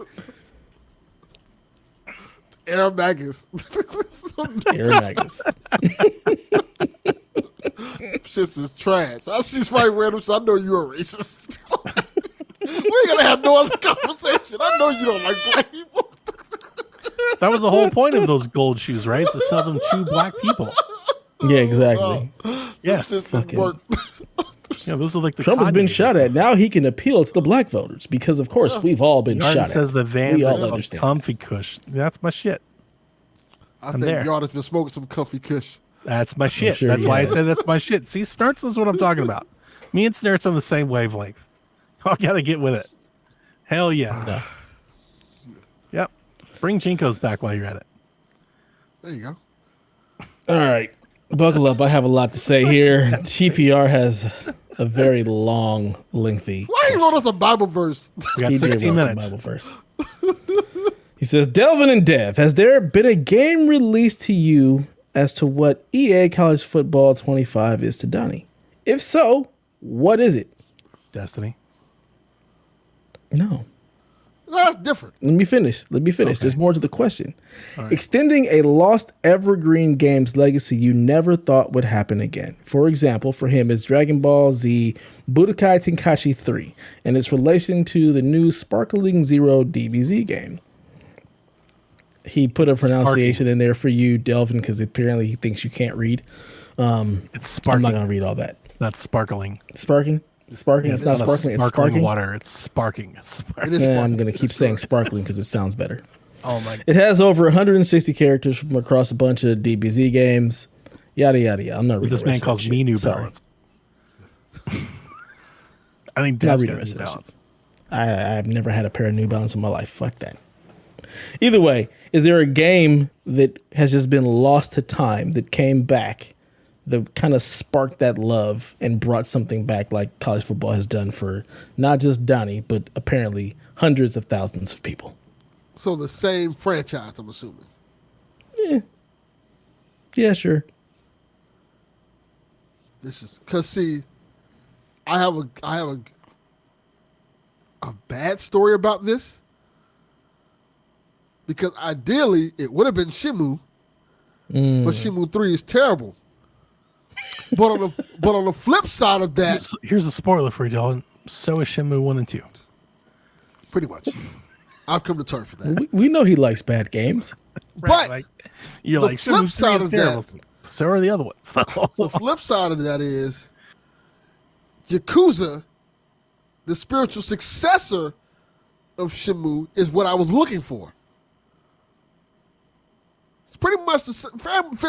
Speaker 2: Air Magus.
Speaker 3: Air Magus.
Speaker 2: Shit is trash. I see somebody wearing them, so I know you're a racist. We ain't gonna have no other conversation. I know you don't like black people.
Speaker 1: That was the whole point of those gold shoes, right? To sell them to black people.
Speaker 3: Yeah, exactly.
Speaker 1: Yeah.
Speaker 2: Fucking work.
Speaker 1: Yeah, those are like the
Speaker 3: Trump has been
Speaker 1: Kanye
Speaker 3: shot at. Now he can appeal to the black voters because, of course, we've all been
Speaker 1: Yarden
Speaker 3: shot
Speaker 1: says
Speaker 3: at.
Speaker 1: the Vans
Speaker 3: We all
Speaker 1: are
Speaker 3: understand.
Speaker 1: comfy kush. That's my shit.
Speaker 2: I think Yarden's been smoking some comfy kush.
Speaker 1: That's my shit.
Speaker 3: sure
Speaker 1: That's
Speaker 3: he
Speaker 1: why
Speaker 3: has.
Speaker 1: I said that's my shit. See, Snurts is what I'm talking about. Me and Snurts on the same wavelength. I gotta get with it. Hell yeah.
Speaker 3: No.
Speaker 1: Yep. Bring Jinkos back while you're at it.
Speaker 2: There you go.
Speaker 3: All right. Buckle up. I have a lot to say here. TPR has a very long, lengthy.
Speaker 2: Why he wrote us a Bible verse?
Speaker 1: We got
Speaker 3: He did
Speaker 1: 16
Speaker 3: write
Speaker 1: minutes.
Speaker 3: some Bible verse. He says, Delvin and Dev, has there been a game released to you as to what EA College Football 25 is to Donnie? If so, what is it?
Speaker 1: Destiny.
Speaker 3: No.
Speaker 2: No, that's different.
Speaker 3: Let me finish.
Speaker 1: Okay.
Speaker 3: There's more to the question.
Speaker 1: All right.
Speaker 3: Extending a lost evergreen game's legacy you never thought would happen again. For example, for him, it's Dragon Ball Z Budokai Tenkaichi 3 and its relation to the new Sparkling Zero DBZ game. He put a pronunciation in there for you, Delvin, because apparently he thinks you can't read.
Speaker 1: It's
Speaker 3: I'm
Speaker 1: sparking.
Speaker 3: not going to read all that.
Speaker 1: Not sparkling.
Speaker 3: Sparking? Sparking?
Speaker 1: Yeah,
Speaker 3: It's not sparkling. It's sparking.
Speaker 1: water. It's sparking. It's sparking.
Speaker 2: It is
Speaker 3: Yeah,
Speaker 2: sparkling.
Speaker 3: I'm going to keep saying sparkling because it sounds better.
Speaker 1: Oh my.
Speaker 3: It has over 160 characters from across a bunch of DBZ games. Yada, yada, yada. I'm not reading
Speaker 1: This
Speaker 3: the
Speaker 1: man
Speaker 3: rest of
Speaker 1: calls
Speaker 3: that
Speaker 1: me
Speaker 3: shit.
Speaker 1: New
Speaker 3: Sorry.
Speaker 1: Balance. I think
Speaker 3: Not
Speaker 1: Dev's
Speaker 3: reading
Speaker 1: got
Speaker 3: the
Speaker 1: New
Speaker 3: rest of that
Speaker 1: Balance.
Speaker 3: I've never had a pair of New Balance in my life. Fuck that. Either way, is there a game that has just been lost to time that came back, that kind of sparked that love and brought something back like college football has done for not just Donnie, but apparently hundreds of thousands of people?
Speaker 2: So the same franchise, I'm assuming.
Speaker 3: Yeah, sure.
Speaker 2: This is because see, I have a bad story about this. Because ideally it would have been Shimu, but Shimu 3 is terrible. But on the flip side of that,
Speaker 1: Here's a spoiler for you, Dylan. So is Shenmue 1 and 2.
Speaker 2: pretty much, I've come to terms with that.
Speaker 3: We know he likes bad games.
Speaker 2: But
Speaker 1: Like, you're
Speaker 2: the
Speaker 1: like,
Speaker 2: flip
Speaker 1: Shenmue 3
Speaker 2: side
Speaker 1: is
Speaker 2: of
Speaker 1: terrible. So are the other ones.
Speaker 2: the flip side of that is Yakuza, the spiritual successor of Shimu, is what I was looking for. It's pretty much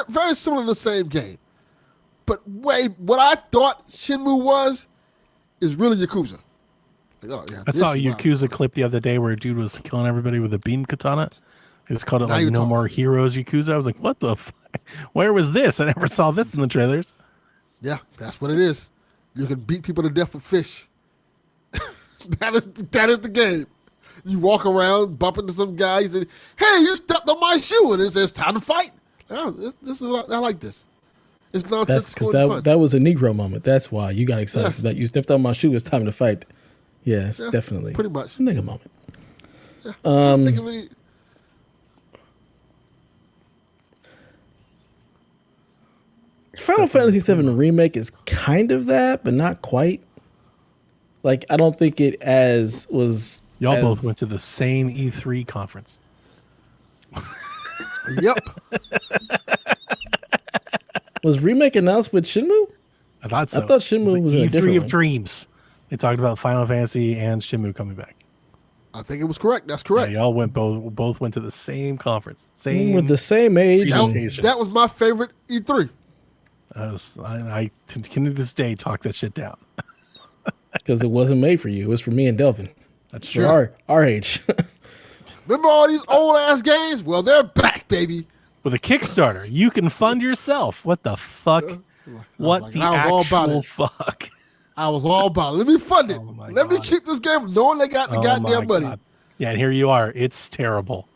Speaker 2: very similar to the same game. But what I thought Shenmue was is really Yakuza. Like, oh, yeah,
Speaker 1: I saw a
Speaker 2: this is why-
Speaker 1: Yakuza clip the other day where a dude was killing everybody with a beam katana. He just called it
Speaker 2: Now
Speaker 1: like
Speaker 2: you're
Speaker 1: No
Speaker 2: talking.
Speaker 1: More Heroes Yakuza. I was like, what the fuck? Where was this? I never saw this in the trailers.
Speaker 2: Yeah, that's what it is. You can beat people to death with fish. that is the game. You walk around, bump into some guy, you say, hey, you stepped on my shoe, and it says, time to fight. Oh, this is what I like this. It's
Speaker 3: That's
Speaker 2: nonsensical
Speaker 3: because
Speaker 2: and fun.
Speaker 3: that was a Negro moment. That's why you got excited
Speaker 2: Yeah.
Speaker 3: for that. You stepped on my shoe. It's time to fight. Yes,
Speaker 2: Yeah,
Speaker 3: definitely.
Speaker 2: pretty much.
Speaker 3: A nigga moment.
Speaker 2: Yeah. I'm thinking of any.
Speaker 3: Final Fantasy VII Remake is kind of that, but not quite. Like, I don't think it was.
Speaker 1: Y'all
Speaker 3: as,
Speaker 1: both went to the same E3 conference.
Speaker 2: Yep.
Speaker 3: Was Remake announced with Shenmue?
Speaker 1: I thought so.
Speaker 3: I thought Shenmue was in a
Speaker 1: E3
Speaker 3: different
Speaker 1: of
Speaker 3: one.
Speaker 1: Dreams. They talked about Final Fantasy and Shenmue coming back.
Speaker 2: I think it was correct. That's correct.
Speaker 1: Yeah, y'all both went to the same conference. Same
Speaker 3: With the same age.
Speaker 2: That,
Speaker 1: presentation.
Speaker 2: that was my favorite E3.
Speaker 1: I can to this day talk that shit down.
Speaker 3: Because it wasn't made for you. It was for me and Delvin.
Speaker 1: That's
Speaker 3: For
Speaker 1: true.
Speaker 3: our age.
Speaker 2: Remember all these old ass games? Well, they're back, baby.
Speaker 1: With a Kickstarter, you can fund yourself. What the fuck? What
Speaker 2: like,
Speaker 1: the
Speaker 2: I was all about
Speaker 1: actual
Speaker 2: it.
Speaker 1: fuck?
Speaker 2: I was all about it. Let me fund it.
Speaker 1: Oh my
Speaker 2: Let me
Speaker 1: God.
Speaker 2: keep this game knowing they got the
Speaker 1: Oh
Speaker 2: goddamn
Speaker 1: my
Speaker 2: money.
Speaker 1: God. Yeah, and here you are. It's terrible.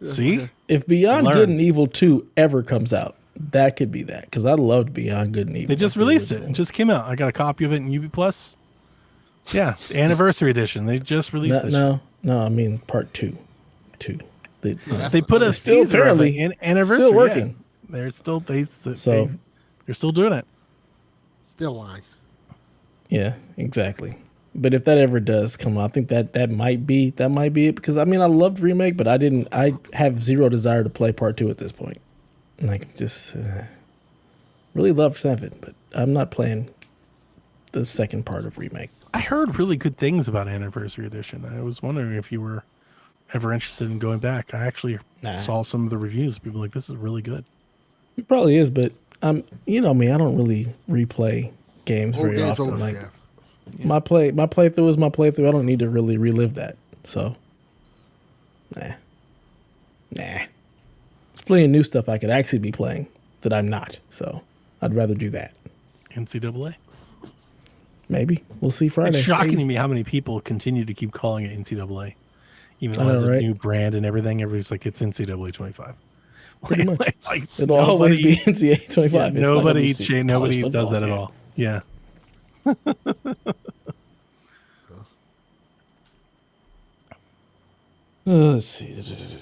Speaker 1: See?
Speaker 3: If Beyond
Speaker 1: Learn.
Speaker 3: Good and Evil 2 ever comes out, that could be that. Because I loved Beyond Good and Evil.
Speaker 1: They just
Speaker 3: like the
Speaker 1: released it.
Speaker 3: original.
Speaker 1: It just came out. I got a copy of it in UB Plus. Yeah, anniversary edition. They just released this.
Speaker 3: No, I mean part 2.
Speaker 1: They put a
Speaker 3: still
Speaker 1: teaser of
Speaker 3: apparently
Speaker 1: it in anniversary.
Speaker 3: still working.
Speaker 1: Yeah. They're still they're
Speaker 3: So-
Speaker 1: still doing it.
Speaker 2: Still lying.
Speaker 3: Yeah, exactly. But if that ever does come out, I think that might be it. Because I mean, I loved Remake, but I have zero desire to play part 2 at this point. Like, just really loved 7, but I'm not playing the second part of Remake.
Speaker 1: I heard really good things about Anniversary Edition. I was wondering if you were ever interested in going back. I actually saw some of the reviews. People were like, this is really good.
Speaker 3: It probably is, but you know me, I don't really replay games
Speaker 2: Old
Speaker 3: very
Speaker 2: games
Speaker 3: often.
Speaker 2: over,
Speaker 3: Like
Speaker 2: yeah.
Speaker 3: my playthrough is my playthrough. I don't need to really relive that. So, nah. There's plenty of new stuff I could actually be playing that I'm not. So, I'd rather do that.
Speaker 1: NCAA.
Speaker 3: Maybe we'll see Friday.
Speaker 1: It's shocking
Speaker 3: Maybe.
Speaker 1: to me how many people continue to keep calling it NCAA, even
Speaker 3: I
Speaker 1: though
Speaker 3: know,
Speaker 1: it's a
Speaker 3: right?
Speaker 1: new brand and everything. Everybody's like, it's NCAA 25.
Speaker 3: Pretty much.
Speaker 1: Like,
Speaker 3: It'll always
Speaker 1: nobody-
Speaker 3: be NCAA 25.
Speaker 1: Yeah,
Speaker 3: It's not gonna
Speaker 1: nobody
Speaker 3: be
Speaker 1: cha-
Speaker 3: college
Speaker 1: nobody
Speaker 3: football.
Speaker 1: does that at all. Yeah.
Speaker 3: Let's see.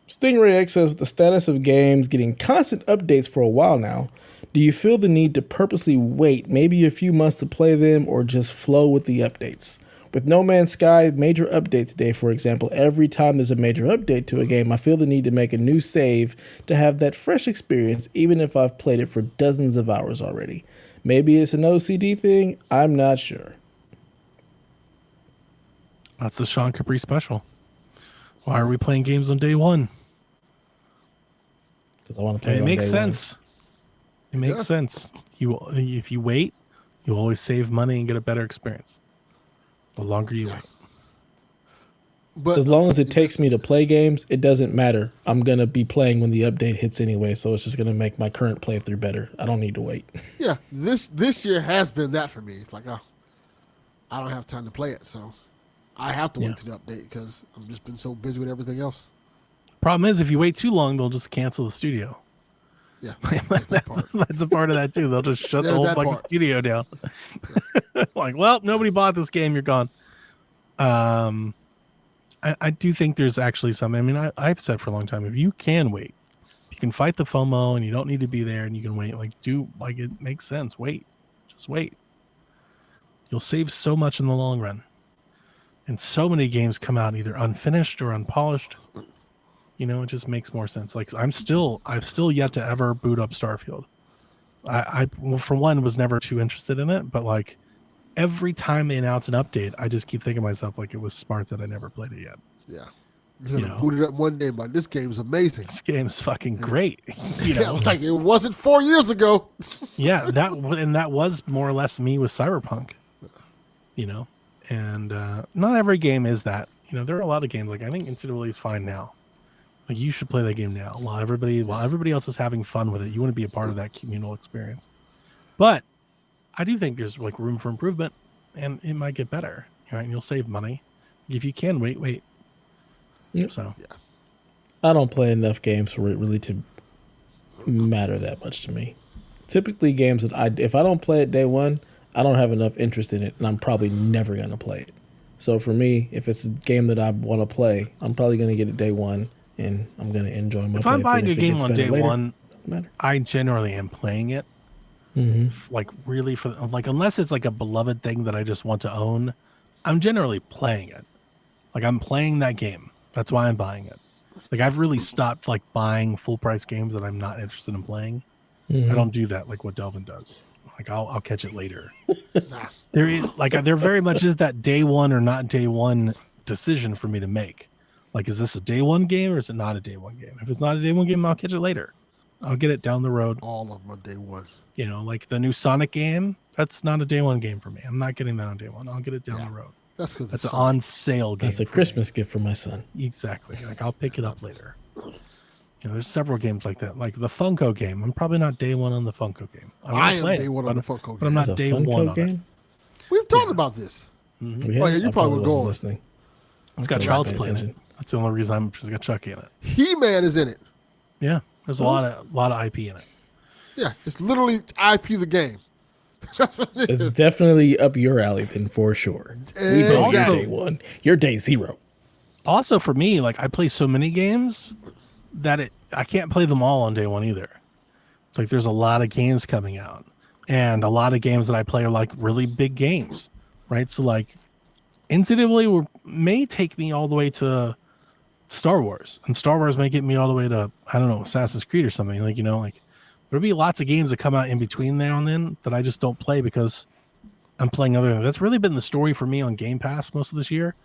Speaker 3: Stingray X says, with the status of games getting constant updates for a while now, do you feel the need to purposely wait maybe a few months to play them or just flow with the updates? With No Man's Sky major update today, for example, every time there's a major update to a game, I feel the need to make a new save to have that fresh experience, even if I've played it for dozens of hours already. Maybe it's an OCD thing, I'm not sure.
Speaker 1: That's the Sean Capri special. Why are we playing games on day one?
Speaker 3: Because I want to play
Speaker 1: It
Speaker 3: on
Speaker 1: makes
Speaker 3: day one.
Speaker 1: sense. It makes
Speaker 2: Yeah.
Speaker 1: sense. If you wait, you always save money and get a better experience. The longer you wait.
Speaker 2: But
Speaker 3: As long as it takes me to play games, it doesn't matter. I'm going to be playing when the update hits anyway, so it's just going to make my current playthrough better. I don't need to wait.
Speaker 2: yeah, this year has been that for me. It's like, oh, I don't have time to play it, so I have to
Speaker 1: Yeah.
Speaker 2: wait to the update because I've just been so busy with everything else.
Speaker 1: Problem is, if you wait too long, they'll just cancel the studio.
Speaker 2: Yeah, that's that part.
Speaker 1: That's a part of that too. They'll just shut the
Speaker 2: There's
Speaker 1: whole
Speaker 2: that
Speaker 1: fucking
Speaker 2: part.
Speaker 1: studio down. Like, well, nobody bought this game. You're gone. I do think there's actually some. I mean, I've said for a long time, if you can wait, you can fight the FOMO, and you don't need to be there, and you can wait. Like it makes sense. Wait, just wait. You'll save so much in the long run. And so many games come out either unfinished or unpolished. You know, it just makes more sense. Like I've still yet to ever boot up Starfield. I well, for one, was never too interested in it, but like every time they announce an update, I just keep thinking to myself like it was smart that I never played it yet.
Speaker 2: Yeah, you're gonna
Speaker 1: know.
Speaker 2: boot it up one day, but this game's amazing.
Speaker 1: This game's fucking great. You
Speaker 2: Yeah,
Speaker 1: know,
Speaker 2: like it wasn't 4 years ago.
Speaker 1: yeah, that was more or less me with Cyberpunk. You know, and not every game is that. You know, there are a lot of games like I think NCAA is fine now. Like you should play that game now while everybody else is having fun with it. You want to be a part of that communal experience. But I do think there's like room for improvement, and it might get better. Right, and you'll save money if you can wait.
Speaker 3: Yep.
Speaker 1: So
Speaker 3: I don't play enough games for it really to matter that much to me. Typically, games that if I don't play it day one, I don't have enough interest in it, and I'm probably never gonna play it. So for me, if it's a game that I want to play, I'm probably gonna get it day one, and I'm gonna enjoy my.
Speaker 1: If I'm buying a game on day one, I generally am playing it. Like really unless it's like a beloved thing that I just want to own, I'm generally playing it. Like I'm playing that game. That's why I'm buying it. Like I've really stopped like buying full price games that I'm not interested in playing. I don't do that like what Delvin does. Like I'll catch it later. There very much is that day one or not day one decision for me to make. Like, is this a day one game or is it not a day one game? If it's not a day one game, I'll catch it later. I'll get it down the road.
Speaker 2: All of them are day one.
Speaker 1: You know, like the new Sonic game, that's not a day one game for me. I'm not getting that on day one. I'll get it down the road.
Speaker 2: That's because
Speaker 1: that's an on sale game.
Speaker 3: That's a Christmas gift for my son.
Speaker 1: Exactly. Like I'll pick it up later. You know, there's several games like that. Like the Funko game. I'm probably not day one on the Funko game.
Speaker 2: I am day one on the Funko game.
Speaker 1: But I'm not day one on it.
Speaker 2: We've talked about this.
Speaker 3: Oh yeah, you probably were going. Listening.
Speaker 1: It's got Child's Play in it. That's the only reason I'm just got Chucky in it.
Speaker 2: He-Man is in it.
Speaker 1: Yeah, there's a lot of IP in it.
Speaker 2: Yeah, it's literally IP the game.
Speaker 3: It's definitely up your alley then for sure. We know you're day one. You're day zero.
Speaker 1: Also for me, like I play so many games that I can't play them all on day one either. It's like there's a lot of games coming out. And a lot of games that I play are like really big games. Right? So like NCAA may take me all the way to Star Wars. And Star Wars may get me all the way to, I don't know, Assassin's Creed or something. Like, you know, like there'll be lots of games that come out in between now and then that I just don't play because I'm playing other things. That's really been the story for me on Game Pass most of this year.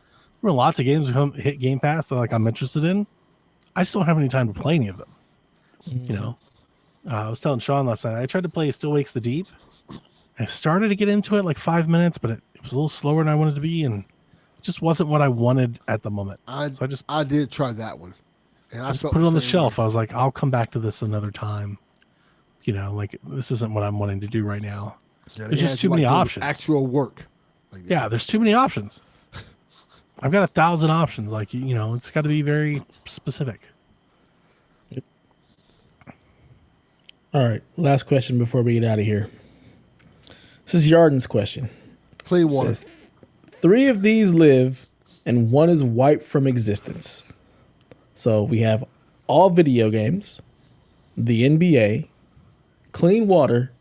Speaker 1: There were lots of games that hit Game Pass that like I'm interested in. I just don't have any time to play any of them. You know, I was telling Sean last night, I tried to play Still Wakes the Deep. I started to get into it like 5 minutes, but it was a little slower than I wanted to be, and it just wasn't what I wanted at the moment. I did try that one, and I just put it on the shelf. I was like, I'll come back to this another time. You know, like this isn't what I'm wanting to do right now. Yeah, there's just too many options.
Speaker 2: Actual work.
Speaker 1: Like, yeah, there's too many options. I've got 1,000 options. Like, you know, it's got to be very specific.
Speaker 3: Yep. All right. Last question before we get out of here. This is Yarden's question.
Speaker 2: Clean water.
Speaker 3: Says, 3 of these live and 1 is wiped from existence. So we have all video games, the NBA, clean water,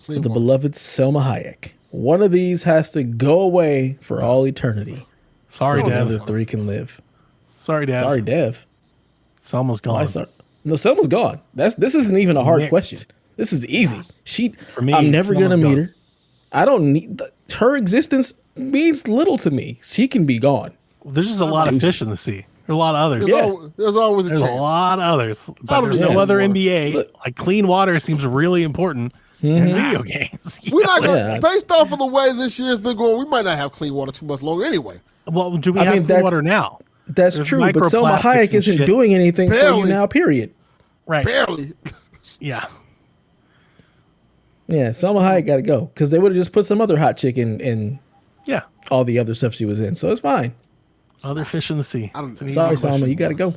Speaker 3: the beloved Selma Hayek. One of these has to go away for all eternity.
Speaker 1: Sorry,
Speaker 3: so
Speaker 1: Dev.
Speaker 3: The other 3 can live.
Speaker 1: Sorry, Dev.
Speaker 3: Sorry, Dev.
Speaker 1: Selma's gone.
Speaker 3: No, Selma's gone. This isn't even a hard question. This is easy. I'm never gonna meet her. I don't need her existence means little to me. She can be gone.
Speaker 1: There's just a lot of fish in the sea. There's a lot of others.
Speaker 2: There's always a chance.
Speaker 1: There's a lot of others. But there's no other NBA. Like clean water seems really important in video games.
Speaker 2: We're not gonna, based off of the way this year's been going, we might not have clean water too much longer anyway.
Speaker 1: Well, do we have clean water now?
Speaker 3: That's true, but Selma Hayek isn't doing anything for you now, period.
Speaker 1: Right.
Speaker 2: Barely.
Speaker 1: Yeah.
Speaker 3: Yeah, Selma Hayek got to go because they would have just put some other hot chick in all the other stuff she was in. So it's fine.
Speaker 1: Other fish in the sea.
Speaker 3: Sorry, Selma, you got to go.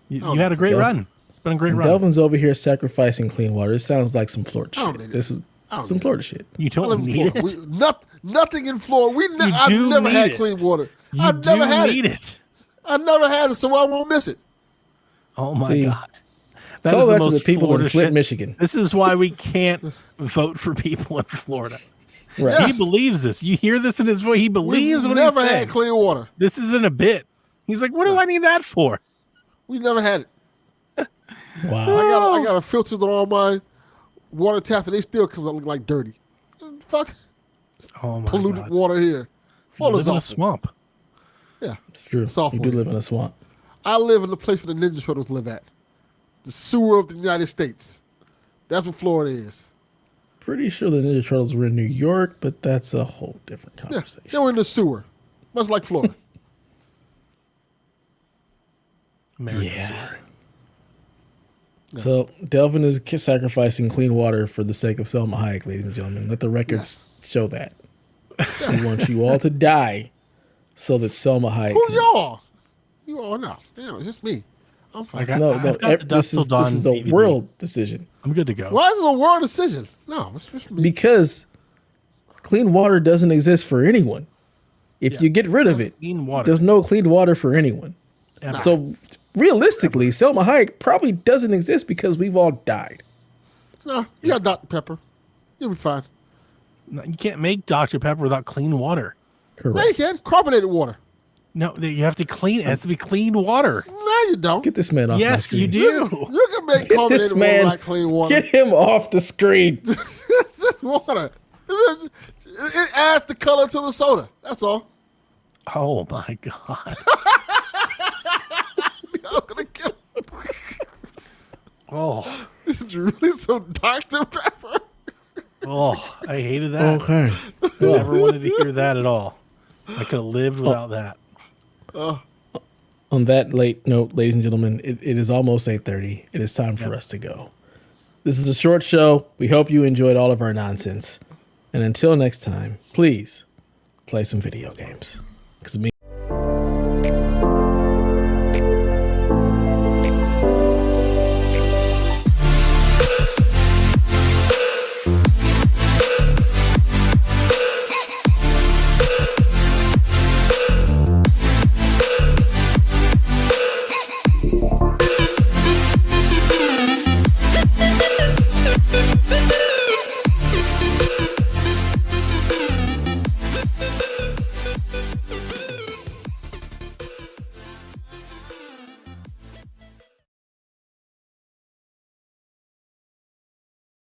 Speaker 1: You had a great run. It's been a great run.
Speaker 3: Delvin's over here sacrificing clean water. It sounds like some Florida shit. This is some Florida shit.
Speaker 1: You don't need it.
Speaker 2: Nothing in Florida. I've never had clean water. I've never had it. I never had it, so I won't miss it.
Speaker 1: Oh my God.
Speaker 3: That is the most people in Flint, Michigan.
Speaker 1: This is why we can't vote for people in Florida.
Speaker 3: Right.
Speaker 1: Yes. He believes this. You hear this in his voice. He believes what he's saying.
Speaker 2: Never had clean water.
Speaker 1: This isn't a bit. He's like, what do I need that for?
Speaker 2: We never had it.
Speaker 3: Wow.
Speaker 2: I got a filter on all my water tap, and they still come out look like dirty. Fuck.
Speaker 1: Oh my
Speaker 2: polluted water here.
Speaker 1: You live in a swamp.
Speaker 2: Yeah,
Speaker 3: it's true. You do live in a swamp.
Speaker 2: I live in the place where the Ninja Turtles live at. The sewer of the United States. That's what Florida is.
Speaker 3: Pretty sure the Ninja Turtles were in New York, but that's a whole different conversation.
Speaker 2: Yeah, they were in the sewer. Much like Florida.
Speaker 3: Sewer. So Delvin is sacrificing clean water for the sake of Selma Hayek, ladies and gentlemen. Let the records show that. He wants you all to die so that Selma Hayek.
Speaker 2: Who y'all? You all know. Damn, it's just me. I'm fine.
Speaker 1: Like,
Speaker 3: No,
Speaker 1: I've
Speaker 3: no.
Speaker 1: got the Dusk
Speaker 3: This
Speaker 1: Till Dawn
Speaker 3: is a
Speaker 1: DVD.
Speaker 3: world decision
Speaker 1: I'm good to go.
Speaker 2: Why is it a world decision? No, it's just me.
Speaker 3: because clean water doesn't exist for anyone. If you get rid of it,
Speaker 1: Clean water.
Speaker 3: there's no clean water for anyone.
Speaker 1: Ever.
Speaker 3: So realistically, Selma Hayek probably doesn't exist because we've all died.
Speaker 2: No, you got Dr. Pepper. You'll be fine.
Speaker 1: No, you can't make Dr. Pepper without clean water.
Speaker 3: Correct.
Speaker 2: No, you can. Carbonated water.
Speaker 1: No, you have to clean. It has to be clean water.
Speaker 2: No, you don't.
Speaker 3: Get this man off my
Speaker 1: Yes,
Speaker 3: screen.
Speaker 1: you do.
Speaker 2: You can make
Speaker 3: Get
Speaker 2: carbonated
Speaker 3: this
Speaker 2: water
Speaker 3: man.
Speaker 2: like clean water.
Speaker 3: Get him off the screen.
Speaker 2: It's just water. It adds the color to the soda. That's all.
Speaker 1: Oh my god.
Speaker 2: I'm gonna kill him.
Speaker 1: Oh,
Speaker 2: It's really some Dr. Pepper.
Speaker 1: oh, I hated that.
Speaker 3: Okay.
Speaker 1: I never wanted to hear that at all. I could have lived without that.
Speaker 3: On that late note, ladies and gentlemen, it is almost 8:30. It is time for us to go. This is a short show. We hope you enjoyed all of our nonsense. And until next time, please play some video games. Because